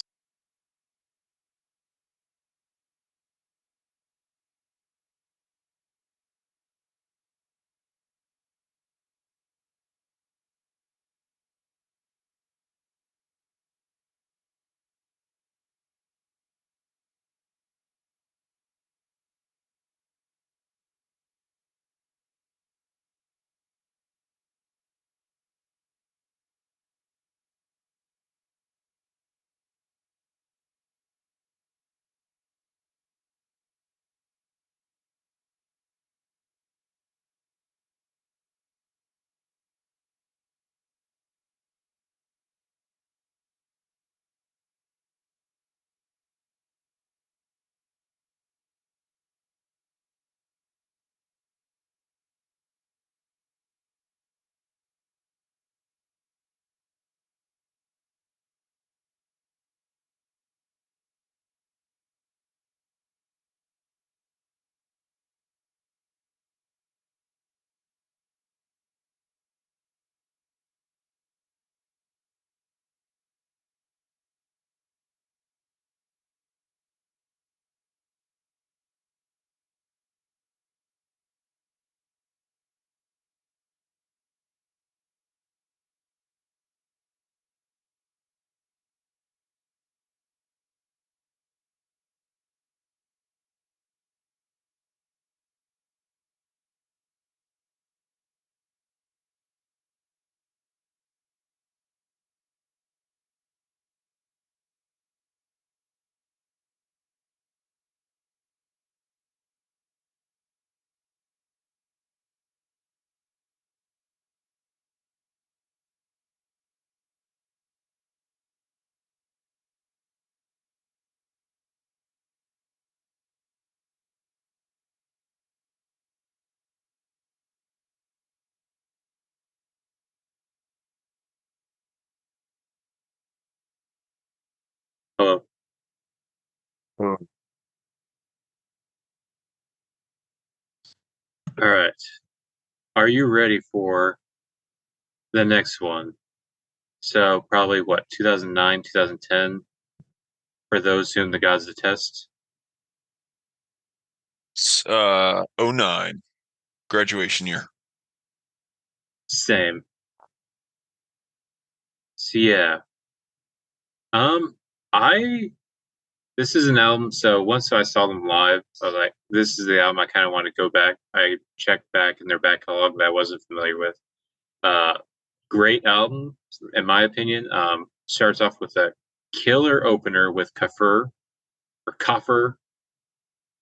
Hello. Hmm. All right. Are you ready for the next one? So probably what, 2009, 2010 for those whom the gods detest? '09 graduation year. Same. So yeah. Um, I this is an album. So once I saw them live, I was like, this is the album I kind of want to go back. I checked back in their back catalog that I wasn't familiar with. Uh, Great album, in my opinion. Starts off with a killer opener with Kafir or Kafir.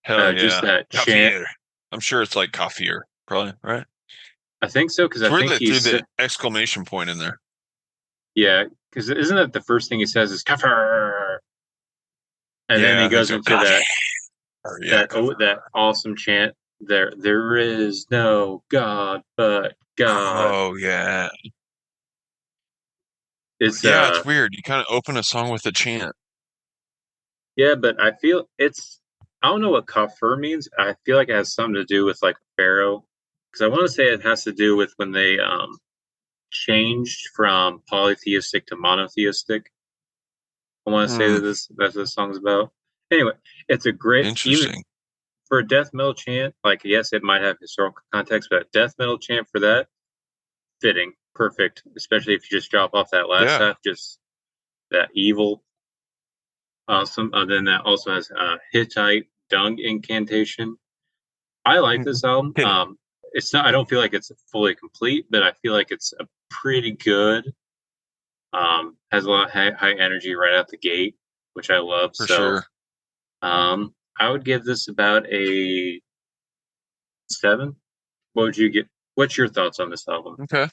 Hell Just yeah. that chant. Coffee. I'm sure it's like coffeeer, probably, right? I think so because It's I weird think they threw he's the exclamation point in there. yeah. Because isn't that the first thing he says is Kafir, and then Yeah, he I think goes so. into Coffee. that Or, yeah, coffee. that awesome chant. There is no God but God. Oh yeah. It's Yeah, it's weird. You kind of open a song with a chant. yeah, but I feel it's I don't know what kafir means. I feel like it has something to do with like pharaoh because I want to say it has to do with when they changed from polytheistic to monotheistic. I want to say Hmm. that that's what this song's about. Anyway, it's a great even Interesting. for a death metal chant. Like yes, it might have historical context, but a death metal chant for that fitting, perfect. Especially if you just drop off that last Yeah. half, just that evil. Awesome. Then that also has Hittite dung incantation. I like Mm. this album. Hit it. It's not. I don't feel like it's fully complete, but I feel like it's a pretty good. Has a lot of high energy right out the gate, which I love. For So sure. I would give this about a 7. What would you get? What's your thoughts on this album? Okay.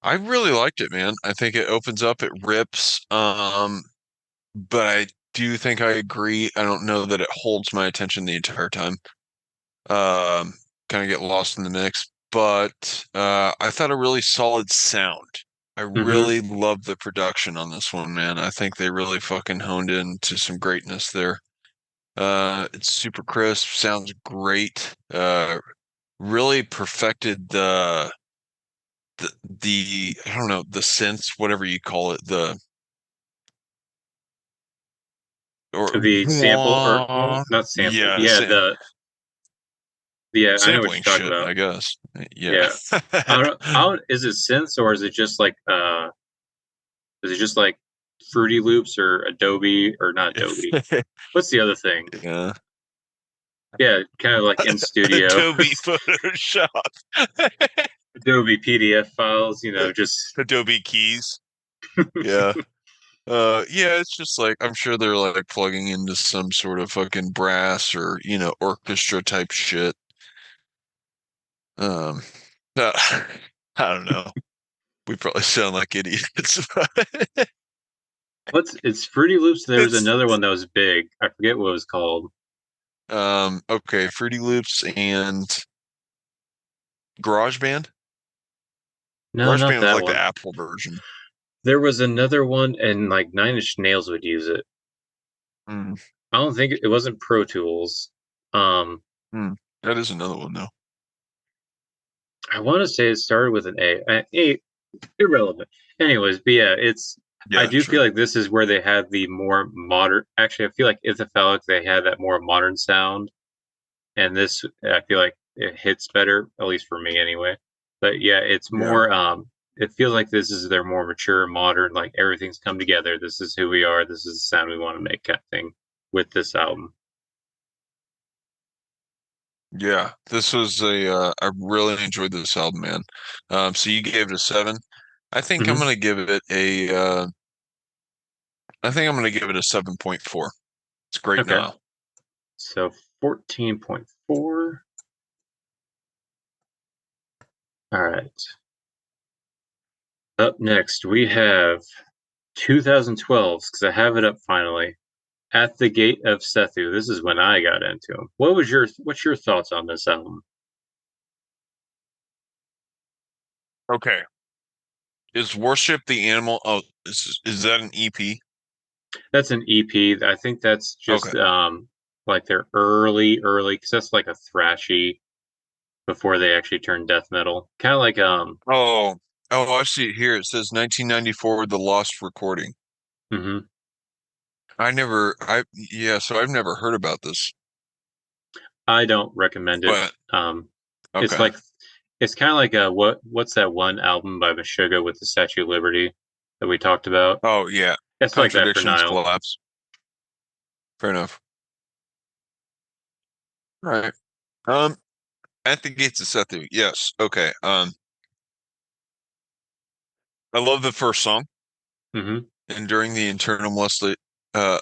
I really liked it, man. I think it opens up, it rips. But I do think I agree. I don't know that it holds my attention the entire time. Um, Kind of get lost in the mix. But I thought a really solid sound. I Hmm. really love the production on this one, man. I think they really fucking honed in to some greatness there. It's super crisp, sounds great. Really perfected the I don't know, the synths, whatever you call it, the or The sample, or well, wah, not sample. yeah, Yeah, I know what sampling you're talking shit, about. I guess. Yeah. Yeah. I don't, is it synths or is it just like is it just like Fruity Loops or Adobe or not Adobe? What's the other thing? Yeah. Yeah, kind of like in studio. Adobe Photoshop. Adobe PDF files, just Adobe keys. Yeah. Yeah, it's just like I'm sure they're like plugging into some sort of fucking brass or, orchestra type shit. Um, uh, I don't know. We probably sound like idiots, but it's Fruity Loops. There was it's another one that was big. I forget what it was called. okay, Fruity Loops and GarageBand. No, not GarageBand was that like the one. Apple version. There was another one, and like Nine Inch Nails would use it. Mm, I don't think it wasn't Pro Tools. Um, mm. That is another one though. I want to say it started with an A. Irrelevant. Anyways, but yeah, I Yeah, do feel sure. like this is where they had the more modern. Actually, I feel like Ithaphalic they had that more modern sound, and this I feel like it hits better, at least for me anyway. But yeah, it's Yeah. more. It feels like this is their more mature, modern. Like everything's come together. This is who we are. This is the sound we want to make, kind of thing, with this album. Yeah. This was I really enjoyed this album, man. So you gave it a 7. I think I'm Hmm. gonna give it I think I'm gonna give it a 7.4. It's great Okay, Nile. so 14.4. All right. Up next, we have 2012s because I have it up finally. At the Gate of Sethu. This is when I got into him. What's your thoughts on this album? Okay. Is Worship the Animal? Oh, is that an EP? That's an EP. I think that's Okay. just like their early because that's like a thrashy before they actually turned death metal. Kind of like Oh, oh, I see it here. It says 1994, The Lost Recording. mhm. Yeah, so I've never heard about this, I don't recommend it. but It's okay. like it's kind of like what's that one album by Meshuggah with the Statue of Liberty that we talked about? Oh, yeah. It's like that for Contradictions Nile. collapse. Fair enough. All right. Um, at the Gates of Setu. Yes. Okay. I love the first song, Hmm. Enduring the Internal uh,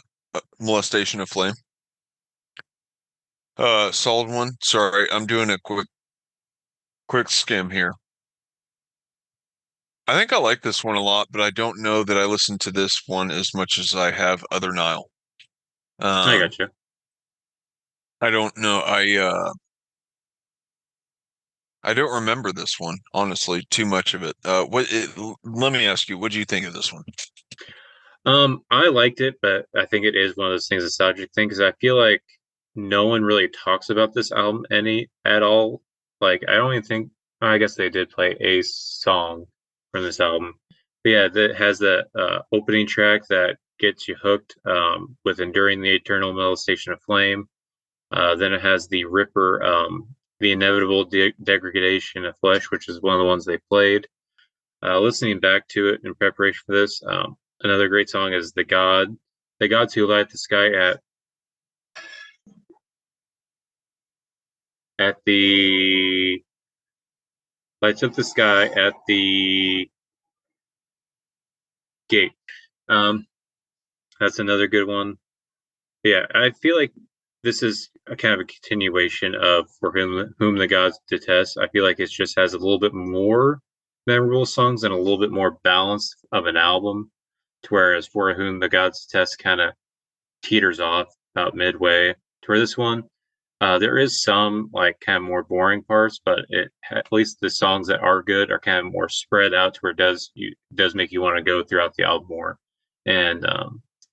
Molestation of Flame. Solid one. Sorry, I'm doing a quick skim here. I think I like this one a lot, but I don't know that I listen to this one as much as I have other Nile. I Um, got you. I don't know. I don't remember this one, honestly, too much of it. Let me ask you, what do you think of this one? I liked it, but I think it is one of those things, a subject thing, because I feel like no one really talks about this album any at all. Like, I don't even think, I guess they did play a song from this album. But yeah, that has that opening track that gets you hooked with Enduring the Eternal Molestation of Flame. Then it has the Ripper, the Inevitable Degradation of Flesh, which is one of the ones they played. Listening back to it in preparation for this, another great song is the gods who light the sky at the lights up the sky at the gate. Um, that's another good one. Yeah, I feel like this is a kind of a continuation of For Whom the Gods Detest. I feel like it just has a little bit more memorable songs and a little bit more balance of an album. To whereas For Whom the Gods Detest kind of teeters off about midway. To where this one, There is some like kind of more boring parts, but at least the songs that are good are kind of more spread out to where it does make you want to go throughout the album more. And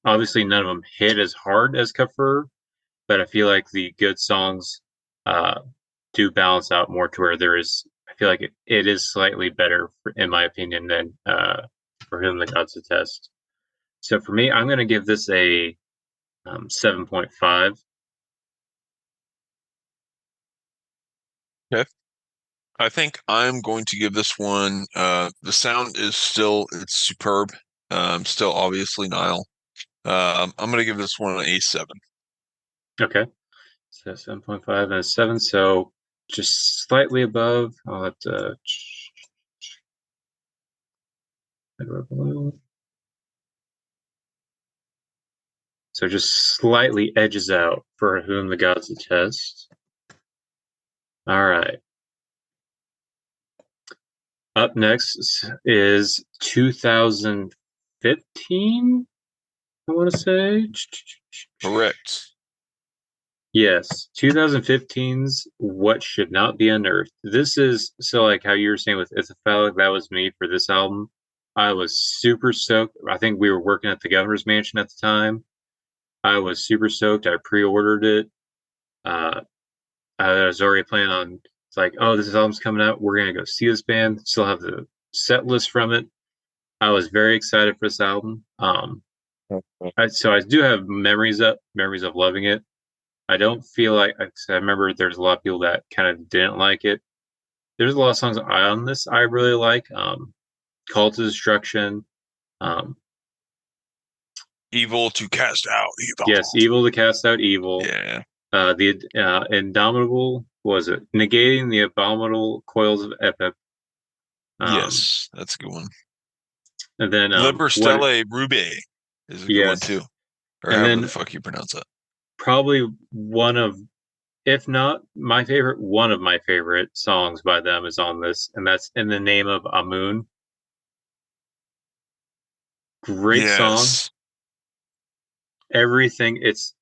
obviously, none of them hit as hard as Kafir, but I feel like the good songs uh, do balance out more to where there is. I feel like it is slightly better, in my opinion, than for Whom the Gods Detest. So for me, I'm going to give this a 7.5. Okay. I think I'm going to give this one the sound is still it's superb. Still obviously Nile. I'm gonna give this one an A7. Okay. So 7.5 and a 7. So just slightly above. I'll have to. So just slightly edges out for Whom the Gods Detest. All right. Up next is 2015, I want to say. Correct. Yes, 2015's What Should Not Be Unearthed. This is so like how you were saying with Ithaphalic, that was me for this album. I was super stoked. I think we were working at the governor's mansion at the time. I was super stoked. I pre-ordered it. Uh, I was already planning on it's like, oh, this album's coming out. We're gonna go see this band. Still have the set list from it. I was very excited for this album. So I do have memories of loving it. I don't feel like I remember there's a lot of people that kind of didn't like it. There's a lot of songs on this I really like. Call to Destruction. Um, Evil to cast out evil. yes, Evil to Cast Out Evil. Yeah. The Indomitable was it? Negating the Abominable Coils of Epic. Um, Yes, that's a good one. and then Liber what? Stelle Ruby is a good one Yes, too. Or and however the then fuck you pronounce it. probably one of, if not my favorite, one of my favorite songs by them is on this, and that's In the Name of Amun. Great song. Yes. Everything. It's.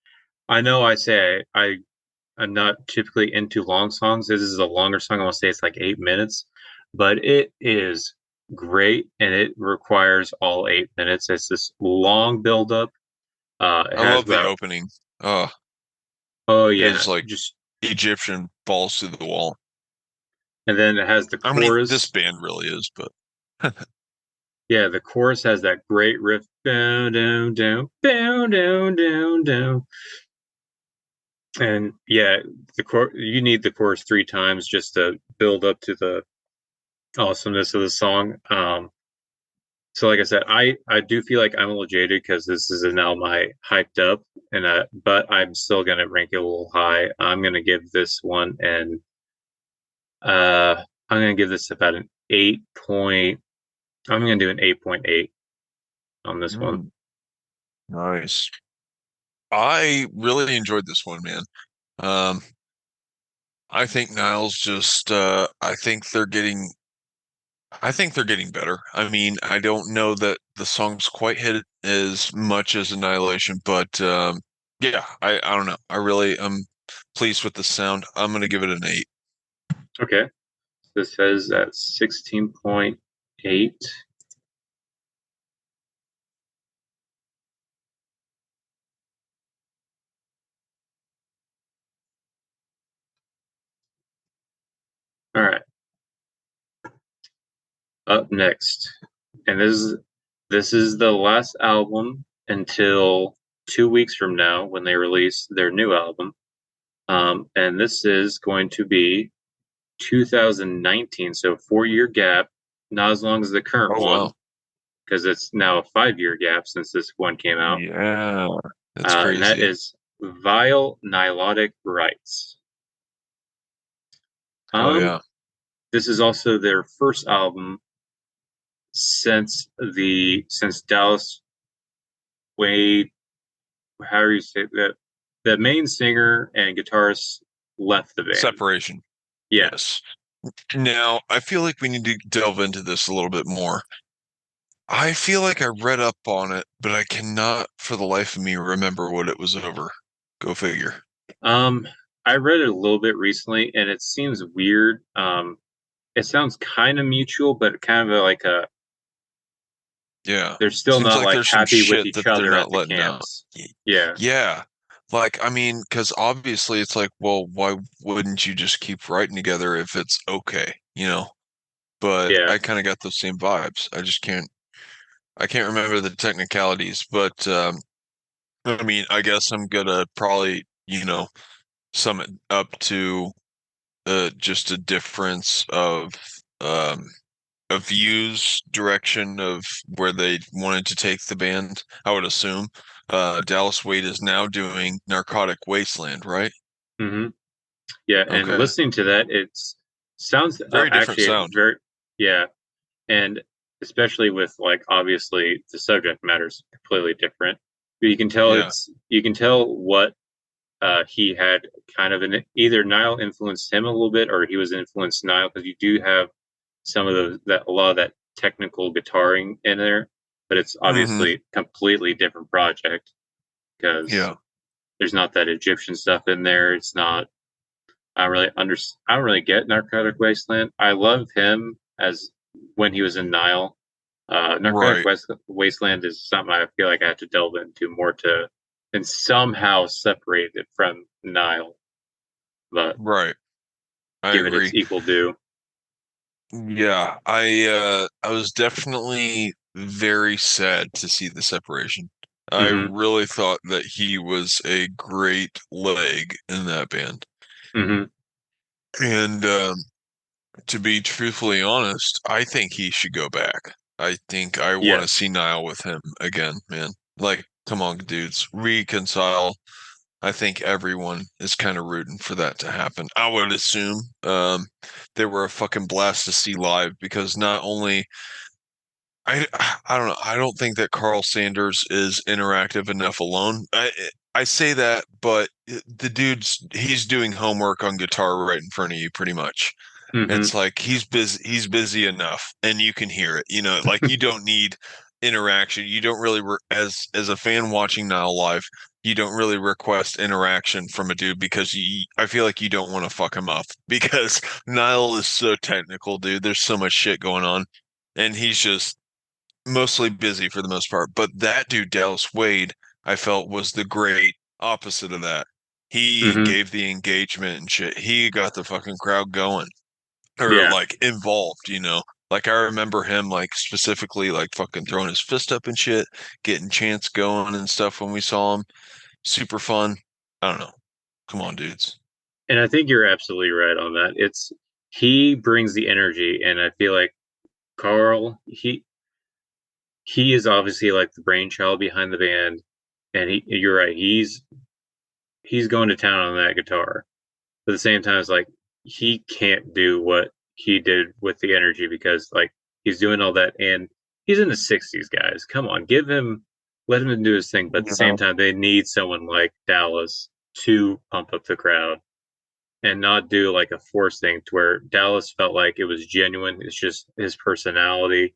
I know. I say I'm not typically into long songs. This is a longer song. I want to say it's like 8 minutes, but it is great, and it requires all 8 minutes. It's this long build up. It I has love the about. opening. Oh, Oh yeah, his like just Egyptian falls through the wall. and then it has the I mean, this chorus. band really is, but Yeah, the chorus has that great riff. Down, down, down, down, down, down, down. And yeah, you need the chorus 3 times just to build up to the awesomeness of the song. So like I said, I do feel like I'm a little jaded because this is an album I hyped up, and but I'm still gonna rank it a little high. I'm gonna give this one and I'm gonna give this about an 8 point. I'm gonna do an 8.8 on this one. nice. I really enjoyed this one, man. Um, I think Niles just I think they're getting better. I mean, I don't know that the songs quite hit it as much as Annihilation, but yeah, I don't know. I really am pleased with the sound. I'm gonna give it an 8. Okay, this says at 16.8. All right, up next, and this is the last album until 2 weeks from now when they release their new album. And this is going to be 2019, so 4 year gap, not as long as the current Oh one, wow. because it's now a 5 year gap since this one came out. Yeah, that's And that crazy. is Vile Nilotic Rites. Oh Um, yeah. this is also their first album since Dallas Wade, how do you say that? The main singer and guitarist left the band. Separation. Yeah. Yes. Now, I feel like we need to delve into this a little bit more. I feel like I read up on it, but I cannot for the life of me remember what it was over. Go figure. Um, I read it a little bit recently, and it seems weird. It sounds kind of mutual, but kind of like a Yeah. they're still Seems not like like there's some happy with shit each that they're other at not the letting down. camps. Yeah, Yeah. Like, I mean, because obviously it's like, well, why wouldn't you just keep writing together if it's okay, you know? But yeah. I kind of got those same vibes. I can't remember the technicalities, but I mean, I guess I'm gonna probably, sum it up to just a difference um of views, direction of where they wanted to take the band. I would assume. Dallas Wade is now doing Narcotic Wasteland, right? hmm Yeah, and Okay. listening to that, it's sounds Very different actually sound. very yeah, and especially with like obviously the subject matter is completely different. But Yeah. you can tell what he had kind of an either Nile influenced him a little bit or he was influenced Nile because you do have some of those that a lot of that technical guitaring in there, but it's Hmm. obviously completely different project because Yeah. there's not that Egyptian stuff in there. It's not. I don't really get Narcotic Wasteland. I love him as when he was in Nile. Right. Wasteland is something I feel like I have to delve into more to and somehow separate it from Nile, but Right. I give it its agree. equal due. Yeah. I was definitely very sad to see the separation. I hmm really thought that he was a great leg in that band. hmm And to be truthfully honest, I think he should go back. I think I want to see Yes. Nile with him again, man. Like, come on, dudes, reconcile. I think everyone is kind of rooting for that to happen. I would assume they were a fucking blast to see live because not only I I don't know, I don't think that Carl Sanders is interactive enough alone. I say that, but the he's doing homework on guitar right in front of you pretty much. hmm It's like he's busy enough and you can hear it. Like you don't need interaction. You don't really as a fan watching Nile live, you don't really request interaction from a dude because I feel like you don't want to fuck him up because Nile is so technical, dude. There's so much shit going on and he's just mostly busy for the most part. But that dude Dallas Wade, I felt was the great opposite of that. He hmm gave the engagement and shit. He got the fucking crowd going or Yeah. like involved. Like I remember him like specifically like fucking throwing his fist up and shit, getting chants going and stuff when we saw him. Super fun. I don't know. Come on, dudes. And I think you're absolutely right on that. It's he brings the energy, and I feel like Carl, he is obviously like the brainchild behind the band, and you're right, he's going to town on that guitar. But at the same time, it's like he can't do what he did with the energy because like he's doing all that, and he's in the '60s, guys. Come on, let him do his thing. But at the same Yeah. time, they need someone like Dallas to pump up the crowd and not do like a forced thing to where Dallas felt like it was genuine. It's just his personality.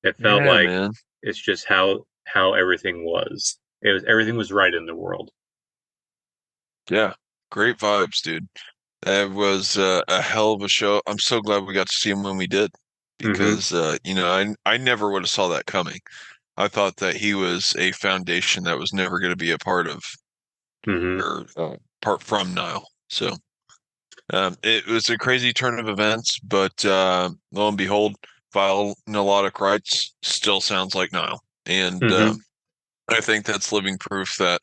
It felt Yeah, like man. it's just how everything was. It was everything was right in the world. Yeah. Great vibes, dude. That was a hell of a show. I'm so glad we got to see him when we did hmm because I never would have saw that coming. I thought that he was a foundation that was never going to be a part of hmm or part from Nile. So it was a crazy turn of events, but lo and behold, Vile Melodic Rights still sounds like Nile. And hmm I think that's living proof that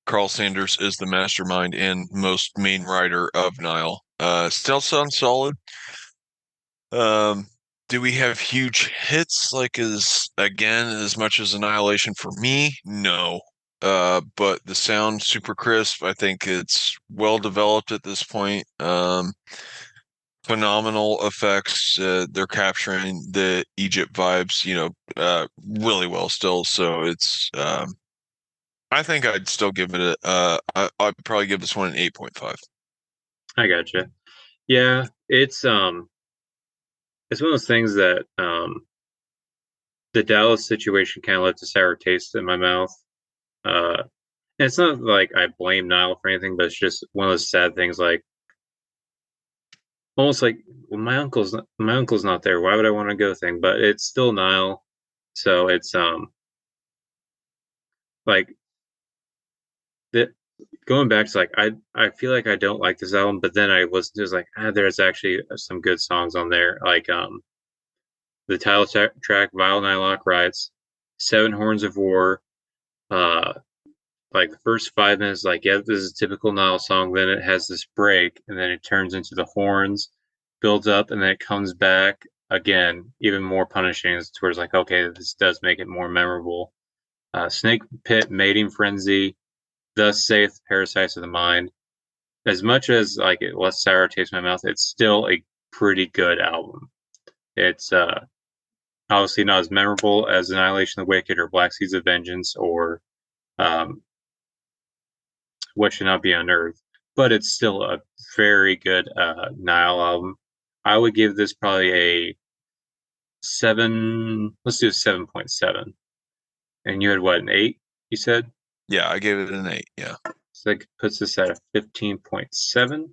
Carl Sanders is the mastermind and most main writer of Nile. Still sounds solid. Um, do we have huge hits like as much as Annihilation for me? No. But the sound super crisp. I think it's well developed at this point. Phenomenal effects. They're capturing the Egypt vibes, really well still. So it's I think I'd still give it I'd probably give this one an 8.5. I gotcha. Yeah, it's one of those things that the Dallas situation kind of left a sour taste in my mouth. Uh, it's not like I blame Nile for anything, but it's just one of those sad things. Like almost like well, my uncle's not there. Why would I want to go thing? But it's still Nile, so it's like the going back to like I feel like I don't like this album, but then I listened to it, like there's actually some good songs on there, like the title track "Vile Nylock Rides," Seven Horns of War. Uh, like the first 5 minutes, like yeah, this is a typical Nile song. Then it has this break, and then it turns into the horns, builds up, and then it comes back again, even more punishing. Towards like okay, this does make it more memorable. Snake Pit, Mating Frenzy, Thus saith Parasites of the Mind. As much as like it left sour taste in my mouth, it's still a pretty good album. It's obviously not as memorable as Annihilation of the Wicked or Black Seeds of Vengeance or um, What Should Not Be Unearthed, but it's still a very good Nile album. I would give this probably a 7. Let's do a 7.7. And you had what, an 8? You said Yeah, I gave it an 8. Yeah. so that puts this at a 15.7.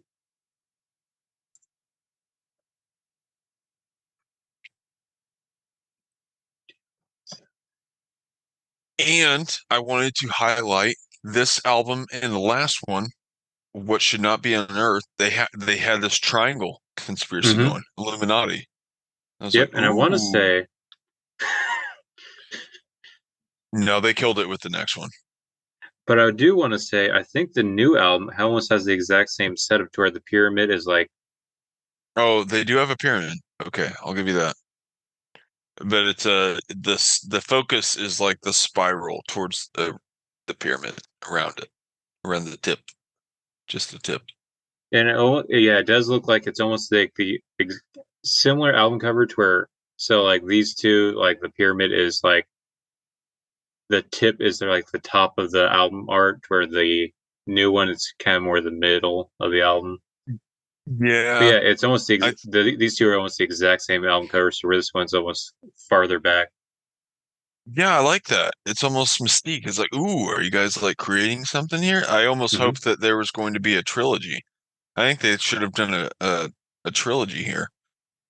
And I wanted to highlight this album and the last one, What Should Not Be Unearthed. They had this triangle conspiracy Mm-hmm. going, Illuminati. I was Yep, like, and I want to ooh. say No, they killed it with the next one. But I do want to say, I think the new album almost has the exact same setup to where the pyramid is like, Oh, they do have a pyramid. Okay, I'll give you that. But it's the focus is like the spiral towards the pyramid around it, around the tip, just the tip. and yeah, it does look like it's almost like the similar album cover to where, so like these two, like the pyramid is like the tip is like the top of the album art, where the new one is kind of more the middle of the album. But Yeah, yeah, it's almost I these two are almost the exact same album cover, so where this one's almost farther back. yeah, I like that. It's almost mystique. It's like, ooh, are you guys like creating something here? I almost Hmm. hoped that there was going to be a trilogy. I think they should have done a trilogy here.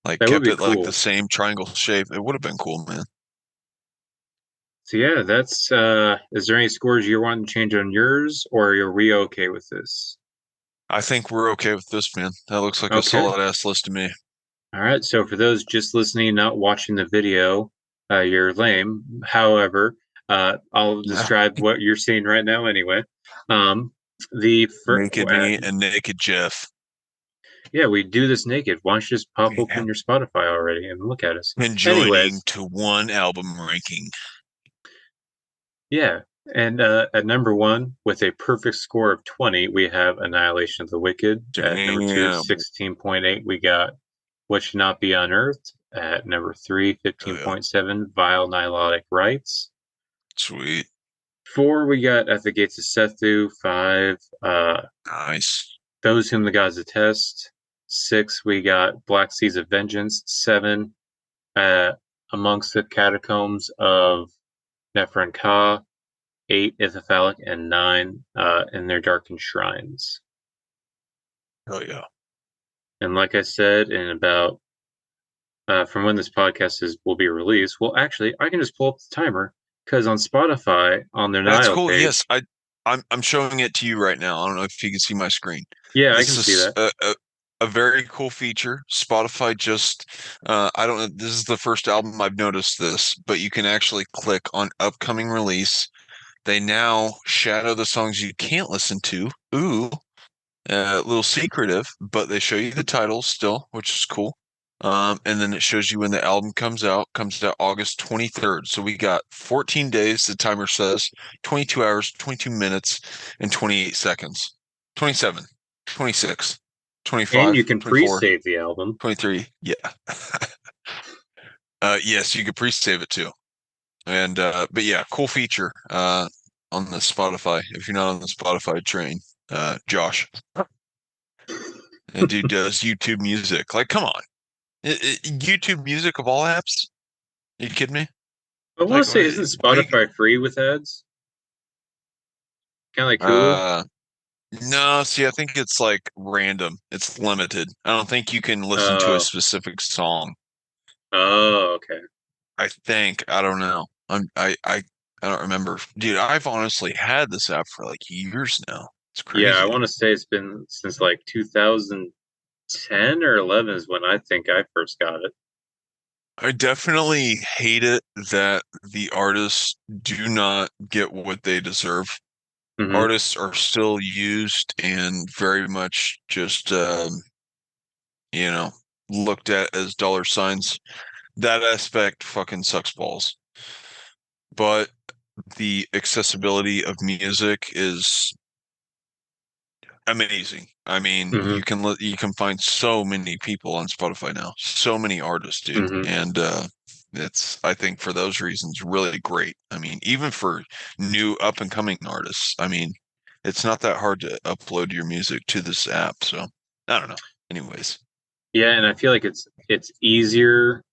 Like That would kept be it like the cool. same triangle shape. It would have been cool, man. So yeah, that's is there any scores you want to change on yours or are we okay with this? I think we're okay with this, man. That looks like a Okay. solid ass list to me. All right. So for those just listening, not watching the video, you're lame. However, I'll describe what you're seeing right now anyway. Um the Naked me and naked Jeff. yeah, we do this naked. Why don't you just pop Yeah. open your Spotify already and look at us? Conjoining Anyways, to one album ranking. yeah. And at number one, with a perfect score of 20, we have Annihilation of the Wicked. At number two, Damn. 16.8, we got What Should Not Be Unearthed. At number three, Oh yeah. 15.7, Vile Nilotic Rites. Sweet. Four, we got At the Gates of Sethu. Five, Nice. Those Whom the Gods Detest. Six, we got Black Seas of Vengeance. Seven, uh, Amongst the Catacombs of Nephron Ka. Eight, Ithyphallic, and nine, In Their Darkened Shrines. Oh yeah. And like I said, in about from when this podcast will be released, well, actually, I can just pull up the timer because on Spotify on their That's Nile cool. Yes, page, I'm showing it to you right now. I don't know if you can see my screen. yeah, I This can see is that. a very cool feature. Spotify just I don't know, this is the first album I've noticed this, but you can actually click on upcoming release. They now shadow the songs you can't listen to. Ooh, a little secretive, but they show you the titles still, which is cool. And then it shows you when the album comes out August 23rd. So we got 14 days, the timer says, 22 hours, 22 minutes, and 28 seconds. 27, 26, And 25, you can 24, pre-save the album. 23. Yeah. Yes, you could pre-save it too. And but yeah, cool feature on the Spotify. If you're not on the Spotify train, Josh. And dude does YouTube music. Like, come on. YouTube music of all apps? Are you kidding me? I want Like, to say, isn't why? Spotify free with ads? Kind of like Hulu. Uh, no, see, I think it's like random. It's limited. I don't think you can listen to a Oh, specific song. oh, okay. I think. I don't know. I don't remember. Dude, I've honestly had this app for like years now. It's Yeah, I crazy. want to say it's been since like 2010 or 11 is when I think I first got it. I definitely hate it that the artists do not get what they deserve. Hmm. Artists are still used and very much just you know, looked at as dollar signs. That aspect fucking sucks balls. But the accessibility of music is amazing. I mean, Hmm. you can find so many people on Spotify now, so many artists, dude, Hmm. and it's I think for those reasons really great. I mean, even for new up and coming artists, I mean, it's not that hard to upload your music to this app. So I don't know. Anyways, Yeah, and I feel like it's easier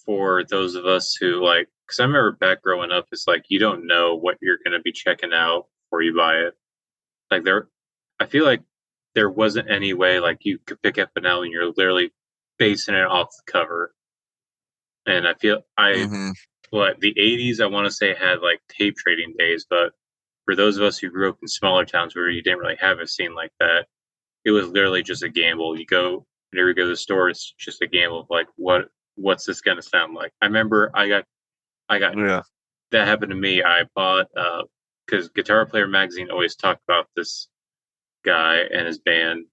for those of us who like, because I remember back growing up, it's like you don't know what you're going to be checking out before you buy it. Like I feel like there wasn't any way like you could pick up an album and you're literally basing it off the cover. And I feel hmm what the 80s I want to say had like tape trading days, but for those of us who grew up in smaller towns where you didn't really have a scene like that, it was literally just a gamble. You go whenever you go to the store, it's just a gamble of like what's this gonna sound like. I remember I got yeah, that happened to me. I bought because Guitar Player magazine always talked about this guy and his band.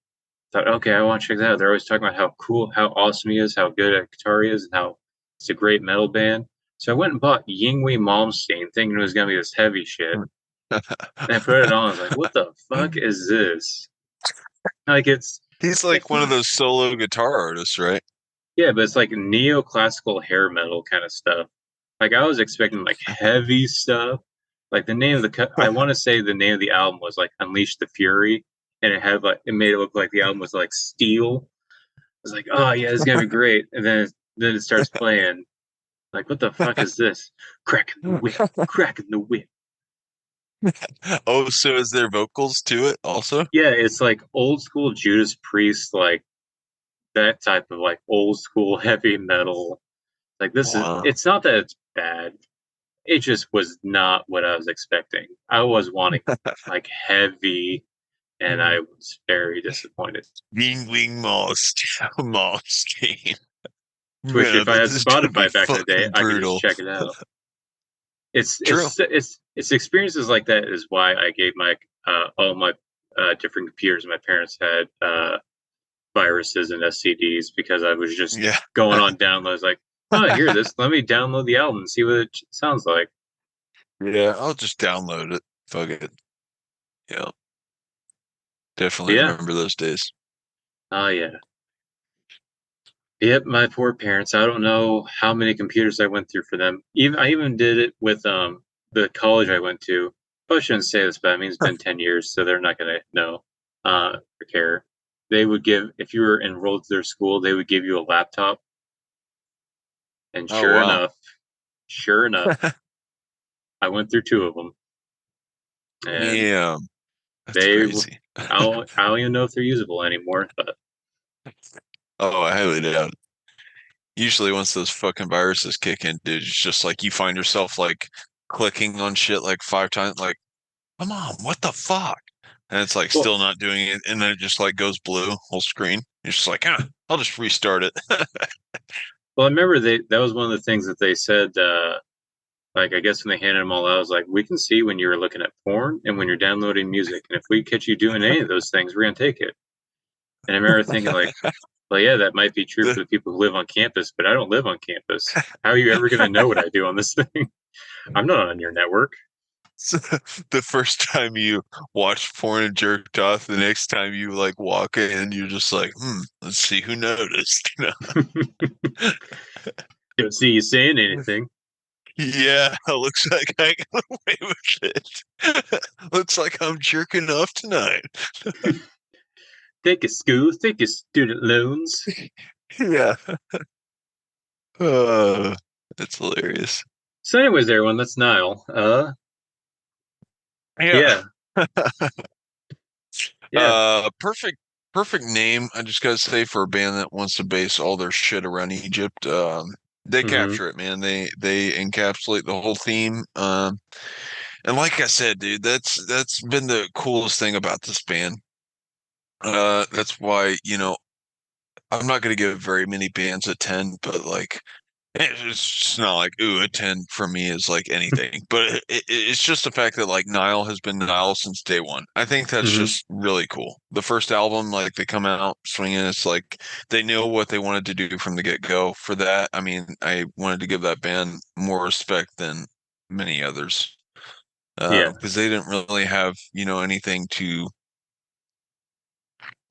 Thought, okay, I want to check that out. They're always talking about how cool, how awesome he is, how good at guitar he is, and how it's a great metal band. So I went and bought Yinghui Malmsteen, thinking it was gonna be this heavy shit. And I put it on. I was like, what the fuck is this? Like he's like it's one of not. those solo guitar artists, right? Yeah, but it's like neoclassical hair metal kind of stuff. Like I was expecting like heavy stuff. Like the name of I want to say the name of the album was like Unleash the Fury, and it had like it made it look like the album was like steel. I was like, oh yeah, it's gonna be great. And then it starts playing. Like, what the fuck is this? Cracking the whip, cracking the whip. Oh, so is there vocals to it also? Yeah, it's like old school Judas Priest, like that type of like old school heavy metal. Like this is Wow. it's not that it's bad. It just was not what I was expecting. I was wanting like heavy and I was very disappointed. Wing wing most Malmsteen. Which Man, I if I bet had this is gonna be Spotify back in the day, fucking I could just brutal. check it out. It's True. it's it's experiences like that is why I gave my all my different computers my parents had viruses and SCDs because I was just Yeah. going on downloads like, oh, I hear this. Let me download the album and see what it sounds like. Yeah, I'll just download it. Fuck it. Yeah, But definitely yeah, remember those days. oh yeah. Yep, my poor parents. I don't know how many computers I went through for them. Even I even did it with the college I went to. I shouldn't say this, but I mean it's been 10 years, so they're not gonna know or care. They would give if you were enrolled to their school, they would give you a laptop, and Oh wow. sure enough, I went through two of them, and Yeah, that's they crazy. I don't even know if they're usable anymore. But Oh, I highly doubt it. Usually once those fucking viruses kick in, dude, it's just like you find yourself like clicking on shit like 5 times, like, come on, what the fuck? And it's like well, still not doing it, and then it just like goes blue, whole screen. You're just like, I'll just restart it. I remember that was one of the things that they said. Like I guess when they handed them all out, I was like, we can see when you're looking at porn and when you're downloading music, and if we catch you doing any of those things, we're gonna take it. And I remember thinking like, well, yeah, that might be true for The the people who live on campus, but I don't live on campus. How are you ever gonna know what I do on this thing? I'm not on your network. the first time you watch porn and jerked off, the next time you like walk in, you're just like, let's see who noticed. Don't see you saying anything. Yeah, looks like I got away with it. Looks like I'm jerking off tonight. Take a school, take your student loans. Yeah. Uh, that's hilarious. So, anyways, everyone, that's Nile. Yeah. Yeah. Yeah. Perfect, perfect name. I just gotta say for a band that wants to base all their shit around Egypt, they Hmm. capture it, man. They encapsulate the whole theme. And like I said, dude, that's been the coolest thing about this band. That's why, I'm not gonna give very many bands a 10, but like it's just not like, ooh, a 10 for me is like anything. But it's just the fact that like Nile has been Nile since day one. I think that's Hmm. just really cool. The first album, like they come out swinging, it's like they know what they wanted to do from the get-go. For that, I mean, I wanted to give that band more respect than many others. Yeah. Because they didn't really have, anything to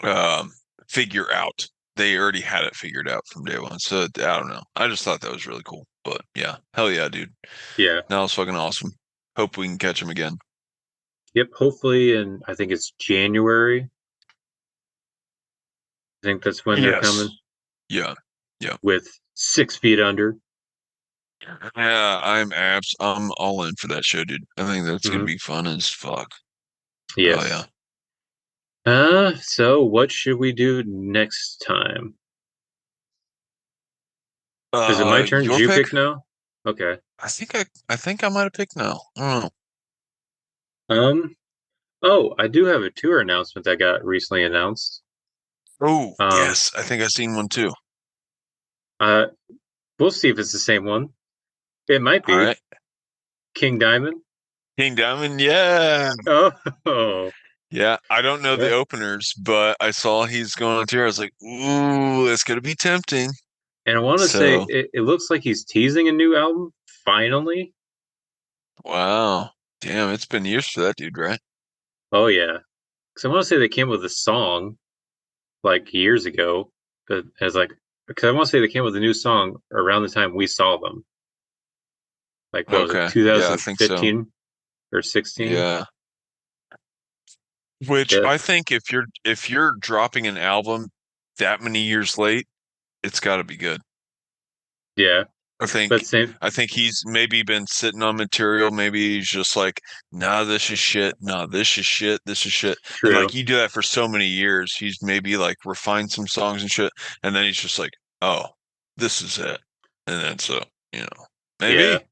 um, figure out. They already had it figured out from day one. So I don't know. I just thought that was really cool. But yeah, hell yeah, dude. Yeah. That was fucking awesome. Hope we can catch him again. Yep. Hopefully, and I think it's January. I think that's when they're Yes. coming Yeah. Yeah. with 6 feet under. Yeah, I'm all in for that show, dude. I think that's gonna Hmm. be fun as fuck. Oh yeah. Yes. So what should we do next time? Is it my turn? Did Your you pick? pick now? Okay. I think I might have picked now. I don't know. Um, oh, I do have a tour announcement that got recently announced. Oh, Um, yes, I think I seen one too. uh, we'll see if it's the same one. It might All be right. King Diamond. King Diamond, yeah. Oh, Yeah, I don't know the yeah. openers, but I saw he's going on tour. I was like, ooh, that's gonna be tempting. And I want to say So, it looks like he's teasing a new album finally. wow. Damn, it's been years for that dude, right? Oh yeah, because I want to say they came with a song like years ago, as like because I want to say they came with a new song around the time we saw them. Like what was it, Okay. Yeah, I think so. 2015 or 16? Yeah. Which Yeah, I think if you're dropping an album that many years late, it's got to be good. yeah, I but think same, I think he's maybe been sitting on material. Maybe he's just like, nah, this is shit. Nah, this is shit. This is shit. And like true. you do that for so many years, he's maybe like refined some songs and shit. And then he's just like, oh, this is it. And then so, you know, Yeah, maybe.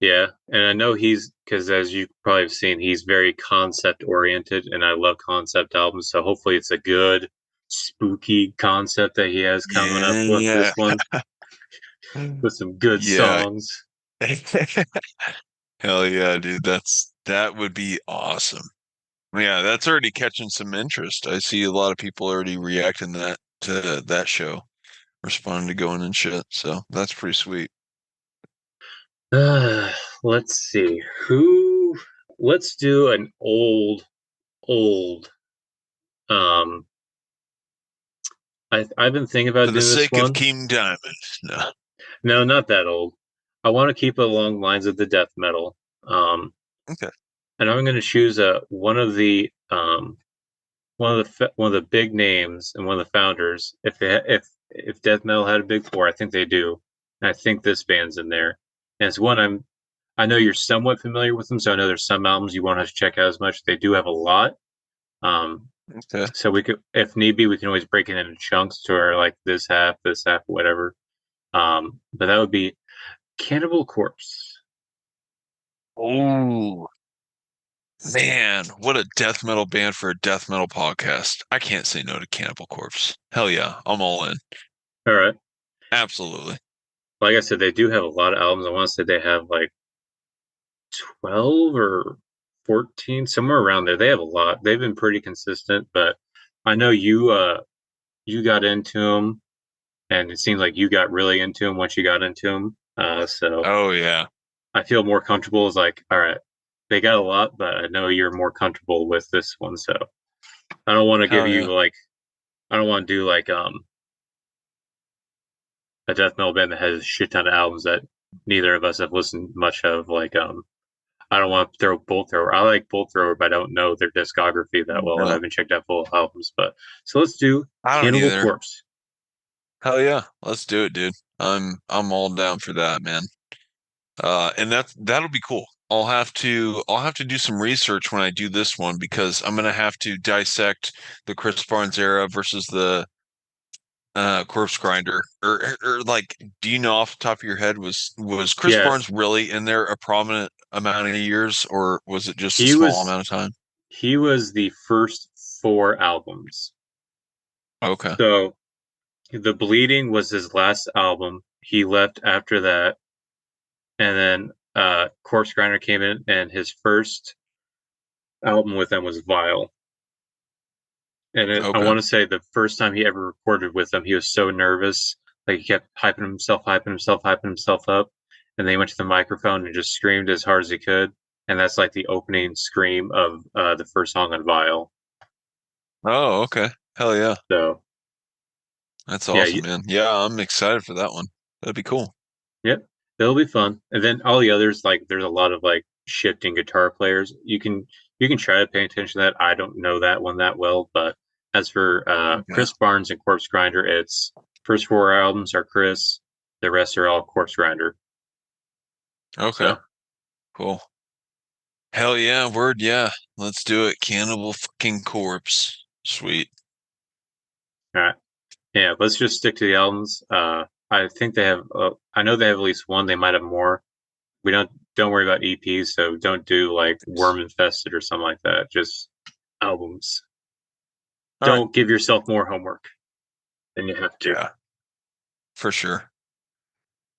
yeah, and I know he's because as you probably have seen, he's very concept oriented, and I love concept albums. So hopefully, it's a good, spooky concept that he has coming up with Yeah. this one with some good Yeah. songs. Hell yeah, dude. That would be awesome. Yeah, that's already catching some interest. I see a lot of people already reacting to that show, responding to going and shit. So that's pretty sweet. Let's see who. Let's do an old. Um, I've been thinking For about the doing this sake of one. King Diamond. No. No, not that old. I want to keep it along lines of the death metal. Um, Okay. and I'm going to choose one of the big names and one of the founders. If death metal had a big four, I think they do. And I think this band's in there. And it's one I know you're somewhat familiar with them, so I know there's some albums you won't have to check out as much. They do have a lot. Um, Okay. so we could, if need be, we can always break it into chunks to where like this half, whatever. But that would be Cannibal Corpse. Oh man, what a death metal band for a death metal podcast. I can't say no to Cannibal Corpse. Hell yeah, I'm all in. All right. Absolutely. Like I said, they do have a lot of albums. I want to say they have like 12 or 14, somewhere around there. They have a lot. They've been pretty consistent, but I know you got into them and it seems like you got really into them once you got into them. So Oh yeah. I feel more comfortable as like, all right, they got a lot, but I know you're more comfortable with this one. So I don't want to give Hell yeah. you like, I don't want to do like, a death metal band that has a shit ton of albums that neither of us have listened much of. Like, I don't want to throw Bolt Thrower. I like Bolt Thrower, but I don't know their discography that well. I No, haven't checked out full albums, but so let's do I don't Cannibal either. Corpse. Hell yeah. Let's do it, dude. I'm all down for that, man. And that'll be cool. I'll have to do some research when I do this one because I'm gonna have to dissect the Chris Barnes era versus the Corpse Grinder. Or like, do you know off the top of your head was Chris Yes, Barnes really in there a prominent amount of years, or was it just a he small was amount of time? he was the first four albums. Okay. So The Bleeding was his last album. He left after that, and then Corpse Grinder came in, and his first album with them was Vile. And I Okay. want to say the first time he ever recorded with them, he was so nervous, like he kept hyping himself up, and then he went to the microphone and just screamed as hard as he could, and that's like the opening scream of the first song on Vile. Oh, okay. Hell yeah. So That's yeah, awesome, man. Yeah, I'm excited for that one. That'd be cool. yep, it'll be fun. And then all the others, like there's a lot of like shifting guitar players. You can try to pay attention to that. I don't know that one that well, but as for Okay. Chris Barnes and Corpse Grinder, it's first four albums are Chris, the rest are all Corpse Grinder. Okay. So Cool. Hell yeah, word yeah. Let's do it. Cannibal fucking Corpse. Sweet. all right, yeah, let's just stick to the albums. I think they have. I know they have at least one. They might have more. We don't worry about EPs, so don't do like Worm Infested or something like that. Just albums. All right. Don't give yourself more homework than you have to. Yeah, for sure.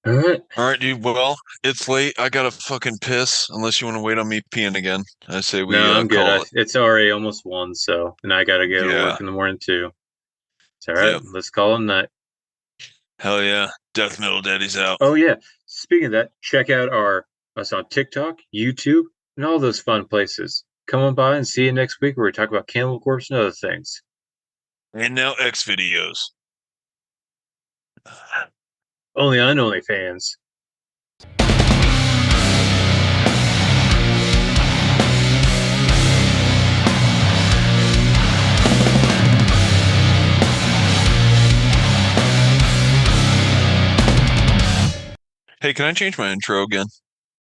All right. All right, dude. Well, it's late. I gotta fucking piss unless you want to wait on me peeing again. I say we No, I'm good. call it. It's already almost one, so and I gotta go to Yeah. work in the morning too. It's all right. Yep. Let's call it a night. Hell yeah. Death Metal Daddy's out. Oh yeah. Speaking of that, check out us on TikTok, YouTube, and all those fun places. Come on by and see you next week where we talk about Cannibal Corpse and other things. And now X videos. Only on OnlyFans. Hey, can I change my intro again?